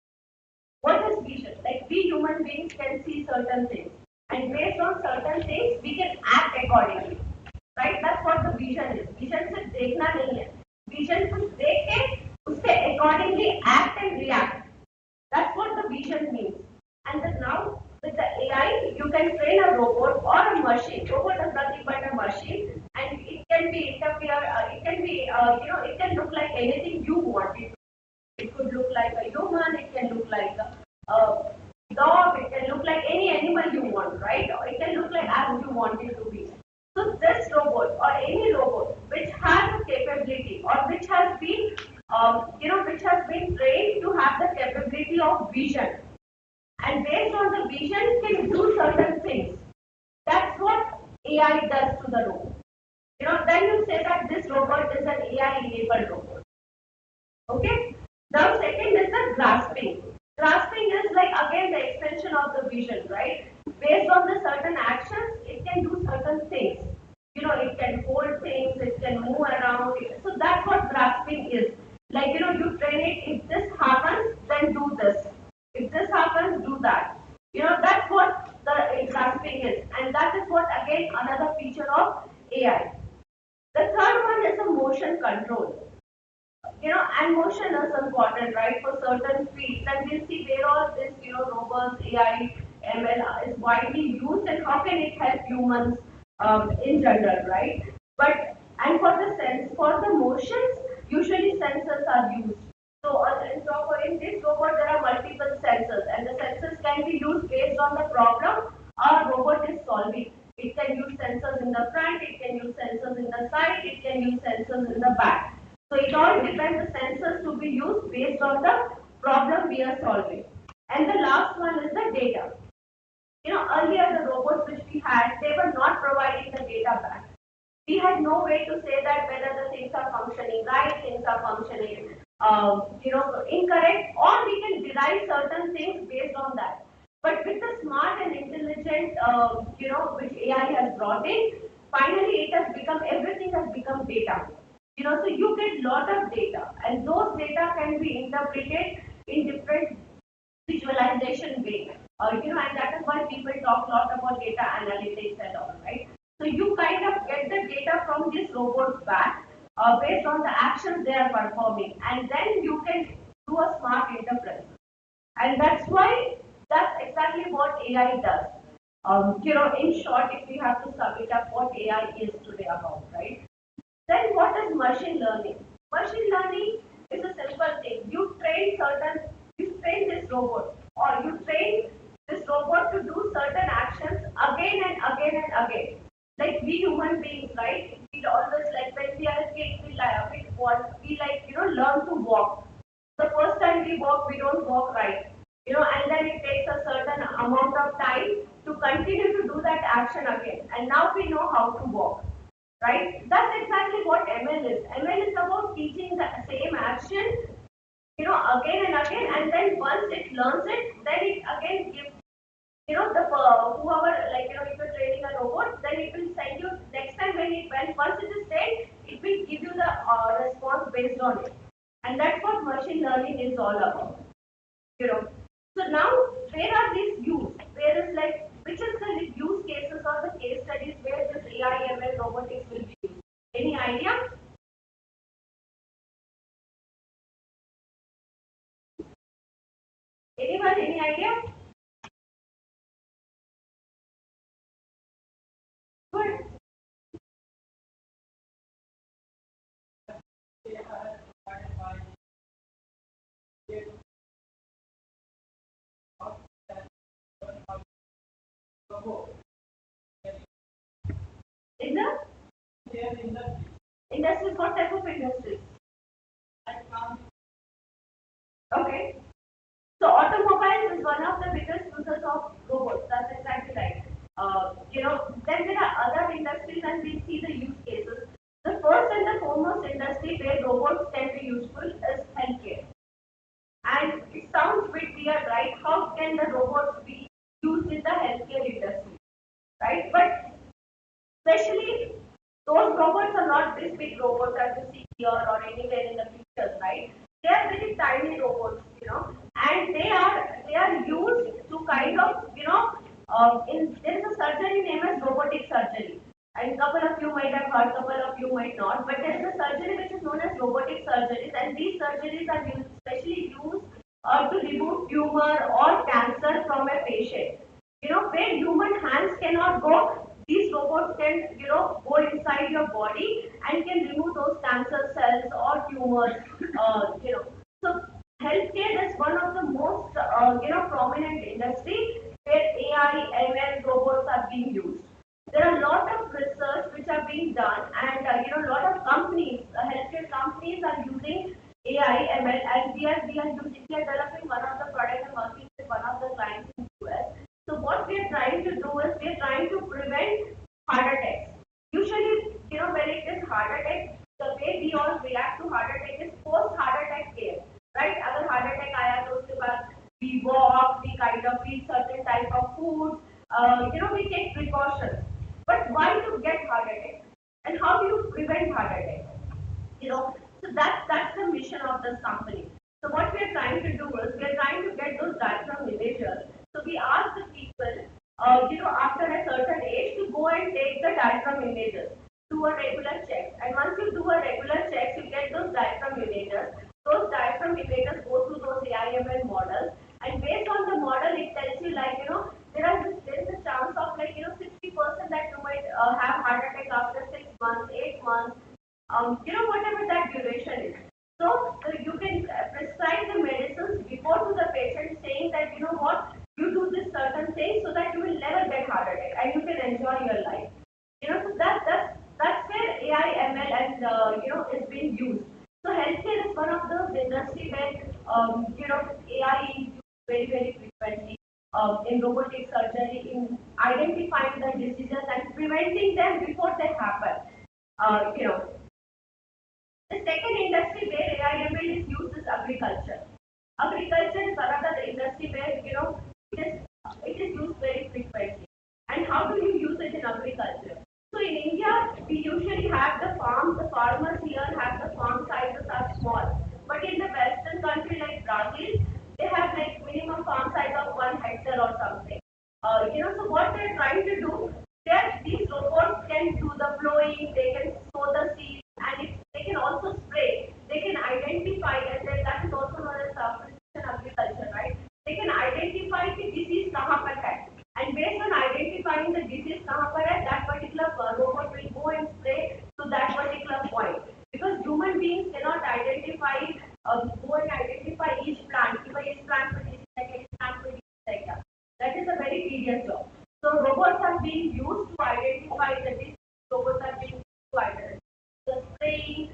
What is vision? Like we human beings can see certain things, and based on certain things, we can act accordingly. Right? That's what the vision is. Vision से देखना नहीं है. Vision कुछ देख के उसके accordingly act and react. That's what the vision means. And then now with the AI, you can train a robot or a machine. Robot is nothing but a machine, and it can be interfere. It can be, it can look like anything you want it. It could look like a human. It can look like a dog. It can look like any animal you want, right? Or it can look like as you want it to be. So this robot or any robot which has a capability or which has been, which has been trained to have the capability of vision, and based on the vision can do certain things. That's what AI does to the robot. Then you say that this robot is an AI-enabled robot. Okay. Now, second is the grasping. Grasping is like again the extension of the vision, right? Based on the certain actions, it can do certain things. It can hold things, it can move around. So that's what grasping is. Like, you train it, if this happens, then do this. If this happens, do that. That's what the grasping is. And that is what, again, another feature of AI. The third one is the motion control. And motion is important, right, for certain fields. And we'll see where all this, robots, AI, ML is widely used and how can it help humans in general, right? And for the motions, usually sensors are used. So in this robot, there are multiple sensors, and the sensors can be used based on the problem our robot is solving. It can use sensors in the front, it can use sensors in the side, it can use sensors in the back. So it all depends the sensors to be used based on the problem we are solving. And the last one is the data. Earlier the robots which we had, they were not providing the data back. We had no way to say that whether the things are functioning right, things are functioning, incorrect, or we can derive certain things based on that. But with the smart and intelligent, which AI has brought in, finally it has become, everything has become data. So you get lot of data, and those data can be interpreted in different visualization way. And that is why people talk a lot about data analytics and all, right? So you kind of get the data from these robots back based on the actions they are performing, and then you can do a smart inference. And that's exactly what AI does. In short, if we have to sum it up, what AI is today about, right? Then what is machine learning? Machine learning is a simple thing. You train this robot, or you train this robot to do certain actions again and again and again. Like we human beings, right? We always, like when we are a kid, learn to walk. The first time we walk, we don't walk right. And then it takes a certain amount of time to continue to do that action again. And now we know how to walk. Right? That's exactly what ML is. ML is about teaching the same action, again and again, and then once it learns it, then it again gives, the whoever, like, if you're training a robot, then it will send you next time when once it is trained, it will give you the response based on it, and that's what machine learning is all about. So now, where are these used? Where is, like, which is the use cases or the case studies where this AI ML robotics will be used? Any idea? Anyone? Any idea? Good. In the industries, what type of industries? Okay. So automobiles is one of the biggest users of robots. That's exactly right. Then there are other industries, and we see the use cases. The first and the foremost industry where robots can be useful is healthcare. And it sounds a bit weird, right? How can the robots be used in the healthcare industry, right? But especially those robots are not this big robots as you see here or anywhere in the pictures, right? They are very tiny robots, and they are used to kind of, there is a surgery named as robotic surgery. And couple of you might have heard, couple of you might not, but there is a surgery which is known as robotic surgeries, and these surgeries are especially used to remove tumor or cancer from a patient. Where human hands cannot go, these robots can, go inside your body and can remove those cancer cells or tumors. So healthcare is one of the most, prominent industry where AI, ML robots are being used. There are a lot of research which are being done, and a lot of companies, healthcare companies, are using AI, ML, and we are developing one of the products and working with one of the clients in US. So what we are trying to do is we are trying to prevent heart attacks. Usually, when it is heart attack, the way we all react to heart attack is post heart attack care, right? अगर heart attack आया तो उसके बाद we walk, we kind of eat certain type of food, we take precautions. But why to get heart attack? And how do you prevent heart attack? So that's the mission of this company. So what we are trying to do is we are trying to get those diaphragm images. So we ask the people, after a certain age to go and take the diaphragm images, do a regular check. And once you do a regular check, you get those diaphragm images. Those diaphragm images go through those AIML models, and based on the model, it tells you there is a chance of 60% that you might have heart attack after 6 months, 8 months, whatever that duration is. So you can prescribe the medicines before to the patient, saying that what, you do this certain thing so that you will never get heart attack and you can enjoy your life. So that's where AI, ML, and is being used. So healthcare is one of those industry where AI is used very very frequently in robotic surgery, in identifying the diseases and preventing them before they happen. The second industry where AI/ML is used is agriculture. Agriculture is another industry where it is used very frequently. And how do you use it in agriculture? So in India, we usually have the farms. The farmers here have the farm sizes are small. But in the Western country like Brazil, they have minimum farm size of 1 hectare or something. So what they're trying to do, these robots can do the plowing, they can sow the seeds, and they can also spray. They can identify, and that is also known as precision agriculture, right? They can identify the disease कहाँ पर है, and based on identifying the disease कहाँ पर है, that particular robot will go and spray to that particular point. Because human beings cannot go and identify each plant. कि भाई इस plant पर disease है क्या, इस plant पर disease है क्या. That is a very tedious job. So robots are being used to identify the disease. Robots are being used to identify the spraying,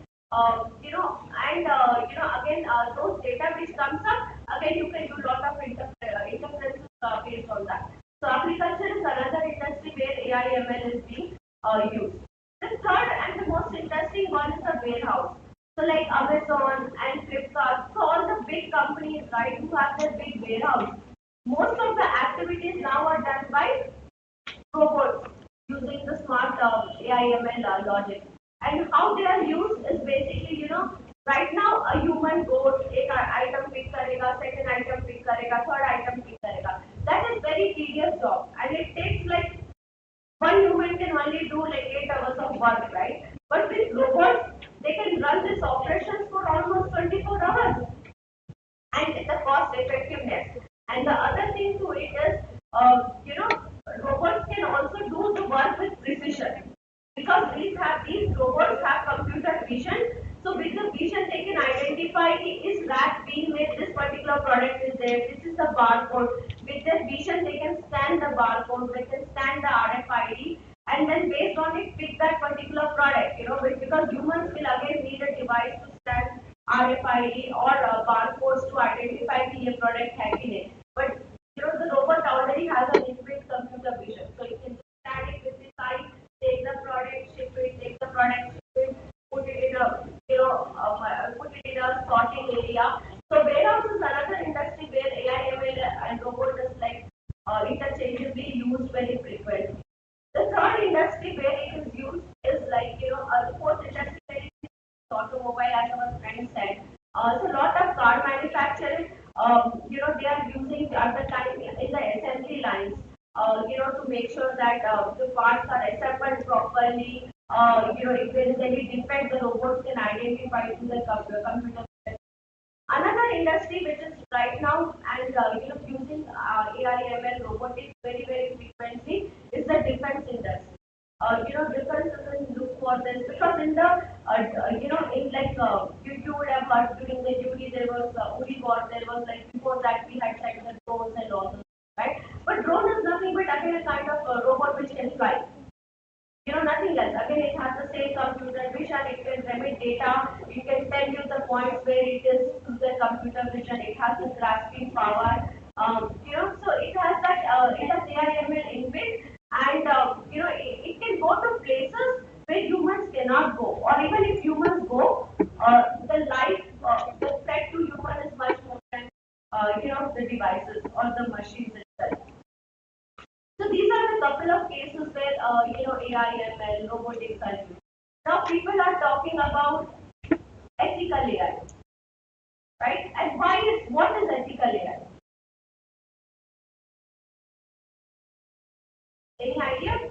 again those data which comes up, again you can do lot of interference based on that. So agriculture is another industry where AI/ML is being used. The third and the most interesting one is the warehouse. So like Amazon and Flipkart, so all the big companies, right, who have their big warehouse, most of the activities now are done by robots using the smart AI/ML logic. And how they are used is basically, right now a human goes, एक item pick करेगा, second item pick करेगा, third item pick करेगा. That is very tedious job, and it takes one human can only do 8 hours of work, right? But with robots, they can run this operations for almost 24 hours, and it's a cost effectiveness. And the other thing to it is, robots can also do the work with precision, because these robots have computer vision. So with the vision, they can identify is that being made, this particular product is there, this is the barcode. With their vision, they can scan the barcode, they can scan the RFID, and then based on it, pick that particular product. Because humans will again need a device to scan RFID or barcodes to identify the product having it. But the robot already has an inbuilt computer vision, so it can scan it with the eye, take the product, ship it, take the product, ship it, put it in a sorting area. So warehouse is another industry where AI/ML and robot is interchangeably used very frequently. The third industry where it is used is the fourth industry where it is automobile, as our friend said. So a lot of car manufacturers, they are using at the time in the assembly lines, to make sure that the parts are assembled properly. If there is any defect, the robots can identify through the computer. Another industry which is right now and using AI, ML, robotics very very frequently is the defense industry. Defense doesn't look for this because in the in like you would have heard during the duty there was Uri war, there was like before that we had sent the drones and all those, right? But drone is nothing but again a kind of robot which can fly. Nothing else. Again, it has the same computer vision, it can remit data, it can tell you the points where it is through the computer vision, it has the grasping power, so it has that, it has AI/ML inbuilt, and, it can go to places where humans cannot go, or even if humans go, the threat to human is much more than, the devices or the machines itself. So these are a couple of cases where AI, ML, robotics are used. Now people are talking about ethical AI, right? And what is ethical AI? Any idea?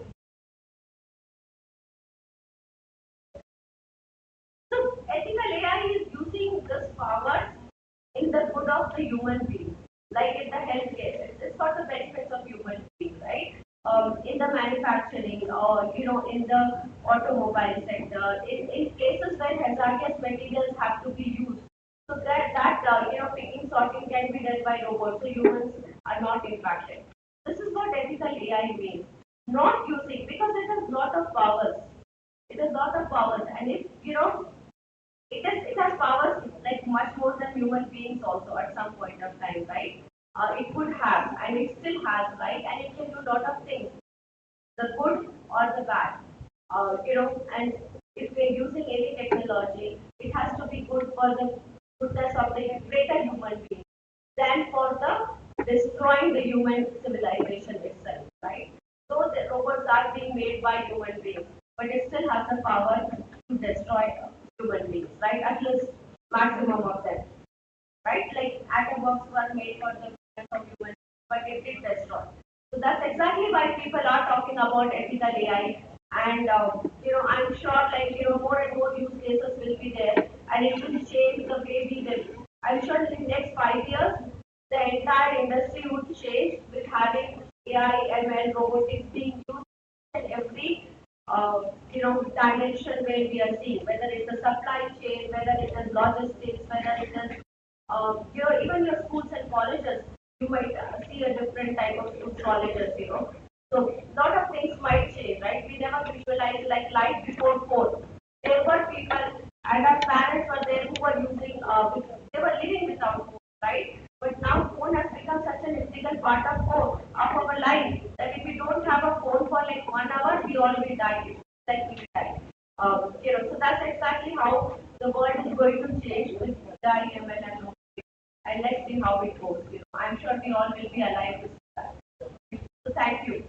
So ethical AI is using this power in the good of the human being, like in the healthcare. It's for the benefits of human beings, right? In the manufacturing or in the automobile sector, in places where hazardous materials have to be used, so that picking sorting can be done by robots, so humans are not impacted. This is what ethical AI means. Not using because it has lot of powers. It has lot of powers, and if it has powers like much more than human beings also at some point of time, right? It could have, and it still has, right? And it can do a lot of things, the good or the bad. And if we're using any technology, it has to be good for the goodness of the greater human being than for the destroying the human civilization itself, right? So the robots are being made by human beings, but it still has the power to destroy human beings, right? At least maximum of them, right? Like atom bombs were made for the goodness of humans, but it did destroy. So that's exactly why people are talking about ethical AI. And I'm sure more and more use cases will be there, and it will change the way we live. I'm sure in the next 5 years, the entire industry would change with having AI, ML, robotics being used in every dimension where we are seeing, whether it's the supply chain, whether it is logistics, whether it is even your schools and colleges, you might see a different type of school colleges. So a lot of things might change, right? We never visualized like life before phone. There were people and our parents were there who were using, they were living without phone, right? But now phone has become such an integral part of our life that if we don't have a phone for like 1 hour, we all will die. Like we will die. So that's exactly how the world is going to change with the IML and robotics. And let's see how it goes. I'm sure we all will be alive to see that. So thank you.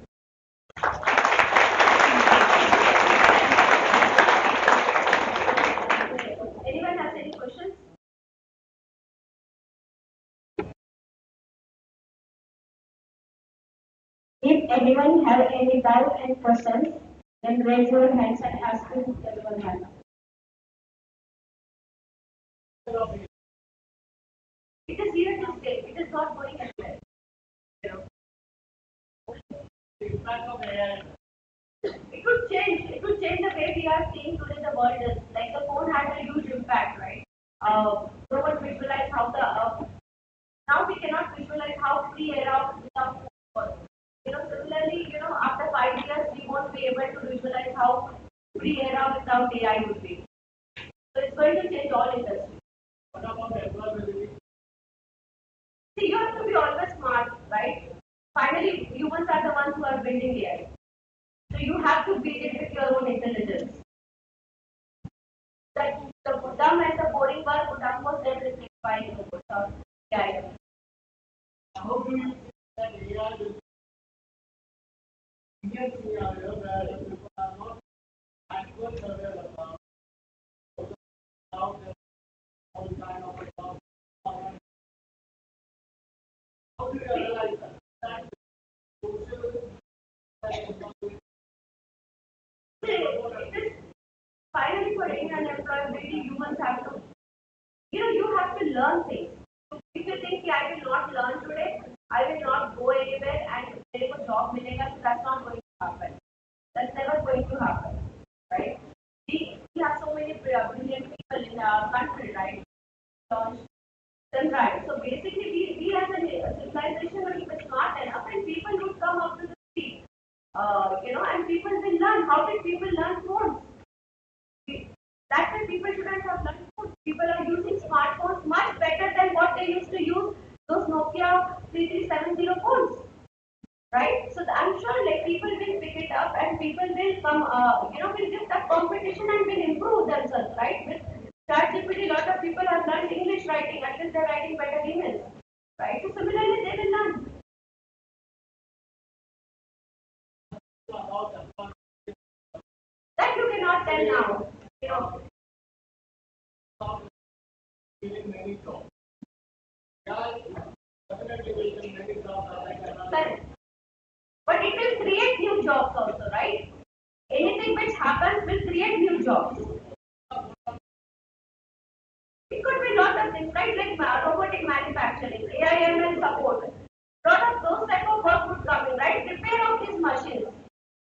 Anyone has any questions? If anyone have any doubt and questions, then raise your hands and ask to everyone hand. It is here to stay. It is not going anywhere. It would change. It would change the way we are seeing today the world is. Like the phone had a huge impact, right? No one visualized how the now we cannot visualize how free era without phone was. Similarly, after 5 years, we won't be able to visualize how free era without AI would be. So it's going to change all industries. What about employability? See, you have to be always smart, right? Finally, humans are the ones who are building AI. So you have to beat it with your own intelligence. That the dumb and the boring work would almost get replaced by robots or AI. How do you think that AI will Indian scenario where people are not actually aware about how they all kind of about how do you realize that finally for any unemployability humans have to you have to learn things. So if you think I will not learn today, I will not go anywhere and मेरे को job मिलेगा, so that's not going to happen. That's never going to happen, right? We have so many brilliant people in our country, right? Then right. So basically, we as a civilization are even smart enough, and people would come up to the street, and people will learn. How did people learn phones? That's why people shouldn't have learned phones. People are using smartphones much better than what they used to use those Nokia 3370 phones, right? So I'm sure like people will pick it up, and people will come, will give that competition and will improve themselves, right? With ChatGPT, a lot of people have learned English writing. At least they're writing better emails, right? So similarly, they will learn. That you cannot tell now, But it will create new jobs also, right? Anything which happens will create new jobs. It could be a lot of things, right? Like robotic manufacturing, AI/ML support. Lot of those type of work would come in, right? Repair of these machines.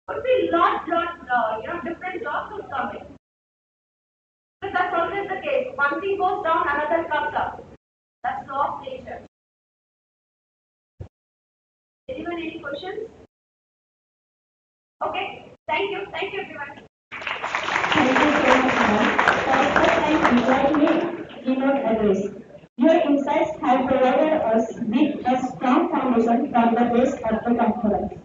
Could be lot, different jobs would come in. So that's always the case. One thing goes down, another comes up. That's law of nature. Anyone, any questions? Okay. Thank you. Thank you, everyone. Thank you so much, ma'am. For an enlightening keynote address. Your insights have provided us with a strong foundation for the rest of the conference.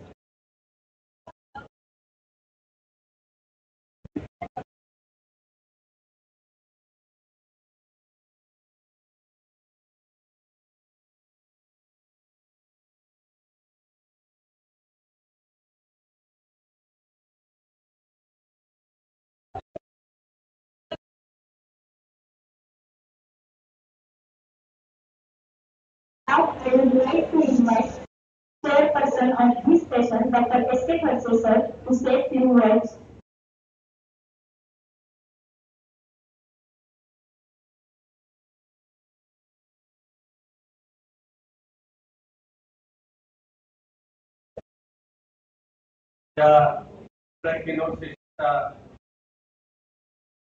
Now, I would like to invite chairperson of this session, Dr. S.K. Khalse sir, to say few words. त्या keynote sessionचा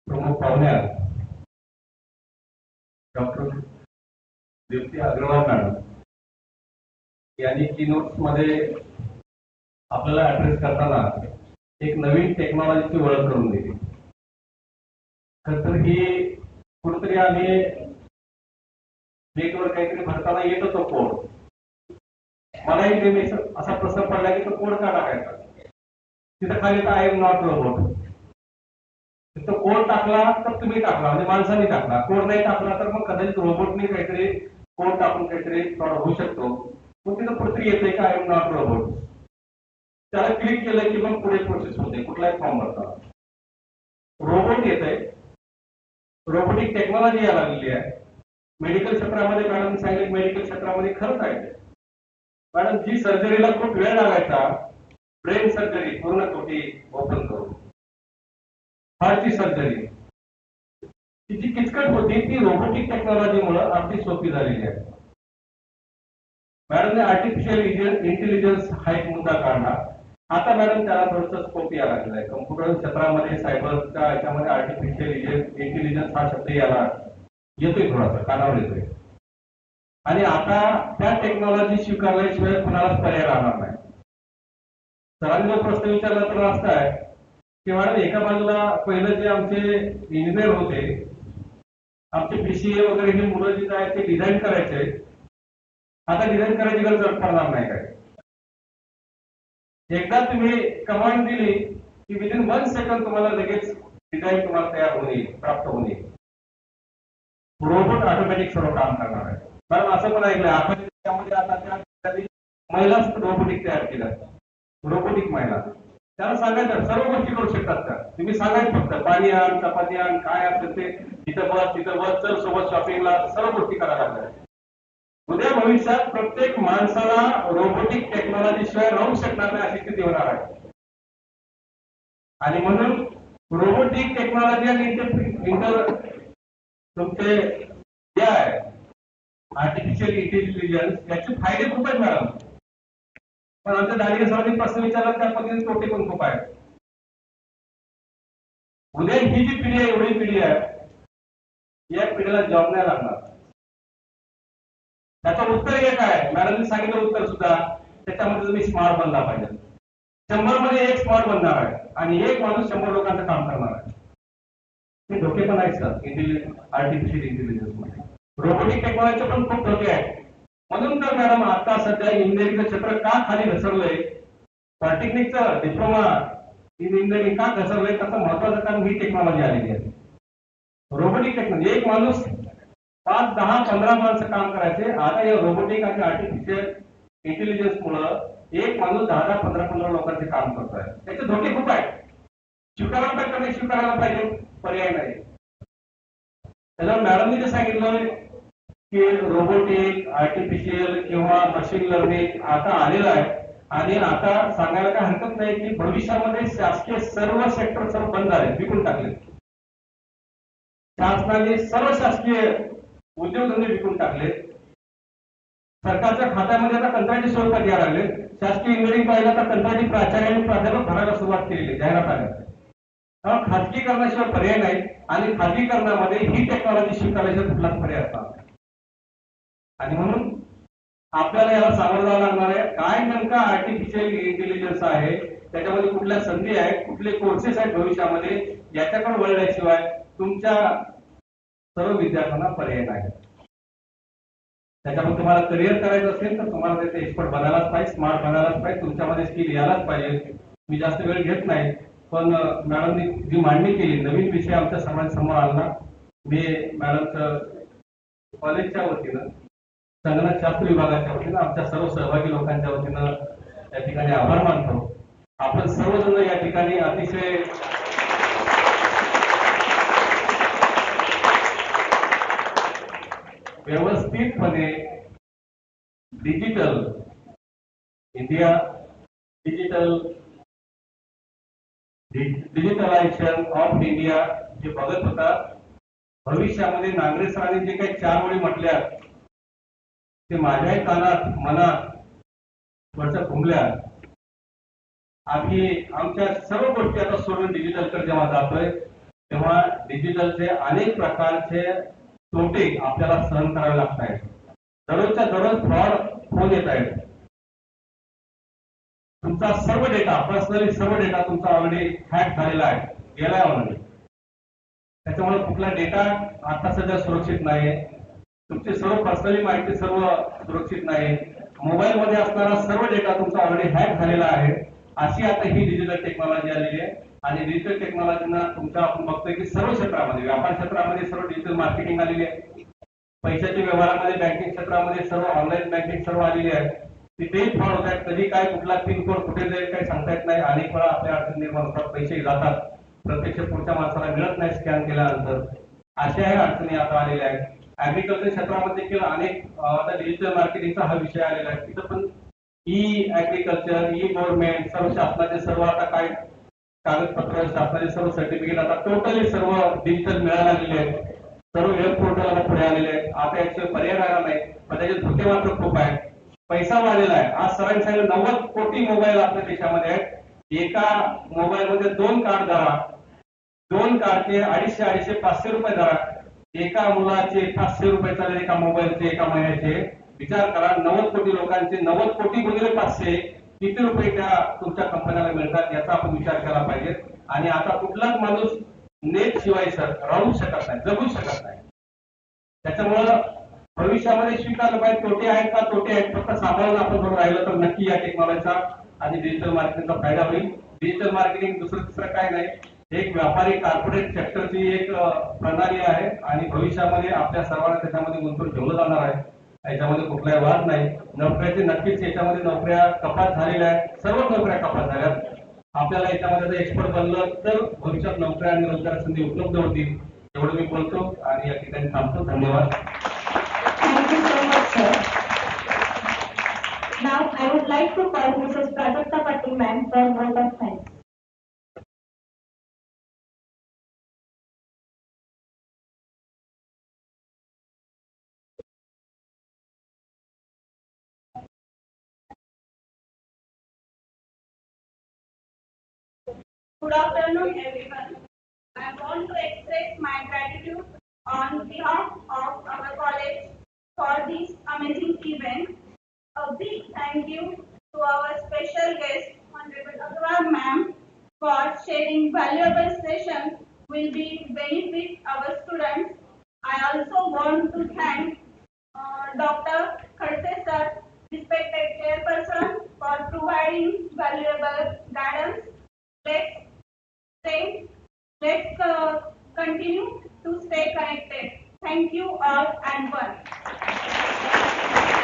प्रमुख पाहुण्या doctor Deepti Agarwal madam यांनी keynotes मध्ये आपल्याला address करताना एक नवीन टेक्नॉलॉजीची ओळख करून दिली. तर ही कुठेतरी आम्ही नेटवर काहीतरी भरताना येत होतो कोड. मलाही नेहमी असा प्रश्न पडला की तो कोड का टाकायचा. तिथं खाली तर आय एम नॉट रोबोट. तो कोड टाकला तर तुम्ही टाकला म्हणजे माणसाने टाकला. कोड नाही टाकला तर मग कदाचित रोबोटने काहीतरी कोड टाकून काहीतरी फ्रॉड होऊ शकतो. मग तिथं कुठेतरी येते का आय एम नॉट रोबोट. त्याला क्लिक केलं की मग पुढे प्रोसेस होते कुठलाही फॉर्म भरताना. रोबोट येते. रोबोटिक टेक्नॉलॉजी यायला लागलेली आहे. मेडिकल क्षेत्रामध्ये मॅडम सांगितलं मेडिकल क्षेत्रामध्ये खरंच आहे. मॅडम जी सर्जरीला खूप वेळ लागायचा ब्रेन सर्जरी पूर्ण तोटी ओपन करून हार्टची सर्जरी ती जी किचकट होती ती रोबोटिक टेक्नॉलॉजीमुळे अगदी सोपी झालेली आहे. मॅडमने आर्टिफिशियल इंटेलिजन्स हा एक मुद्दा काढला. आता मॅडम त्याला थोडंसं स्कोप यायला लागलेला आहे. कम्प्युटर क्षेत्रामध्ये सायबरच्या याच्यामध्ये आर्टिफिशियल इंटेलिजन्स हा शब्द याला येतोय थोडासा कानावर येतोय. आणि आता त्या टेक्नॉलॉजी स्वीकारल्याशिवाय कुणालाच पर्याय राहणार नाही. सरांनी जो प्रश्न विचारला तर असा आहे की मॅडम एका बाजूला पहिलं जे आमचे इंजिनियर होते आमचे बीसीए वगैरे हे मुलं जे आहे ते डिझाईन करायचे. आता डिझाईन करायची गरज पडणार नाही काय. एकदा तुम्ही कमांड दिली की विदिन 1 सेकंड तुम्हाला लगेच डिझाईन तुम्हाला तयार होऊन येईल प्राप्त होऊन येईल. रोबोट ऑटोमॅटिक सर्व काम करणार आहे. कारण असं पण ऐकलं आपण त्यामध्ये आता त्या महिला रोबोटिक तयार केल्या. रोबोटिक महिला त्याला सांगायचं सर्व गोष्टी करू शकतात त्या. तुम्ही सांगायचं फक्त पाणी आण चपाती आण काय असेल ते तिथं बस चल सोबत शॉपिंगला सर्व गोष्टी करायला लागल्या. उद्या भविष्यात प्रत्येक माणसाला रोबोटिक टेक्नॉलॉजी शिवाय राहू शकणार नाही अशी स्थिती होणार आहे. आणि म्हणून रोबोटिक टेक्नॉलॉजी आणि तुमचे जे आहे आर्टिफिशियल इंटेलिजन्स याचे फायदे खूप आहेत मॅडम, पण आमच्या दांडगे सरांनी प्रश्न विचारला त्या पद्धतीने तोटे पण खूप आहेत. उद्या ही जी पिढी आहे, एवढी पिढी आहे, या पिढीला जॉब नाही लागणार. त्याचं उत्तर एक आहे, मॅडमनी सांगितलं उत्तर सुद्धा, त्याच्यामध्ये तुम्ही स्मार्ट बनला पाहिजे. 100 मध्ये 1 स्मार्ट बनणार आहे आणि 1 माणूस 100 लोकांचं काम करणार आहे. हे धोके पण आहेत सर आर्टिफिशियल इंटेलिजन्स मध्ये. रोबोटिक टेक्नॉलॉजीचे पण खूप धोके आहेत. म्हणून तर मॅडम आता सध्या इंजिनिअरिंगचं क्षेत्र का खाली घसरलंय, पॉलिटेक्निकचं डिप्लोमा इन इंजिनिअरिंग का घसरलंय, त्याचं महत्वाचं कारण ही टेक्नॉलॉजी आलेली आहे. रोबोटिक टेक्नॉलॉजी, 1 माणूस 5, 10, 15 माणसं काम करायचे, आता या रोबोटिक आणि आर्टिफिशियल इंटेलिजन्स मुळे 1 माणूस 10, 15 लोकांचे काम करतोय. त्याचे धोके खूप आहेत. स्वीकारायला पाहिजे, पर्याय नाही. त्याच्यावर मॅडमनी जे सांगितलं की रोबोटिक, आर्टिफिशियल किंवा मशीन लर्निंग आता आलेलं आहे आणि आता सांगायला काय हरकत नाही की भविष्यामध्ये शासकीय सर्व सेक्टर सर्व बंद झाले, विकून टाकले. शासनाने सर्व शासकीय उद्योगधंदे विकून टाकले. सरकारच्या खात्यामध्ये आता कंत्राटी स्वरूपात यायला लागले. शासकीय इंजिनिअरिंग कॉलेजला आता कंत्राटी प्राचार्य आणि प्राध्यापक भरायला सुरुवात केलेली आहे, जाहिरात आल्या. खाजगीकरणाशिवाय पर्याय नाही आणि खाजगीकरणामध्ये ही टेक्नॉलॉजी स्वीकारल्याशिवाय कुठलाच पर्याय असणार. आणि म्हणून आपल्याला याला सामोरं जावं लागणार आहे. काय नेमका आर्टिफिशियल इंटेलिजन्स आहे, त्याच्यामध्ये कुठल्या संधी आहेत, कुठले कोर्सेस आहेत भविष्यामध्ये, याच्याकडे वळल्याशिवाय तुमच्या सर्व विद्यार्थ्यांना पर्याय नाही. त्याच्यामध्ये तुम्हाला करिअर करायचं असेल तर तुम्हाला त्याचे एक्सपर्ट बनायलाच पाहिजे, स्मार्ट बनायलाच पाहिजे, तुमच्यामध्ये स्किल यायलाच पाहिजे. मी जास्त वेळ घेत नाही, पण मॅडमनी जी मांडणी केली, नवीन विषय आमच्या सर्वांसमोर आणला. मी मॅडमचं कॉलेजच्या वतीनं, संगणक शास्त्र विभागाच्या वतीनं, आमच्या सर्व सहभागी लोकांच्या वतीनं या ठिकाणी आभार मानतो. आपण सर्वजण या ठिकाणी अतिशय व्यवस्थितपणे digital India, digitalisation of India जे बघत होता. भविष्यामध्ये नांगरे सरांनी जे काही 4 ओळी म्हटल्या ते माझ्याही कानात मनात थोड्या घुमल्या. आम्ही आमच्या सर्व गोष्टी आता सोडून डिजिटलकडे जेव्हा जातोय तेव्हा डिजिटलचे अनेक प्रकारचे तोटे आपल्याला सहन करावे लागत आहेत. दररोजच्या दररोज फ्रॉड फोन येत आहेत. तुमचा सर्व डेटा, पर्सनली सर्व डेटा तुमचा ऑलरेडी हॅक झालेला आहे, गेलाय ऑलरेडी. त्याच्यामुळे कुठला डेटा आता सध्या सुरक्षित नाही. तुमची सर्व पर्सनली माहिती सर्व सुरक्षित नाही. मोबाईल मध्ये असणारा सर्व डेटा तुमचा ऑलरेडी हॅक झालेला आहे. अशी आता ही डिजिटल टेक्नॉलॉजी आलेली आहे आणि डिजिटल टेक्नॉलॉजीना तुमच्या आपण बघतोय की सर्व क्षेत्रामध्ये, व्यापार क्षेत्रामध्ये सर्व डिजिटल मार्केटिंग आलेली आहे. पैशाच्या व्यवहारामध्ये, बँकिंग क्षेत्रामध्ये सर्व ऑनलाईन बँकिंग सर्व आलेली आहे. तिथेही फ्रॉड होत आहेत. कधी काय कुठला पिन कोड कुठे जाईल काही सांगता येत नाही. अनेक वेळा आपल्या अडचणी निर्माण होतात, पैसे जातात, प्रत्यक्ष पुढच्या माणसाला मिळत नाही स्कॅन केल्यानंतर. अशाही अडचणी आता आलेल्या आहेत. ऍग्रिकल्चर क्षेत्रामध्ये देखील अनेक आता डिजिटल मार्केटिंगचा हा विषय आलेला आहे. तिथं पण ई ऍग्रिकल्चर, ई गव्हर्नमेंट, सर्व शासनाचे सर्व आता काय कागदपत्र, शासनाचे सर्व सर्टिफिकेट आता टोटली सर्व डिजिटल मिळायला लागलेले आहेत. सर्व वेब पोर्टल पुढे आलेले आहेत. आता याचे पर्याय राहिला नाही, पण त्याचे धोके मात्र खूप आहेत. पैसा वाढलेला आहे. आज सरांच्या 90 कोटी मोबाईल आपल्या देशामध्ये आहेत. एका मोबाईल मध्ये 2 कार्ड धरा, 2 कार्डचे 250, 500 रुपये धरा. एका मुलाचे 500 रुपये चालेल एका मोबाईलचे एका महिन्याचे. विचार करा, 90 कोटी लोकांचे 90 कोटी गुणिले 500 किती रुपये त्या तुमच्या कंपन्याला मिळतात, याचा आपण विचार केला पाहिजे. आणि आता कुठलाच माणूस नेट शिवाय सर राहू शकत नाही, जगू शकत नाही. त्याच्यामुळं भविष्यामध्ये स्वीकारलं पाहिजे. तोटे आहेत का? तोटे आहेत. फक्त सांभाळून आपण जर राहिलं तर नक्की या टेक्नॉलॉजीचा आणि डिजिटल मार्केटिंगचा फायदा होईल. डिजिटल मार्केटिंग दुसरं काय नाही, एक व्यापारी कॉर्पोरेट सेक्टरची एक प्रणाली आहे आणि भविष्यामध्ये आपल्या सर्वांना त्याच्यामध्ये गुंतवून ठेवलं जाणार आहे. याच्यामध्ये कुठलाही वाद नाही. नोकऱ्याचे नक्कीच याच्यामध्ये नोकऱ्या कपात झालेल्या आहेत, सर्व नोकऱ्या कपात झाल्यात. आपल्याला याच्यामध्ये एक्सपर्ट बनलं तर भविष्यात नोकऱ्या आणि रोजगार संधी उपलब्ध होतील. एवढं मी बोलतो आणि या ठिकाणी थांबतो. धन्यवाद. Thank you so much, sir. Now I would like to call Mrs. Prajakta Patil ma'am for vote of thanks. Good afternoon, everyone. I want to express my gratitude on behalf of our college for this amazing event. A big thank you to our special guest, Honorable Agrawal Ma'am, for sharing valuable sessions will be benefit our students. I also want to thank Dr. Khadse sir, respected chairperson, for providing valuable guidance. Let's stay, let's continue to stay connected. Thank you all and one.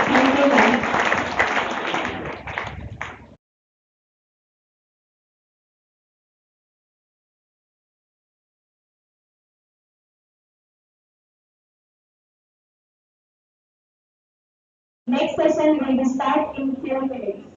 Thank you, ma'am. Next session will start in few minutes.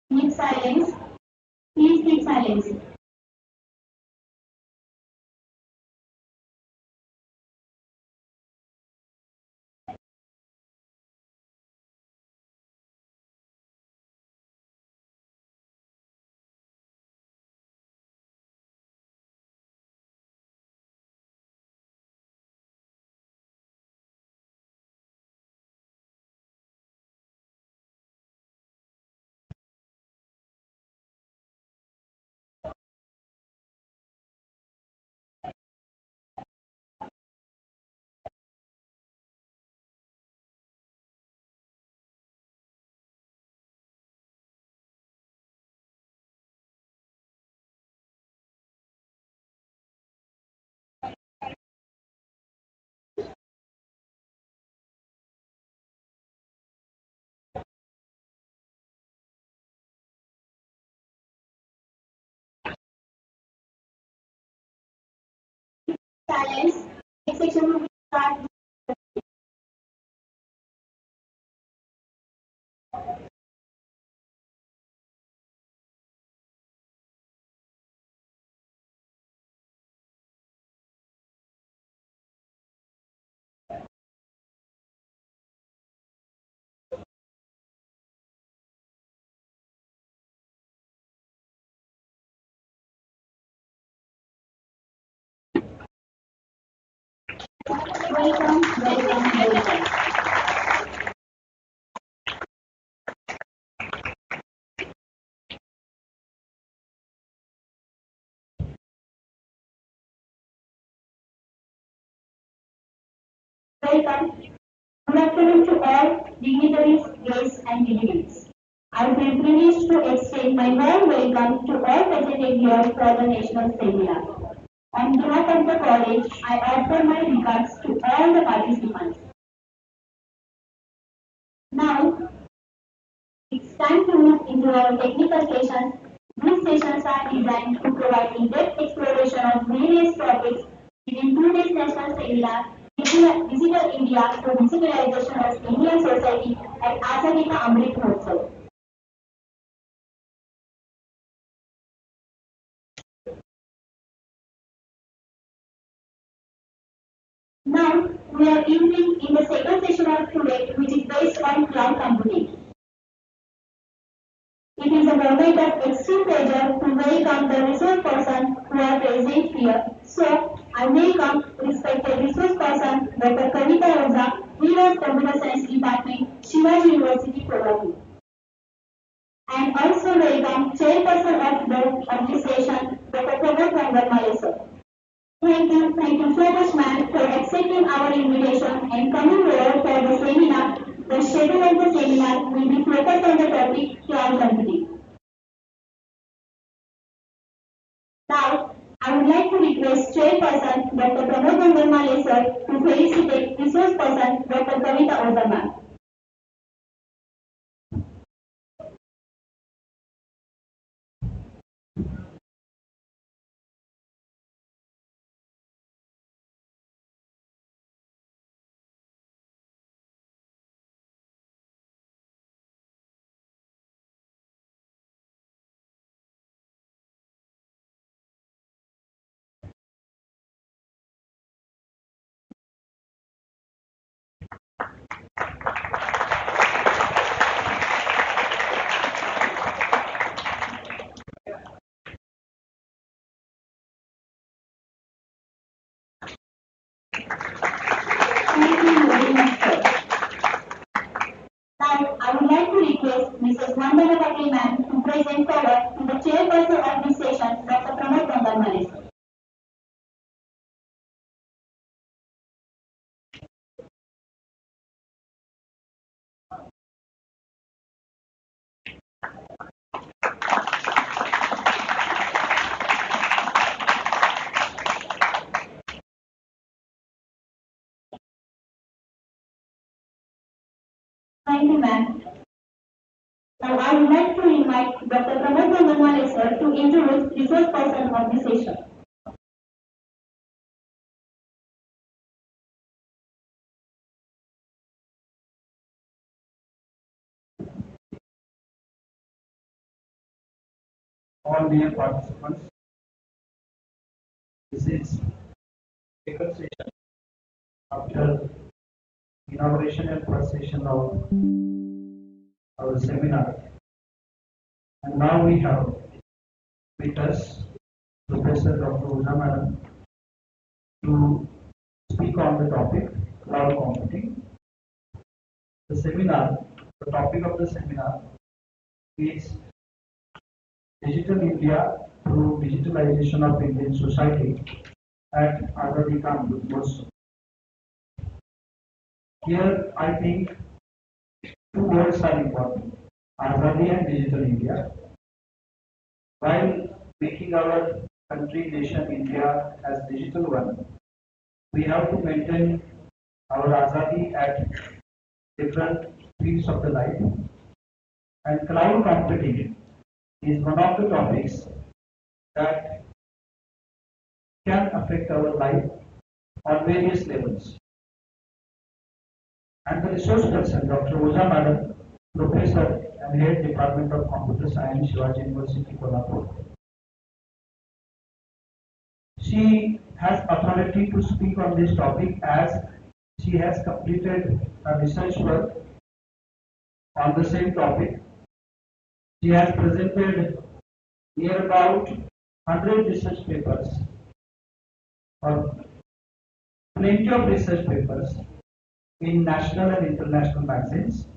Keep silence. Please keep silence. Silence. Next section will start. Welcome, welcome, welcome. Welcome. Good afternoon to all dignitaries, guests, and delegates. I feel privileged to extend my warm welcome to all present here for the national seminar. On behalf of the college, I offer my regards to all the participants. Now, it's time to move into our technical sessions. These sessions are designed to provide in-depth exploration of various topics within 2 days national seminar, Digital India for Digitalization of Indian Society at Azadi का Amrit Mahotsav. Now, we are entering in the second session of today, which is based on cloud computing. It is a moment of extreme pleasure to welcome the resource person who are present here. So, I welcome respected resource person Dr. Kavita Oza, Dean of Computer Science Department, Shivaji University, Kolhapur. And also welcome Chairperson of this session, Dr. Pramod Gangarmale sir. Thank you so much ma'am for accepting our invitation and coming over for the seminar. The schedule of the seminar will be focused on the topic cloud computing. Now, I would like to request Chairperson Dr. Pramod Gangarmale sir to felicitate Resource Person Dr. Kavita Oza ma'am. Thank you very much, sir. Now, I would like to request Mrs. Vandana Patil ma'am to present forward to the chairperson of this session, Dr. Pramod Gangarmale sir. Thank you, ma'am. Now, I would like to invite Dr. Pramod Gangarmale sir to introduce resource person of this session. All dear participants, this is second session after inauguration and first session of our seminar. And now we have with us Professor Dr. Oza Madam to speak on the topic cloud computing. The seminar, the topic of the seminar is Digital India through Digitalization of Indian Society at Azadi का Amrit Mahotsav. Here I think two words are important, Azadi and Digital India. While making our country, nation, India as digital one, we have to maintain our Azadi at different fields of the life. And cloud computing is one of the topics that can affect our life on various levels. And the resource person, Dr. Oza Madam, Professor and Head Department of Computer Science, Shivaji University, Kolhapur. She has authority to speak on this topic as she has completed a research work on the same topic. She has presented near about 100 research papers or plenty of research papers in national and international magazines.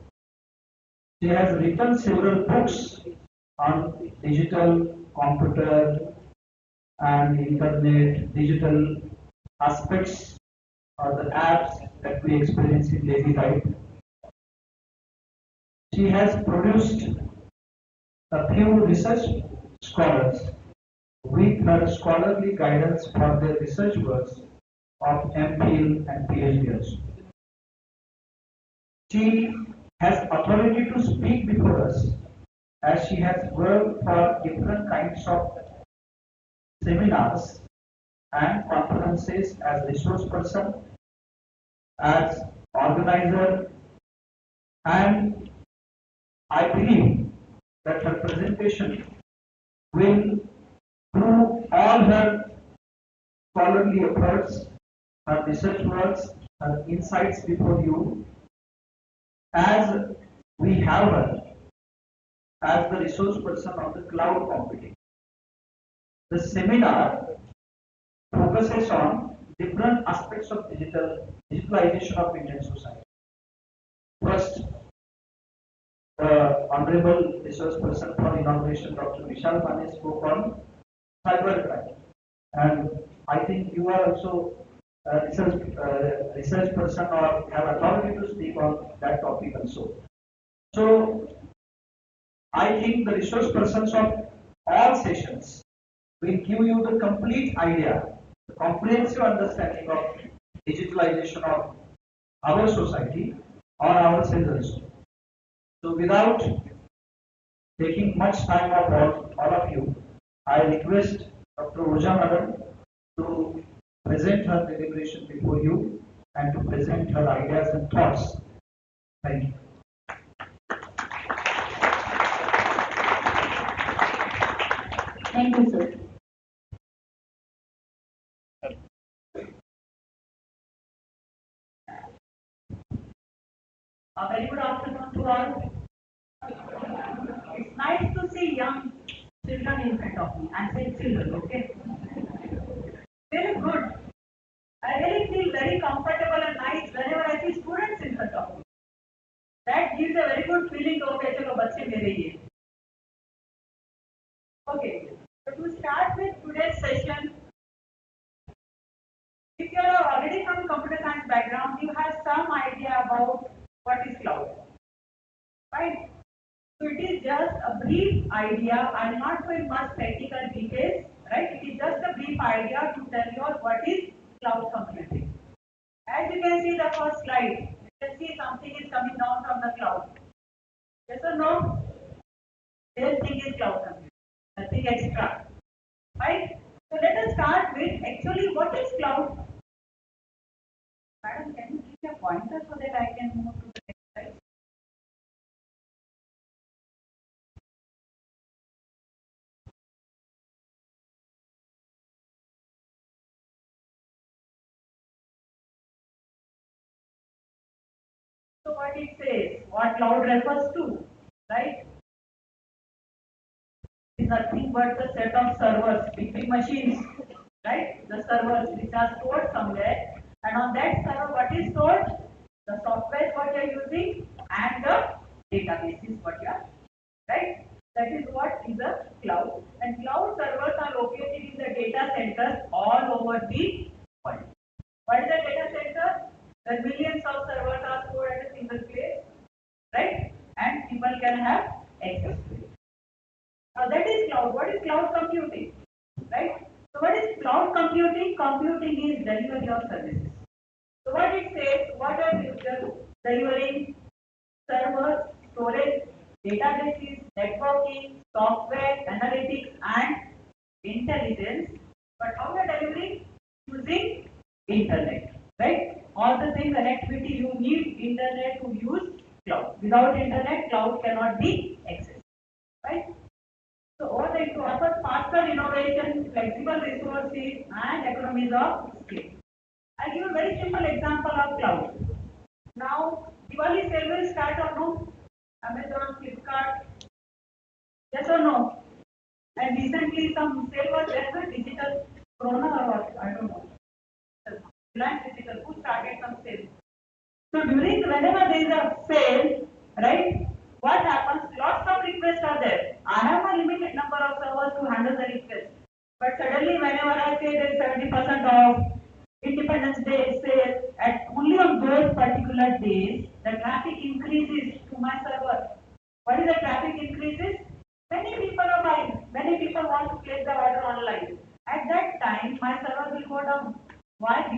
She has written several books on digital, computer and internet, digital aspects or the apps that we experience in daily life. She has produced a few research scholars with her scholarly guidance for their research works of MPhil and PhD also. She has authority to speak before us as she has worked for different kinds of seminars and conferences as resource person, as organizer, and I believe that her presentation will prove all her scholarly efforts, her research works, her insights before you, as we have her as the resource person of the cloud computing. The seminar focuses on different aspects of digitalization of Indian society. First, the Honorable Resource Person for Inauguration, Dr. Vishal Mane, spoke on cybercrime. And I think you are also a research person or have authority to speak on that topic also. So, I think the resource persons of all sessions will give you the complete idea, the comprehensive understanding of digitalization of our society or ourselves also. So without taking much time of all of you, I request Dr. Uja Madam to present her deliberation before you and to present her ideas and thoughts. Thank you. Thank you, sir. A very good afternoon to all. It's nice to see young children in front of me. I'm saying children, okay? Very good. I really feel very comfortable and nice whenever I see students in front of me. That gives a very good feeling. Okay, chalo bachche mere hi hai. Okay. So to start with today's session, if you are already from computer science background, you have some idea about what is cloud, right? So it is just a brief idea. I'm not going much technical details, right? It is just a brief idea to tell you all what is cloud computing. As you can see the first slide, you can see something is coming down from the cloud. Yes or no? This thing is cloud computing, nothing extra, right? So let us start with actually what is cloud. Madam, can you give me a pointer so that I can move to the next slide? So what it says, what cloud refers to, right? Is nothing but the set of servers, big machines, right? The servers which are stored somewhere, and on that server, what is stored? The software what you are using and the database is what you are, right? That is what is a cloud. And cloud servers are located in the data centers all over the world. What is a data center? The millions of servers are stored at a single place, right? And people can have access to it. Now that is cloud. What is cloud computing? Right? So what is cloud computing? Computing is delivery of services. So what it says, what are delivering servers, storage, databases, networking, software, analytics and intelligence. But how they are delivering? Using internet. Right? All the same connectivity you need internet to use cloud. Without internet, cloud cannot be accessed. Right? So over there to offer faster innovation, flexible resources, and economies of scale. I'll give a very simple example of cloud. Now, Diwali sale will start or no? Amazon, Flipkart, yes or no? And recently some sale was there for digital Corona or what? I don't know. Reliance Digital, who started some sale. So during whenever there is a sale, right? What happens? Lots of requests are there. I have a limited number of servers to handle the request. But suddenly, whenever I say there is 70% off, Independence Day sale,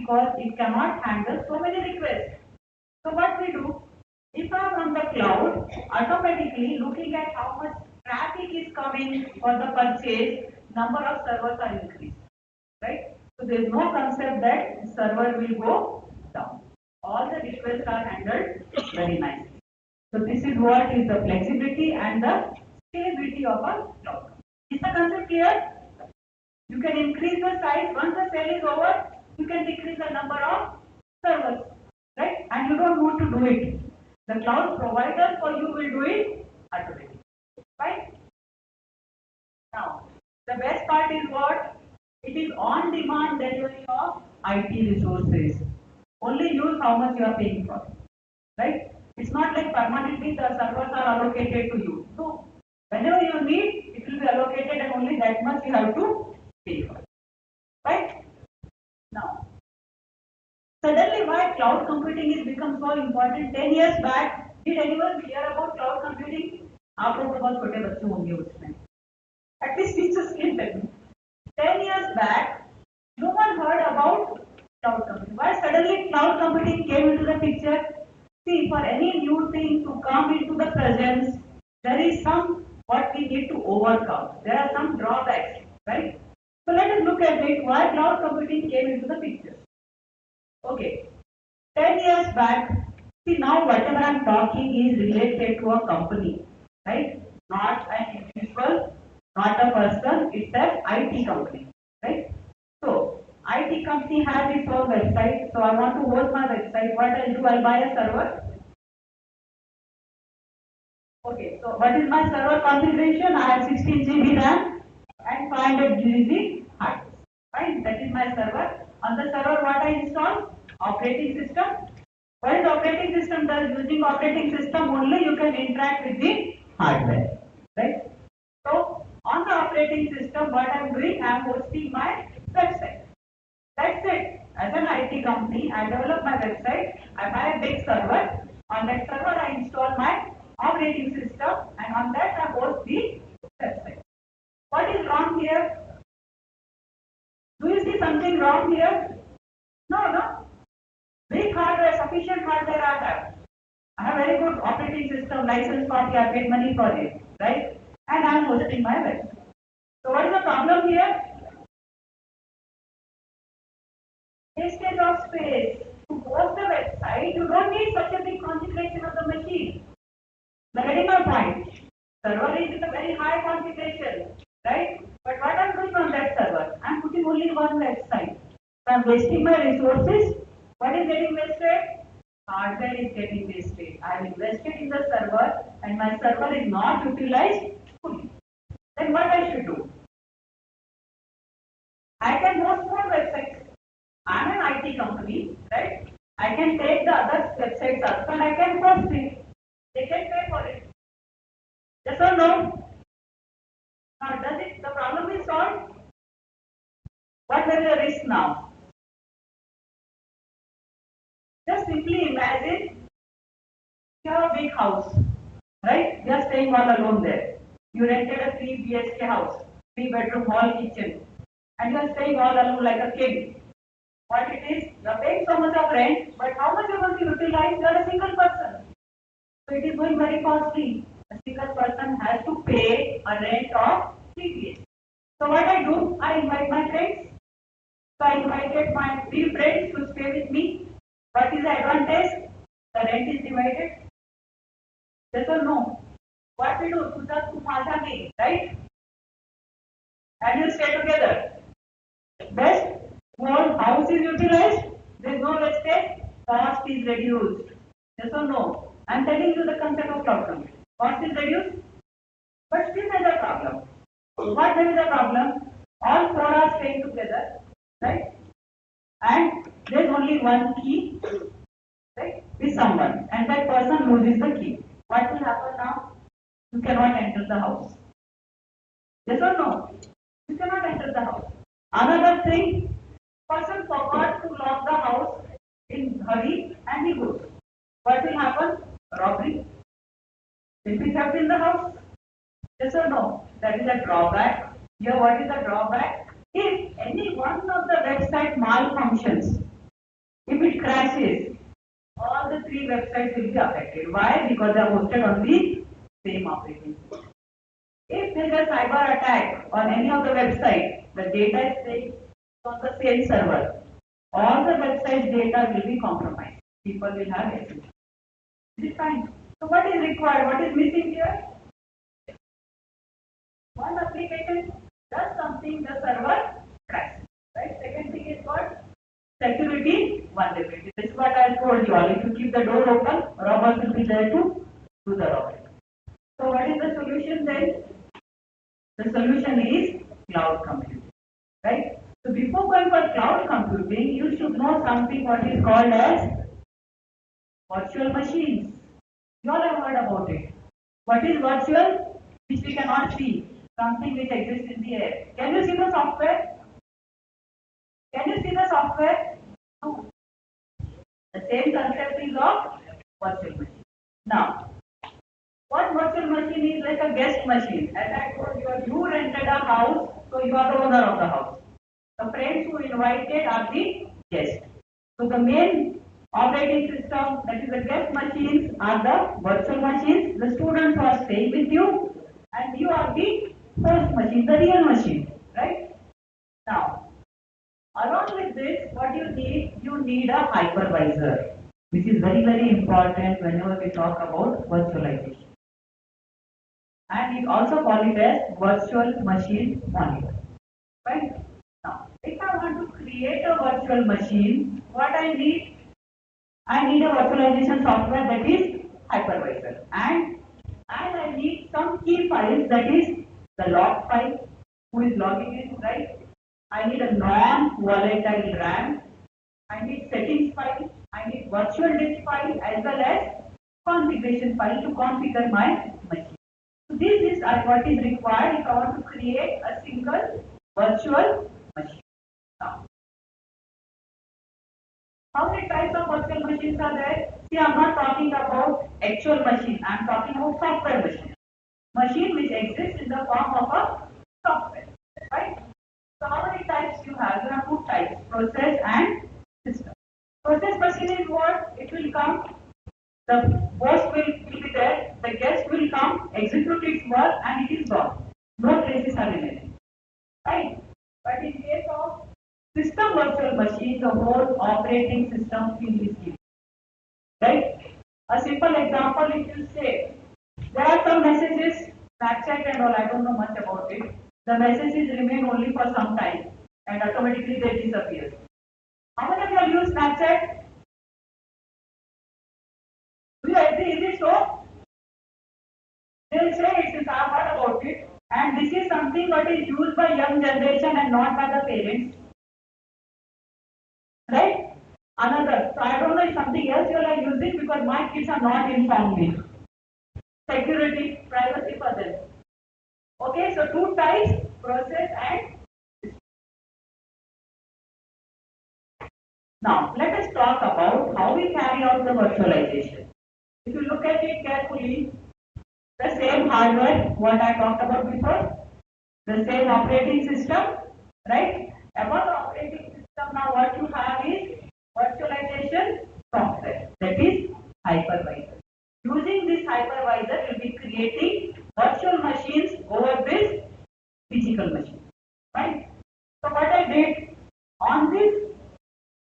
because it cannot handle so many requests. So what we do, if I'm on the cloud, automatically looking at how much traffic is coming for the purchase, number of servers are increased, right? So there is no concept that server will go down. All the requests are handled very nicely. So this is what is the flexibility and the scalability of a cloud. Is the concept clear? You can increase the size. Once the sale is over, you can decrease the number of servers, right? And you don't want to do it. The cloud provider for you will do it automatically, right? Now, the best part is what? It is on-demand delivery of IT resources. Only use how much you are paying for, right? It's not like permanently the servers are allocated to you. So, whenever you need, it will be allocated and only that much you have to pay for, right? Now, suddenly why cloud computing has become so important? 10 years back, did anyone hear about cloud computing? आप लोग तो बहुत छोटे बच्चे होंगे उसमें. At least teachers can tell me. 10 years back, no one heard about cloud computing. Why suddenly cloud computing came into the picture? See, for any new thing to come into the presence, there is some what we need to overcome. There are some drawbacks, right? So let us look at it. Why cloud computing came into the picture? Okay, 10 years back. See, now whatever I'm talking is related to a company, right? Not an individual, not a person. It's an IT company, right? So IT company has its own website. So I want to host my website. What I'll do, I'll buy a server. Okay, so what is my server configuration? I have 16 GB RAM and 500 GB hard disk. Fine, that is my server. On the server, what I install? Operating system. What is operating system does? Using operating system only you can interact with the hardware, right? So on the operating system, what I am doing, I am hosting my website. That's it. As an IT company, I develop my website. I buy a big server. On that server, I install my operating system, and on that, I host the website. What is wrong here? Do you see something wrong here? No, no. Big hardware, sufficient hardware I have. I have very good operating system, license copy, I paid money for it, right? And I am hosting my website. So what is the problem here? Wastage of space. To host the website, you don't need such a big configuration of the machine. Now getting my point. Server is with a very high configuration, right? But what I'm doing on that server, I'm putting only one website. So I'm wasting my resources. What is getting wasted? Hardware is getting wasted. I have invested in the server and my server is not utilized fully. Then what I should do? I can host more websites. I'm an IT company, right? I can take the other websites also and I can host it. They can pay for it. Yes or no? Now, does it? The problem is solved. What will be the risk now? Just simply imagine you have a big house, right? You are staying all alone there. You rented a 3 BHK house, 3-bedroom hall kitchen, and you are staying all alone like a king. What it is? You are paying so much of rent, but how much you are going to utilize? You are a single person. So it is going very costly. A single person has to pay a rent of 3 BHK. So what I do? I invite my friends. So I invited my 3 friends to stay with me. What is the advantage? The rent is divided. Yes or no? What we do? Tuja tu माझा me, right? And you stay together. Best, whole house is utilized. There is no wastage. Cost is reduced. Yes or no? I am telling you the concept of cloud computing. Cost is reduced, but still there is a problem. What there is a problem? All 4 are staying together, right? And there is only one key, right, with someone, and that person loses the key. What will happen now? You cannot enter the house. Yes or no? You cannot enter the house. Another thing, person forgot to lock the house in hurry and he goes. What will happen? Robbery. Will be theft in the house. Yes or no? That is a drawback. Here, what is the drawback? If any one of the website malfunctions, If it crashes, all the three websites will be affected. Why? Because they are hosted on the same operating system. If there is a cyber attack on any of the websites, the data is staying on the same server. All the website data will be compromised. People will have access. Is it fine? So what is required? What is missing here? One application does something, the server crashes. Right? Second thing is what? Security vulnerability. This is what I told you all. If you keep the door open, robbers will be there to do the robbery. So what is the solution then? The solution is cloud computing. Right? So before going for cloud computing, you should know something what is called as virtual machines. You all have heard about it. What is virtual? Which we cannot see. Something which exists in the air. Can you see the software? Can you see the software? No. The same concept is of virtual machine. Now, what virtual machine is like a guest machine. As I told you, you rented a house, so you are the owner of the house. The friends who invited are the guests. So the main operating system, that is the guest machines, are the virtual machines. The students who are staying with you, and you are the host machine, the real machine, right? Now, along with this, what you need a hypervisor, which is very, very important whenever we talk about virtualization. And we also call it as virtual machine monitor. Right? Now, if I want to create a virtual machine, what I need? I need a virtualization software, that is hypervisor. And I need some key files, that is the log file, who is logging in, right? I need a non-volatile RAM. I need settings file. I need virtual disk file as well as configuration file to configure my machine. So this is what is required if I want to create a single virtual machine. Now, how many types of virtual machines are there? See, I am not talking about actual machine. I am talking about software machine. Machine which exists in the form of a software. Right? So how many types you have? You have two types, process and system. Process machine is what? It will come, the host will be there, the guest will come, execute its work, and it is gone. No traces are remaining. Right? But in case of system virtual machine, the whole operating system is given. Right? A simple example, if you say, there are some messages, Snapchat and all, I don't know much about it. The messages remain only for some time and automatically they disappear. How many of you have used Snapchat? Do you agree? Is it so? They will say it since I have heard about it, and this is something what is used by young generation and not by the parents. Right? Another, so I don't know if something else you are using because my kids are not informed me. Security, privacy for them. Okay, so two types, process and now let us talk about how we carry out the virtualization. If you look at it carefully, the same hardware what I talked about before, the same operating system, right? Above the operating system, now what you have is virtualization software, that is hypervisor. Using this hypervisor, you'll be creating virtual machines over this physical machine, right? So what I did on this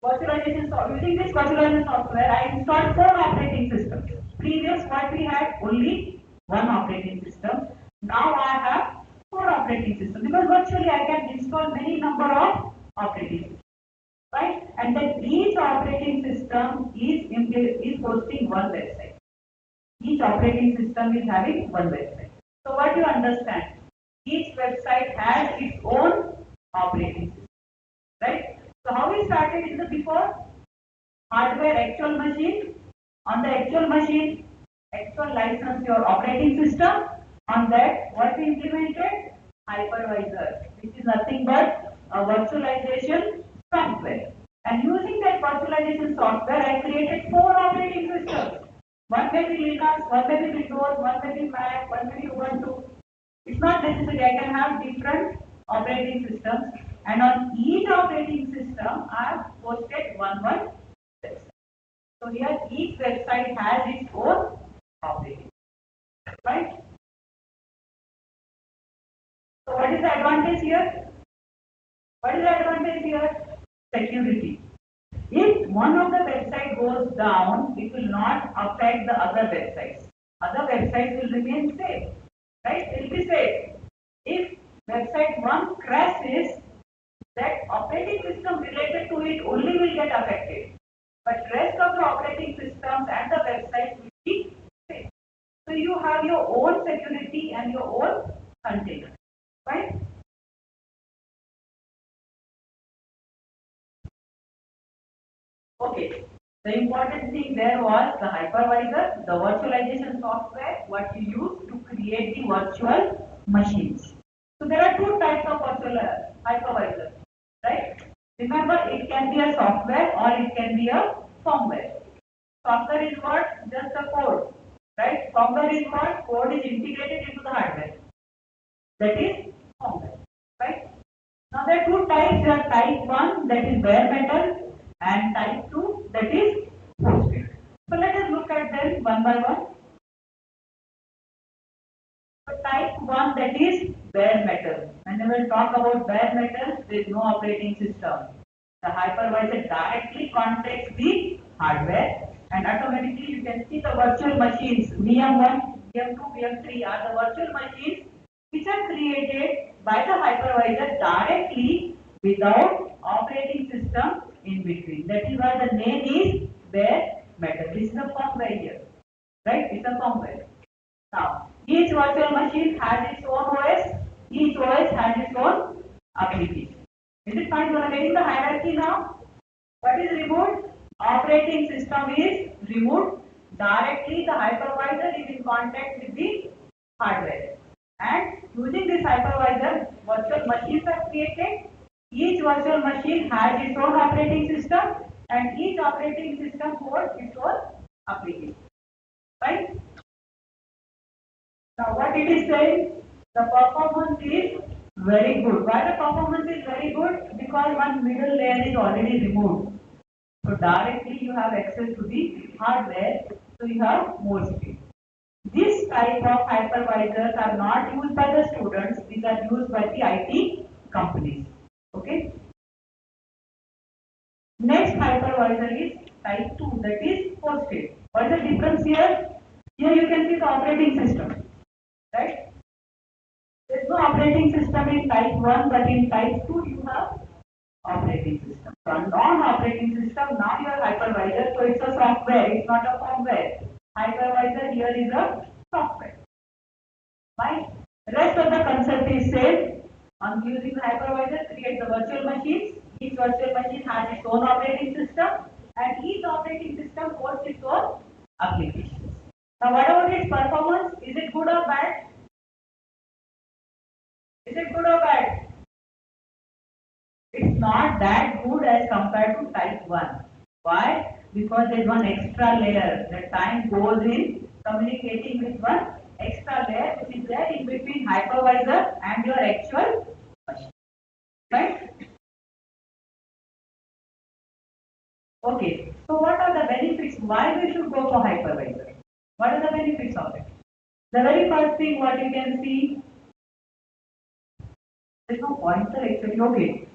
virtualization software, using this virtualization software, I installed 4 operating systems. Previous what we had only 1 operating system. Now I have 4 operating systems because virtually I can install many number of operating systems, right? And then each operating system is hosting one website. Each operating system is having one website. So what you understand? Each website has its own operating system, right? So how we started in the before? Hardware actual machine. On the actual machine, actual license your operating system. On that, what we implemented? Hypervisor, which is nothing but a virtualization software. And using that virtualization software, I created 4 operating systems. One may be Linux, one may be Windows, one may be Mac, one may be Ubuntu. It's not necessary. I can have different operating systems, and on each operating system, I have posted one So here each website has its own operating, right? So what is the advantage here? What is the advantage here? Security. If one of the website goes down, it will not affect the other websites. Other websites will remain safe, right? It will be safe. If website 1 crashes, that operating system related to it only will get affected. But rest of the operating systems and the websites will be safe. So you have your own security and your own container, right? Okay. The important thing there was the hypervisor, the virtualization software, what you use to create the virtual machines. So there are two types of virtual hypervisor, right? Remember, it can be a software or it can be a firmware. Software is what? Just a code, right? Firmware is what? Code is integrated into the hardware. That is firmware, right? Now there are two types. There are type 1 that is bare metal and type 2 that is hosted. So let us look at them one by one. So type 1 that is bare metal. Whenever we talk about bare metal, there is no operating system. The hypervisor directly contacts the hardware and automatically you can see the virtual machines VM1, VM2, VM3 are the virtual machines which are created by the hypervisor directly without operating system in between. That is why the name is bare metal. This is a firmware here, right? It's a firmware. Now, each virtual machine has its own OS. Each OS has its own application. Is it fine? You are getting the hierarchy now? What is removed? Operating system is removed. Directly the hypervisor is in contact with the hardware. And using this hypervisor, virtual machines are created. Each virtual machine has its own operating system and each operating system holds its own application. Right? Now what it is saying? The performance is very good. Why the performance is very good? Because one middle layer is already removed. So directly you have access to the hardware, so you have more speed. This type of hypervisors are not used by the students, these are used by the IT companies. Okay. Next hypervisor is type 2, that is hosted. What is the difference here? Here you can see the operating system, right? There is no operating system in type 1, but in type 2 you have operating system. So non-operating system, now you have hypervisor, so it's a software, it's not a firmware. Hypervisor here is a software. Right? Rest of the concept is same. On using the hypervisor, create the virtual machines. Each virtual machine has its own operating system and each operating system hosts its own applications. Now what about its performance? Is it good or bad? Is it good or bad? It's not that good as compared to type 1. Why? Because there is one extra layer. The time goes in communicating with one extra layer which is there in between hypervisor and your actual machine. Right? Okay. So what are the benefits? Why we should go for hypervisor? What are the benefits of it? The very first thing what you can see, there is no pointer actually. Okay.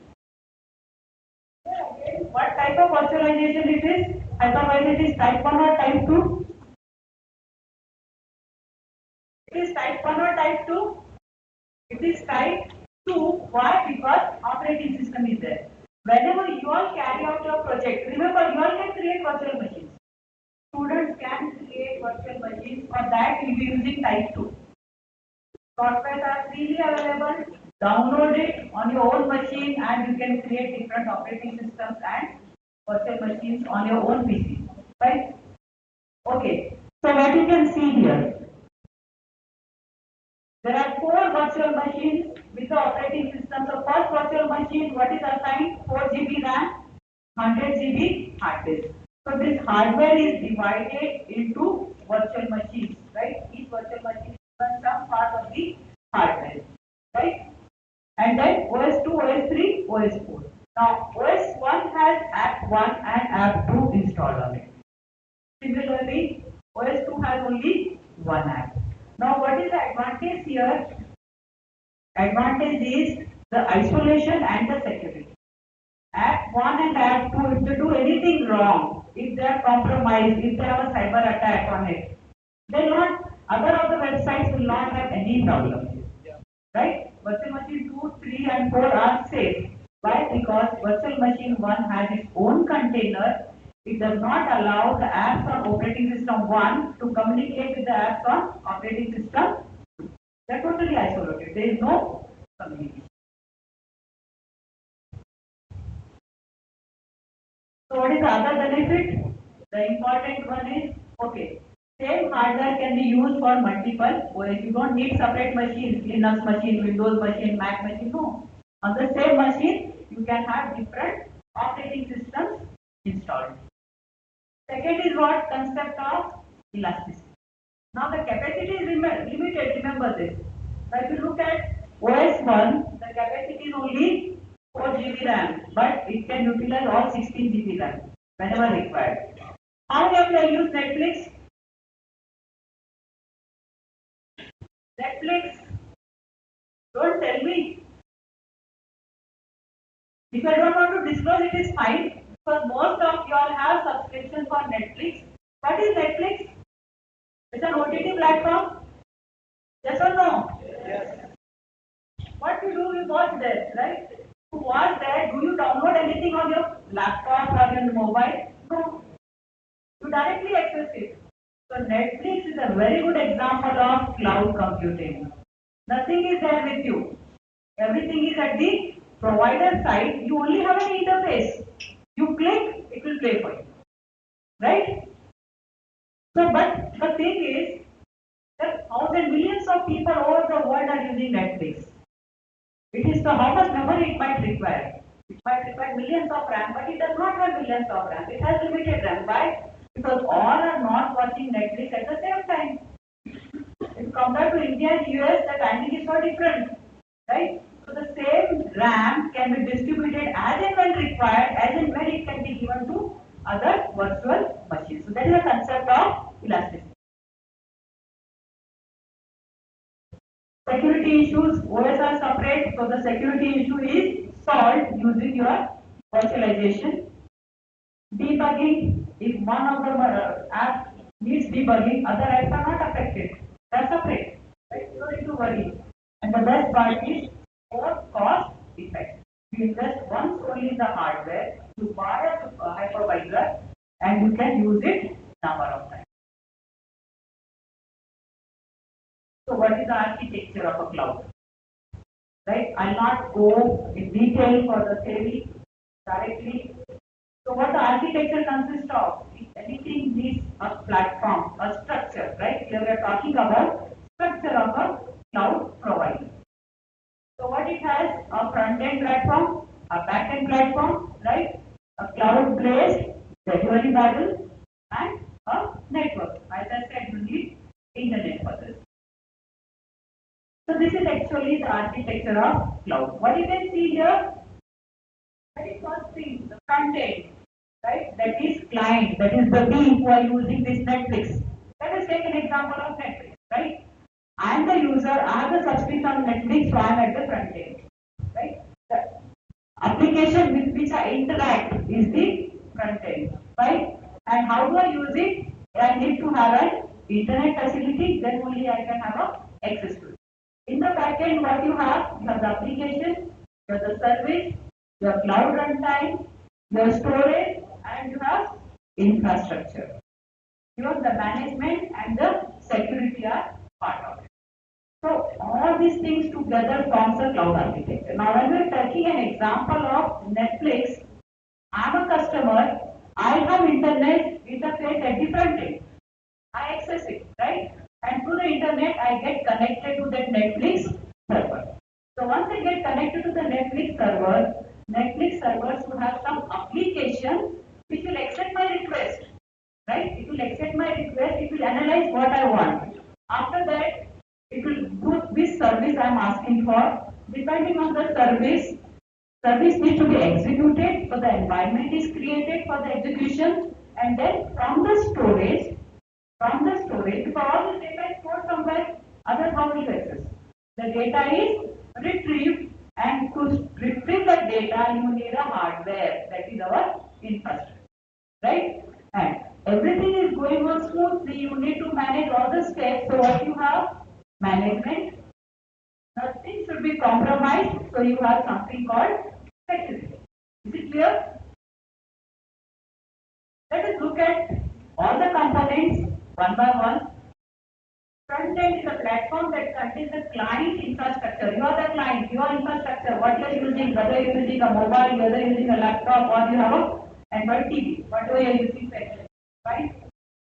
What type of virtualization it is? Hypervisor it is type 1 or type 2? It is type 1 or type 2? It is type 2. Why? Because operating system is there. Whenever you all carry out your project, remember you all can create virtual machines. Students can create virtual machines. For that we will be using type 2. Softwares are freely available. Download it on your own machine and you can create different operating systems and virtual machines on your own PC. Right? Okay. So what you can see here, there are 4 virtual machines with the operating system. So first virtual machine, what is assigned? 4 GB RAM, 100 GB hard disk. So this hardware is divided into virtual machines, right? Each virtual machine is some part of the hardware, right? And then OS 2, OS 3, OS 4. Now OS 1 has app 1 and app 2 installed on it. OS2 has only one app. Now, what is the advantage here? Advantage is the isolation and the security. App 1 and App 2, if they do anything wrong, if they are compromised, if they have a cyber attack on it, then not other of the websites will not have any problem. Right? Virtual machine 2, 3 and 4 are safe. Why? Because virtual machine 1 has its own container. It does not allow the apps on operating system 1 to communicate with the apps on operating system 2. They are totally isolated. There is no communication. So what is the other benefit? The important one is, okay, same hardware can be used for multiple OS. You don't need separate machines, Linux machine, Windows machine, Mac machine, no. On the same machine, you can have different operating systems installed. Second is what? Concept of elasticity. Now the capacity is limited, remember this. Now if you look at OS1, the capacity is only 4 GB RAM, but it can utilize all 16 GB RAM whenever required. How many of you use Netflix? Netflix? Don't tell me. If I don't want to disclose, it is fine. Because most of you all have subscription for Netflix. What is Netflix? It's an OTT platform. Yes or no? Yes. What you do, you watch there, right? To watch there, do you download anything on your laptop or your mobile? No. You directly access it. So Netflix is a very good example of cloud computing. Nothing is there with you. Everything is at the provider side. You only have an interface. You click, it will play for you. Right? So, but the thing is that thousands, millions of people over the world are using Netflix. It is so how much memory it might require. It might require millions of RAM, but it does not have millions of RAM. It has limited RAM. Why? Because all are not watching Netflix at the same time. If compared to India and US, the timing is so different. Right? So the same RAM can be distributed as and when required, as and when it can be given to other virtual machines. So that is the concept of elasticity. Security issues, OS are separate, so the security issue is solved using your virtualization. Debugging, if one of the apps needs debugging, other apps are not affected. They are separate. Right? You don't need to worry. And the best part is for cost effect. You invest once only in the hardware, you buy a hypervisor and you can use it number of times. So what is the architecture of a cloud? Right? I'll not go in detail for the theory directly. So what the architecture consists of? If anything needs a platform, a structure, right? Here we are talking about structure of a cloud provider. So what it has? A front-end platform, a back-end platform, right? A cloud-based delivery model and a network. As I said, you need internet for this. So this is actually the architecture of cloud. What you can see here, very first thing, the front end, right? That is client, that is the we who are using this Netflix. Let us take an example of Netflix, right? I am the user, I have the subscription on Netflix, so I am at the front end, right? The application with which I interact is the front end, right? And how do I use it? I need to have an internet facility, then only I can have access to it. In the backend, what you have the application, you have the service, your cloud runtime, your storage, and you have infrastructure. Here the management and the security are part of it. So all these things together forms a cloud architecture. Now when we are taking an example of Netflix, I am a customer, I have internet interface at the front end. I access it, right? And through the internet, I get connected to that Netflix server. So once I get connected to the Netflix server should have some application which will accept my request, right? It will accept my request, it will analyze what I want. After that, it will do which service I am asking for. Depending on the service needs to be executed, so the environment is created for the execution, and then from the storage, from the storage, because all this data is stored somewhere. Otherwise, how will you access? The data is retrieved, and to retrieve the data, you need a hardware, that is our infrastructure, right? And everything is going on smoothly. You need to manage all the steps. So what you have? Management. Nothing should be compromised. So you have something called security. Is it clear? Let us look at all the components one by one. Front end is a platform that contains the client infrastructure. You are the client, your infrastructure, what you are using, whether you are using a mobile, whether you are using a laptop, or you have a Android TV, whatever you are using, right?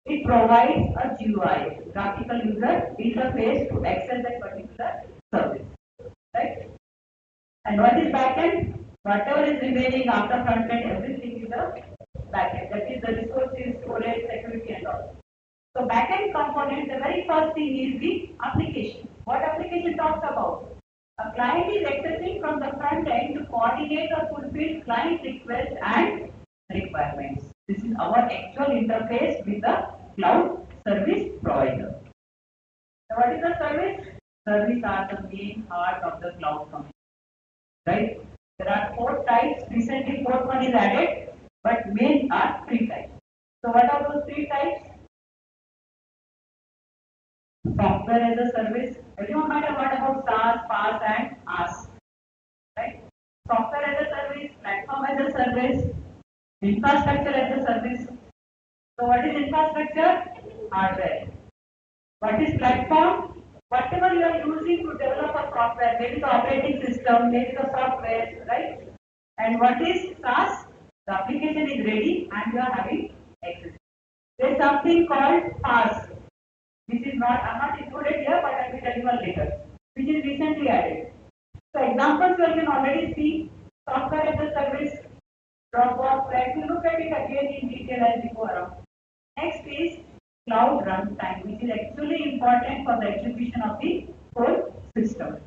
It provides a GUI, graphical user interface, to access that particular service, right? And what is backend? Whatever is remaining after front end, everything is a backend. That is the resources, storage, security, and all. So backend component, the very first thing is the application. What application talks about? A client is accessing from the front end to coordinate or fulfill client requests and requirements. This is our actual interface with the cloud service provider. So what is the service? Service are the main heart of the cloud computing, right? There are 4 types. Recently, 4th one is added, but main are 3 types. So what are those 3 types? Software as a service. Everyone might have heard about SaaS, PaaS, and IaaS, right? Software as a service, platform as a service, infrastructure as a service. So what is infrastructure? Hardware. What is platform? Whatever you are using to develop a software, maybe the operating system, maybe the software, right? And what is SaaS? The application is ready and you are having access. There is something called PaaS. This is not, I am not included here, but I will tell you later, which is recently added. So examples you can already see: software as a service, Dropbox. Let me look at it again in detail as we go around. Next is cloud runtime, which is actually important for the execution of the whole system.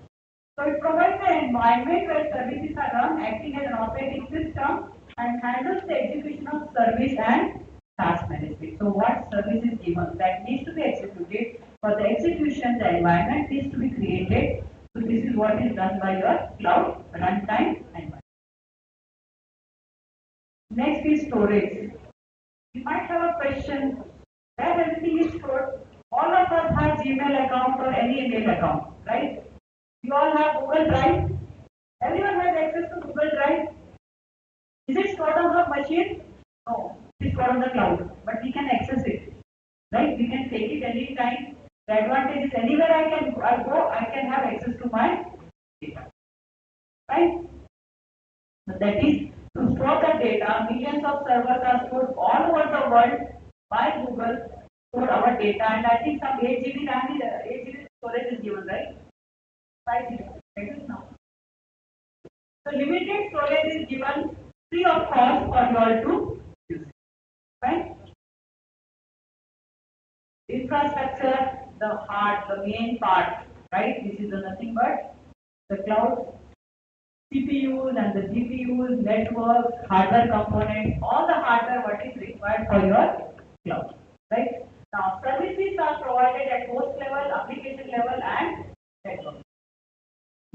So it provides an environment where services are run, acting as an operating system, and handles the execution of service and task management. So what service is given that needs to be executed? For the execution, the environment needs to be created. So this is what is done by your cloud runtime environment. Next is storage. You might have a question where everything is stored. All of us have Gmail account or any email account, right? You all have Google Drive. Everyone has access to Google Drive. Is it stored on the machine? No, it is stored on the cloud, but we can access it, right? We can take it anytime. The advantage is anywhere I go, I can have access to my data, right? So that is to store the data. Millions of servers are stored all over the world by Google for our data, and I think some 8 GB RAM, 8 GB storage is given, right? 5 GB. That is now. So limited storage is given free of cost for you all to use, right? Infrastructure, the heart, the main part, right? This is nothing but the cloud, CPUs and the GPUs, networks, hardware components, all the hardware what is required for your cloud, right? Now, services are provided at host level, application level, and network.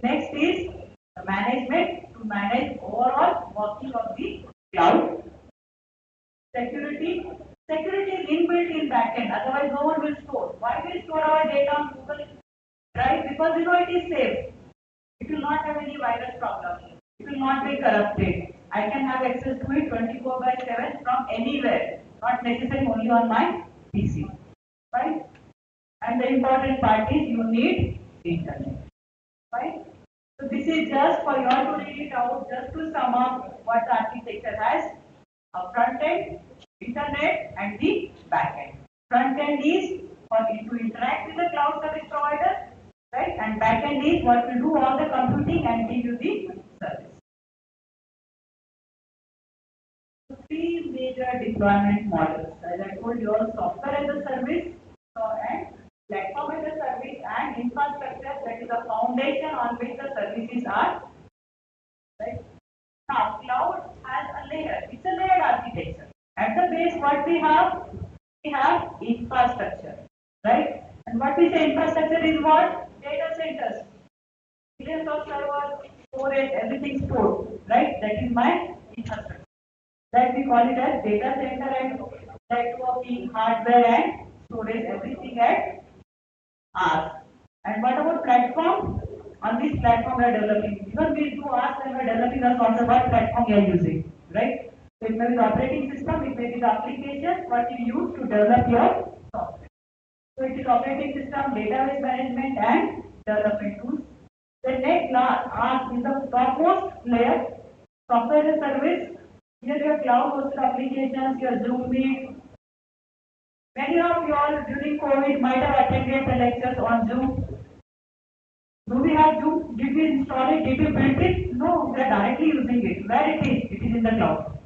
Next is the management, to manage overall working of the cloud. Security. Security is inbuilt in backend, otherwise no one will store. Why will store our data on Google Drive? Because it is safe. It will not have any virus problem. It will not be corrupted. I can have access to it 24/7 from anywhere, not necessarily only on my PC, right? And the important part is you need internet, right? So this is just for you all to read it out, just to sum up what the architecture has: a front end, internet, and the back end. Front end is for you to interact with the cloud service provider, right? And back end is what will do all the computing and give you the service. So 3 major deployment models. As I told you all, software as a service, and platform as a service, and infrastructure, that is the foundation on which the services are, right? Now, cloud has a layer. It's a layered architecture. At the base, what we have? We have infrastructure, right? And what we say infrastructure is what? Data centers. Millions of servers, storage, everything stored, right? That is my infrastructure. That we call it as data center and networking, hardware and storage, everything at ours. And what about platform? On this platform we are developing. Even we do ask when we are developing a software, what platform we are using, right? So it may be the operating system, it may be the application, what you use to develop your software. So it is operating system, database management and development tools. The next ask is the topmost layer, software as a service. Here your cloud hosted applications, your Zoom Meet. Many of you all during COVID might have attended the lectures on Zoom. Do we have Zoom? Did we install it? Did we build it? No, we are directly using it. Where it is? It is in the cloud.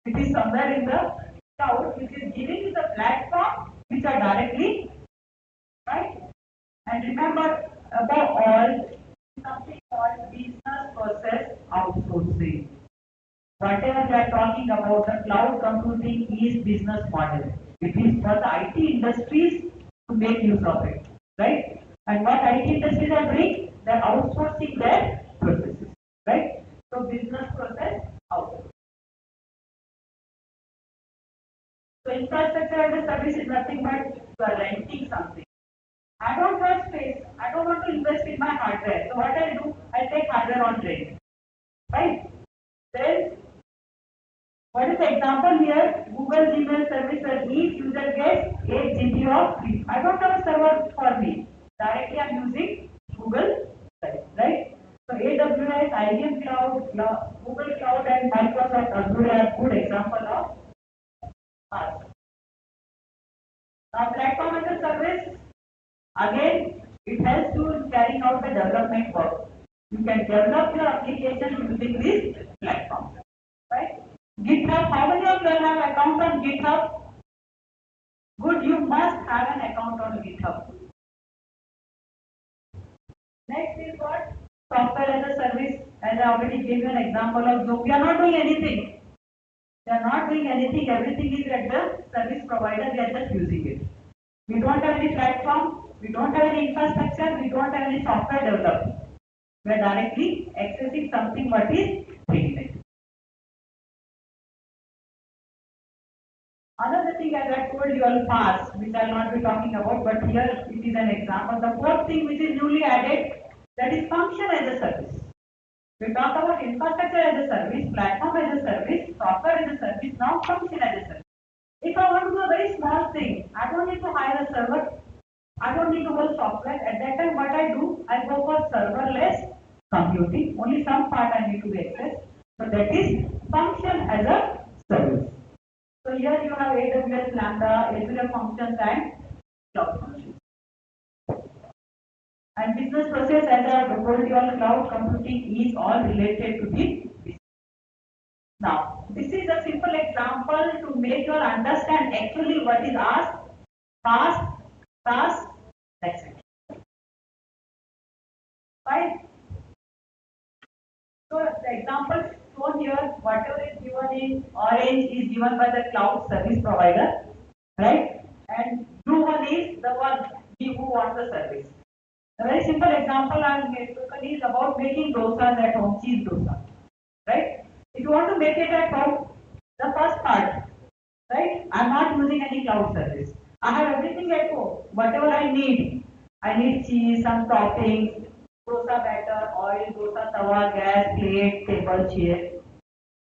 It is somewhere in the cloud which is giving you the platform which are directly, right? And remember, above all, something called business process outsourcing. Whatever we are talking about, the cloud computing is business model. It is for the IT industries to make use of it, right? And what IT industries are doing? They are outsourcing their processes, right? So business process outsourcing. So infrastructure as a service is nothing but you are renting something. I don't have space. I don't want to invest in my hardware. So what I do? I take hardware on rent, right? Then what is the example here? Google Gmail service where each user gets 8 GB of free. I don't have a server for me. Directly I am using Google Drive, right? So AWS, IBM Cloud, Google Cloud and Microsoft Azure are good example of us. Now platform as a service, again it helps you in carrying out the development work. You can develop your application using this platform, right? GitHub, how many of you have account on GitHub? Good, you must have an account on GitHub. Next is what? Software as a service. As I already gave you an example of Zoom. We are not doing anything. We are not doing anything. Everything is at the service provider. We are just using it. We don't have any platform. We don't have any infrastructure. We don't have any software developed. We are directly accessing something what is free. Another thing as I told you all past, which I will not be talking about, but here it is an example. The fourth thing which is newly added, that is function as a service. We talk about infrastructure as a service, platform as a service, software as a service, now function as a service. If I want to do a very small thing, I don't need to hire a server, I don't need to hold software. At that time what I do, I go for serverless computing, only some part I need to be accessed. So that is function as a service. So here you have AWS Lambda, Azure functions and cloud functions. And business process, as I have told you all, cloud computing is all related to the business. Now, this is a simple example to make you understand actually what is asked, past, task, that's it. Fine. So the example shown here, whatever is given in orange is given by the cloud service provider, right? And blue one is the one who wants the service. A very simple example I am taken is about making dosas at home, cheese dosa, right? If you want to make it at home, the first part, right? I am not using any cloud service. I have everything at home, whatever I need. I need cheese, some toppings, dosa batter, oil, dosa tawa, gas, plate, table, chair.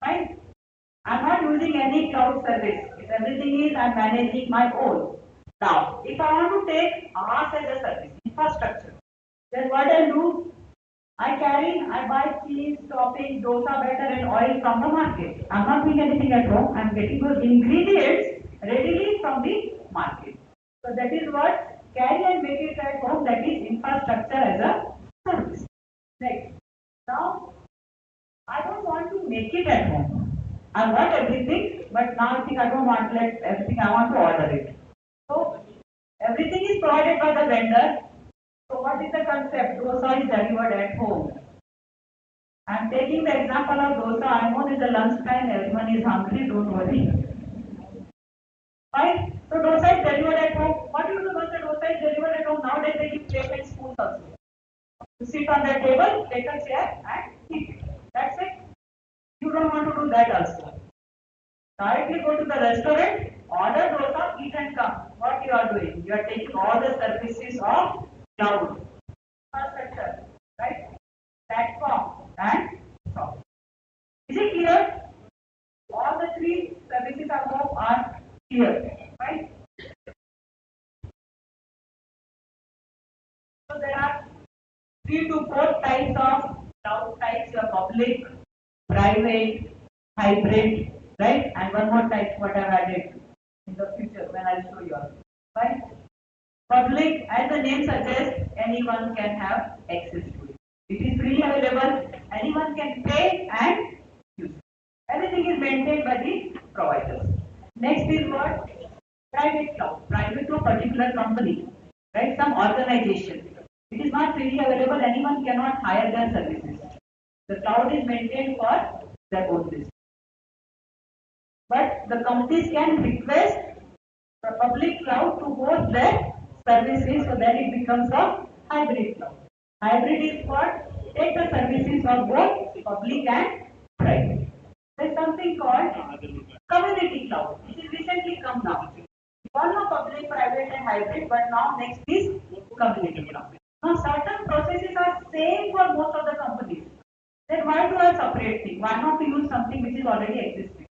Fine. I am not using any cloud service. If everything is, I am managing my own. Now, if I want to take ours as a service, infrastructure, then what I do? I buy cheese, toppings, dosa batter and oil from the market. I am not doing anything at home. I am getting those ingredients readily from the market. So that is what carry and make it at home, that is infrastructure as a service. Next. Now, I don't want to make it at home. I want everything, but now I think I don't want everything, I want to order it. So, everything is provided by the vendor. So, what is the concept? Dosa is delivered at home. I am taking the example of dosa. I know it is a lunch time, everyone is hungry, don't worry. Fine. So dosa is delivered at home. What do you do once the dosa is delivered at home? Nowadays they give plate and spoons also. You sit on the table, take a chair and eat it. That's it. You don't want to do that also. Directly go to the restaurant, order dosa, eat and come. What you are doing? You are taking all the services of cloud, infrastructure, right? Platform and software. Is it clear? All the three services of home are clear, right? So there are 3 to 4 types of cloud types: your public, private, hybrid, right? And one more type what I've added in the future when I'll show you all. Right? Public, as the name suggests, anyone can have access to it. It is freely available, anyone can pay and use it. Everything is maintained by the providers. Next is what? Private cloud. Private to a particular company, right? Some organization. It is not freely available, anyone cannot hire their services. The cloud is maintained for their own business. But the companies can request the public cloud to host their services, so then it becomes a hybrid cloud. Hybrid is what? Take the services of both public and private. There is something called community cloud, which is recently come now. One of public, private and hybrid, but now next is community cloud. Now certain processes are same for most of the companies. Then why do I separate thing? Why not to use something which is already existing?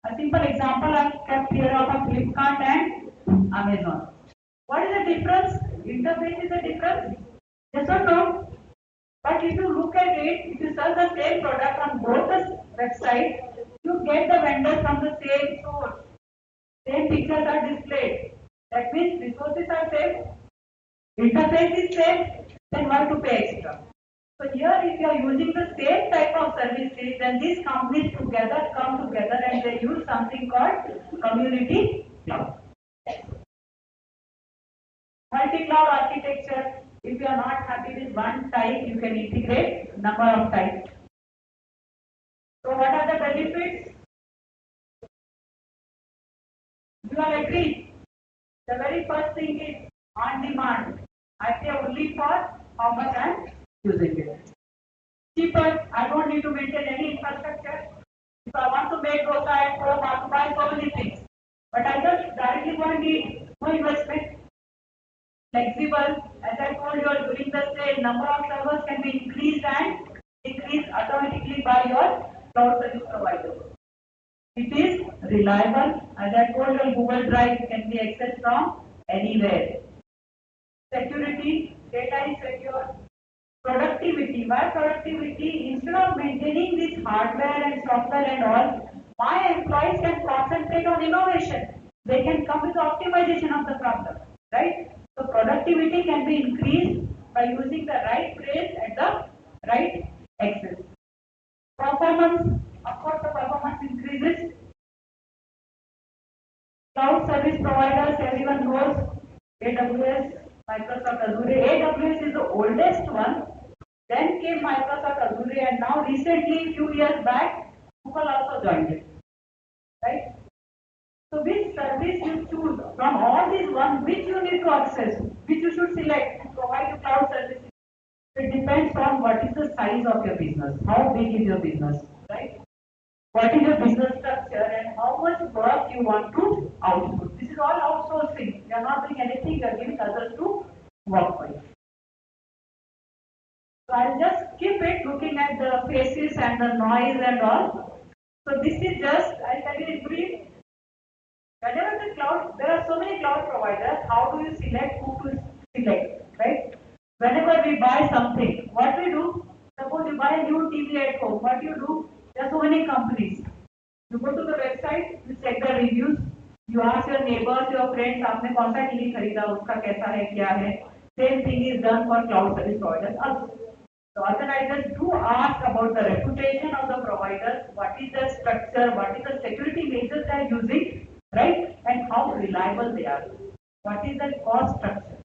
A simple example I kept here of a Flipkart and Amazon. What is the difference? Interface is the difference? Yes or no? But if you look at it, if you search the same product on both the websites, you get the vendors from the same source. Same pictures are displayed. That means resources are same, interface is same, then why to pay extra? So here if you are using the same type of services, then these companies together come together and they use something called community cloud. Multi-cloud architecture. If you are not happy with one type, you can integrate number of types. So what are the benefits? You are agreed. The very first thing is on demand. I pay only for how much I am using it. Cheaper, I don't need to maintain any infrastructure. If I want to make dosa at home, I have to buy so many things. But I just directly go and need no investment. Flexible, as I told you during the sale, number of servers can be increased and decreased automatically by your cloud service provider. It is reliable, as I told you, Google Drive can be accessed from anywhere. Security, data is secure. Productivity, why productivity? Instead of maintaining this hardware and software and all, my employees can concentrate on innovation. They can come with optimization of the problem, right? So productivity can be increased by using the right phrase at the right access. Performance, of course the performance increases. Cloud service providers, everyone knows AWS, Microsoft Azure. AWS is the oldest one. Then came Microsoft Azure, and now recently, few years back, Google also joined it. Right? So which service you choose from all these ones, which you need to access, which you should select to provide your cloud services. It depends on what is the size of your business, how big is your business, right? What is your business structure and how much work you want to output. This is all outsourcing. You are not doing anything, you are giving others to work for you. So I'll just skip it looking at the faces and the noise and all. So this is just, I'll tell you in brief. Whenever the cloud, there are so many cloud providers, how do you select who to select, right? Whenever we buy something, what we do? Suppose you buy a new TV at home, what do you do? There are so many companies. You go to the website, you check the reviews, you ask your neighbors, your friends, आपने कौन सा TV खरीदा, उसका कैसा है, क्या है? Same thing is done for cloud service providers also. The organizers do ask about the reputation of the providers, what is the structure, what is the security measures they are using, right? And how reliable they are. What is the cost structure?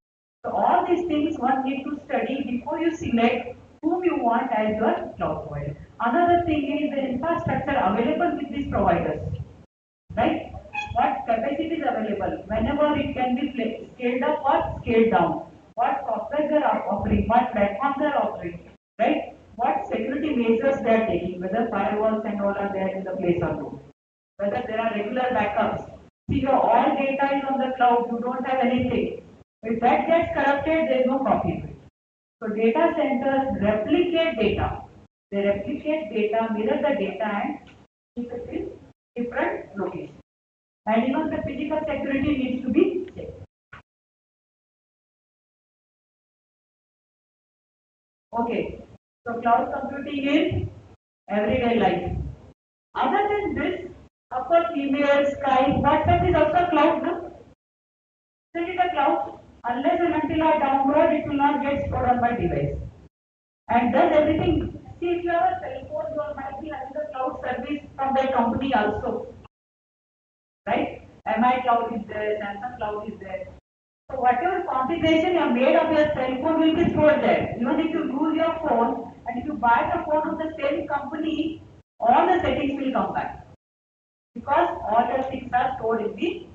So all these things one need to study before you select whom you want as your cloud provider. Another thing is the infrastructure available with these providers, right? What capacity is available? flexible. Whenever it can be scaled up or scaled down. What software they are offering, what platforms they are offering, right? What security measures they are taking, whether firewalls and all are there in the place or not. Whether there are regular backups. See, your all data is on the cloud, you don't have anything. If that gets corrupted, there is no copy to it. So data centers replicate data. They replicate data, mirror the data and keep it in different locations. And even the physical security needs to be checked. Okay, so cloud computing is everyday life. Other than this, of course, email, Skype, WhatsApp is also cloud, no? Isn't it a cloud? Unless and until I download, it will not get stored on my device. And does everything. See, if you have a cell phone, you might be having a cloud service from their company also. Right? MI cloud is there, Samsung cloud is there. So whatever configuration you have made of your cell phone will be stored there. Even if you lose your phone and if you buy the phone of the same company, all the settings will come back. Because all the things are stored in the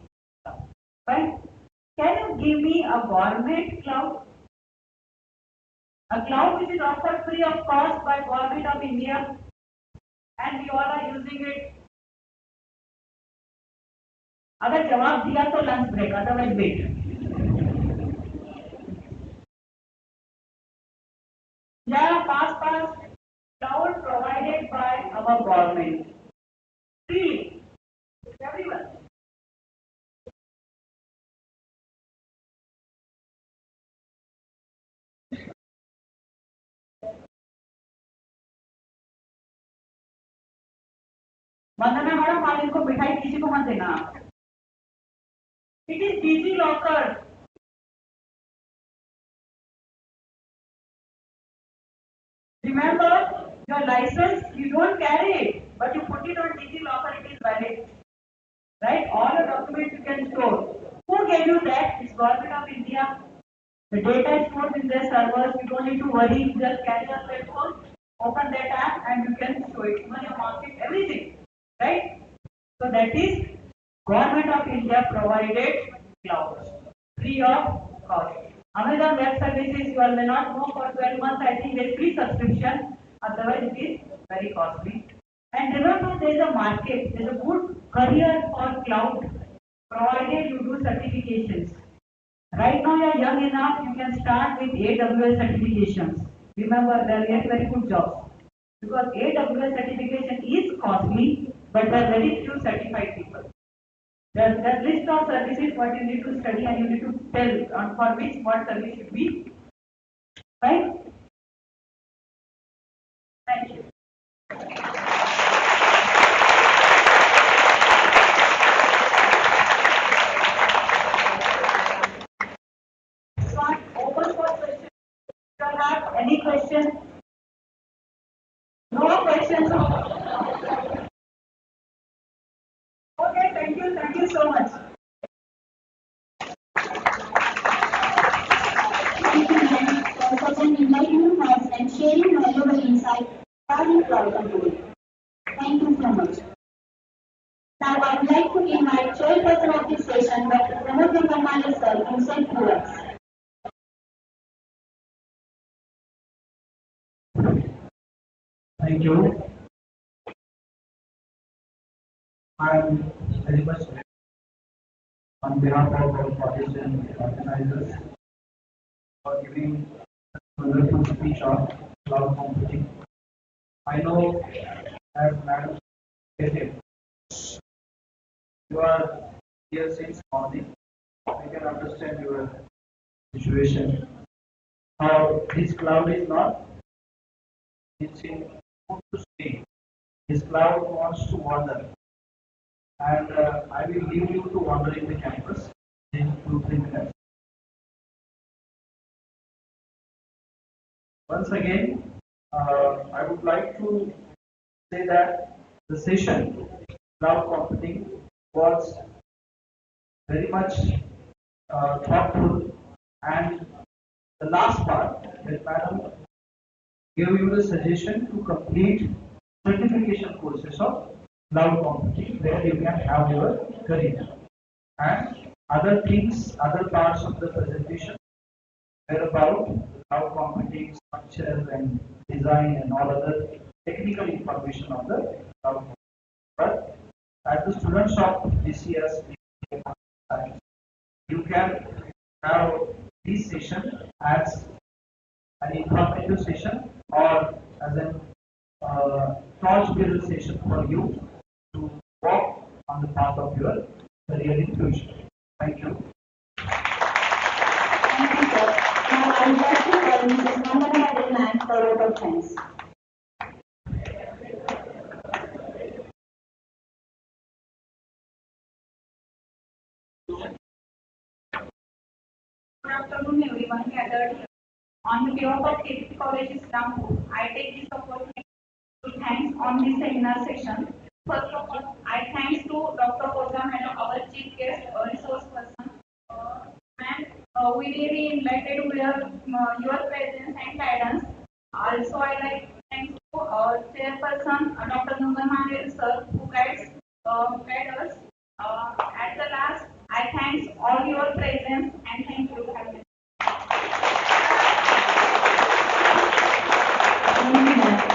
cloud. Right? Can you give me a government cloud? A cloud which is offered free of cost by Government of India and we all are using it. अगर जवाब दिया तो lunch break, otherwise wait. Yeah, pass. Cloud provided by our government. Free. Everyone. Vandana madam, आप इनको मिठाई किसी को मत देना. It is DigiLocker. Remember, your license, you don't carry it, but you put it on DigiLocker, it is valid. Right? All your documents you can store. Who gave you that? It's Government of India. The data is stored in their servers. You don't need to worry. Just carry your cell phone, open that app, and you can show it. Even your market, everything. Right? So that is Government of India provided cloud, free of cost. Amazon Web Services, you all may not know, for 12 months I think there is free subscription, otherwise it is very costly. And remember, there is a market, there is a good career for cloud, provided you do certifications. Right now you are young enough, you can start with AWS certifications. Remember, they are very, very good jobs. Because AWS certification is costly, but there are very few certified people. There's a list of services what you need to study and you need to tell on for which what service should be. Right? Thank you. So I'm open for questions. Do you have any questions? No questions? Okay, thank you so much. Thank you, ma'am, for such an enlightening thoughts and sharing valuable insight regarding cloud computing. Thank you so much. Now I would like to invite chairperson of this session, Dr. Mahotsav sir, himself to us. Thank you. I am very much on behalf of our college and organizers for giving a wonderful speech on cloud computing. I know, as Madam stated, you are here since morning. I can understand your situation. How this cloud is not, it's in mood to stay. This cloud wants to wander. And I will leave you to wander in the campus in 2-3 minutes. Once again, I would like to say that the session, cloud computing, was very much thoughtful, and the last part that Madam gave you the suggestion to complete certification courses of cloud computing where you can have your career. And Other things, other parts of the presentation were about how computing structure and design and all other technical information of the cloud. But as the students of BCS, you can have this session as an informative session or as an torch bearer session for you to walk on the path of your career in future. Thank you. Thank you, sir. Now I would like to call Mrs. Mandana Adelman for a vote of thanks. Good afternoon, everyone gathered here. On behalf of KPC College Islampur, I take this opportunity to thank on this seminar session. First of all, I thanks to Dr. Oza Madam, our chief guest resource person. Ma'am, we really enlightened with your presence and guidance. Also, I like thanks to our chairperson, Dr. Nungamane sir, who guide us. At the last, I thanks all your presence and thank you. Thank you, ma'am.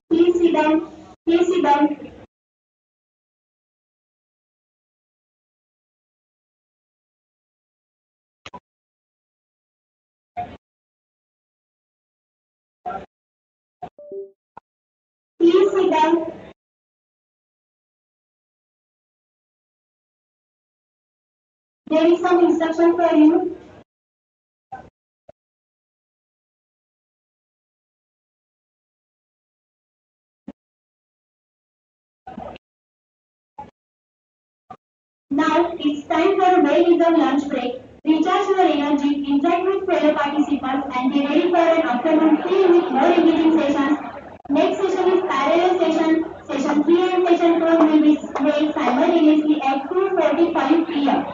Please sit down. Please sit down. Please sit down. There is some instruction for you. Now it's time for a well-deserved lunch break. Recharge your energy, interact with fellow participants, and be ready for an afternoon filled with more engaging sessions. Next session is parallel session. Session 3 and session 4 will be held simultaneously at 2:45 p.m.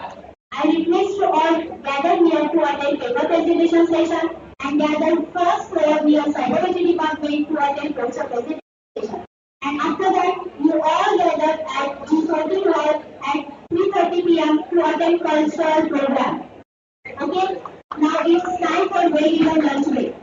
I request you all gather here to attend paper presentation session and gather first floor near psychology department to attend poster presentation. And after that, you all gather at G14 hall at 3:30 p.m. to attend cultural program. Okay? Now it's time for well-deserved lunch break.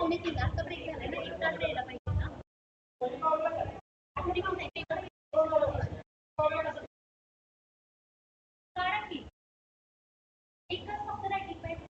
पाहुणे 3 आता break झालाय ना 1 तास द्यायला पाहिजे ना. काढा की 1 तास फक्त रायटिंग पाहिजे.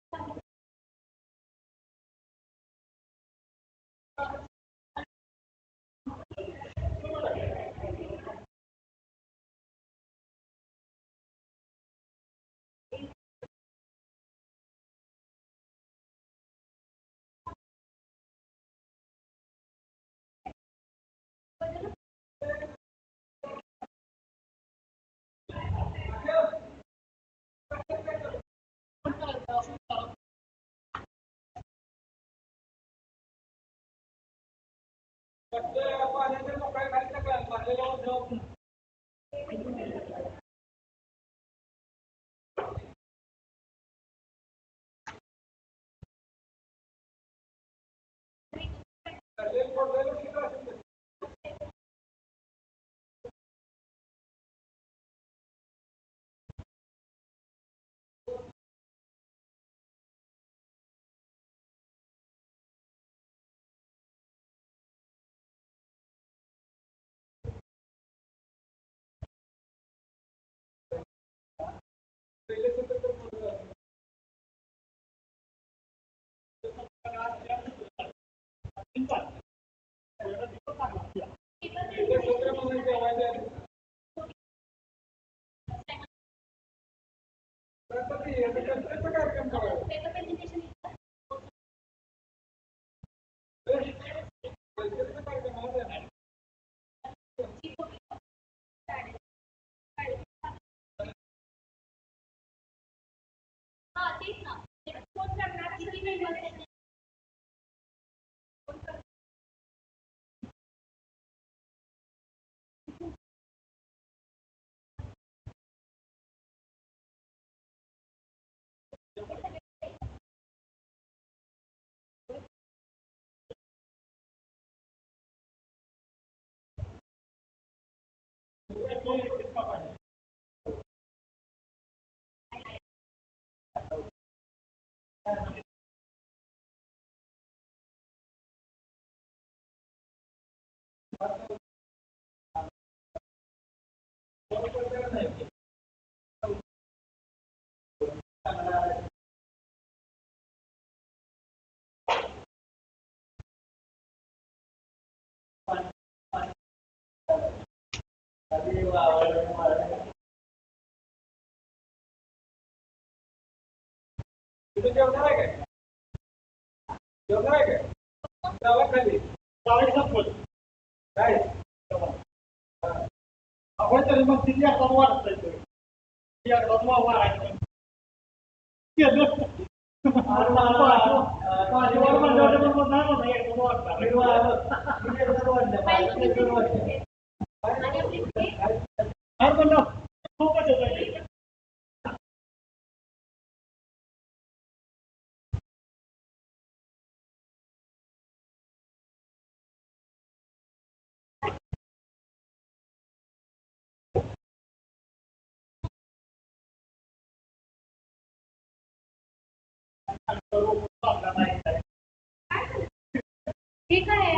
तेच ना कोण करणार किती मेंबर जेवणार आहे काय? जेवणार आहे काय? जावा खाली काय आपण तरी मग तिथे आपण वाढत ठीक आहे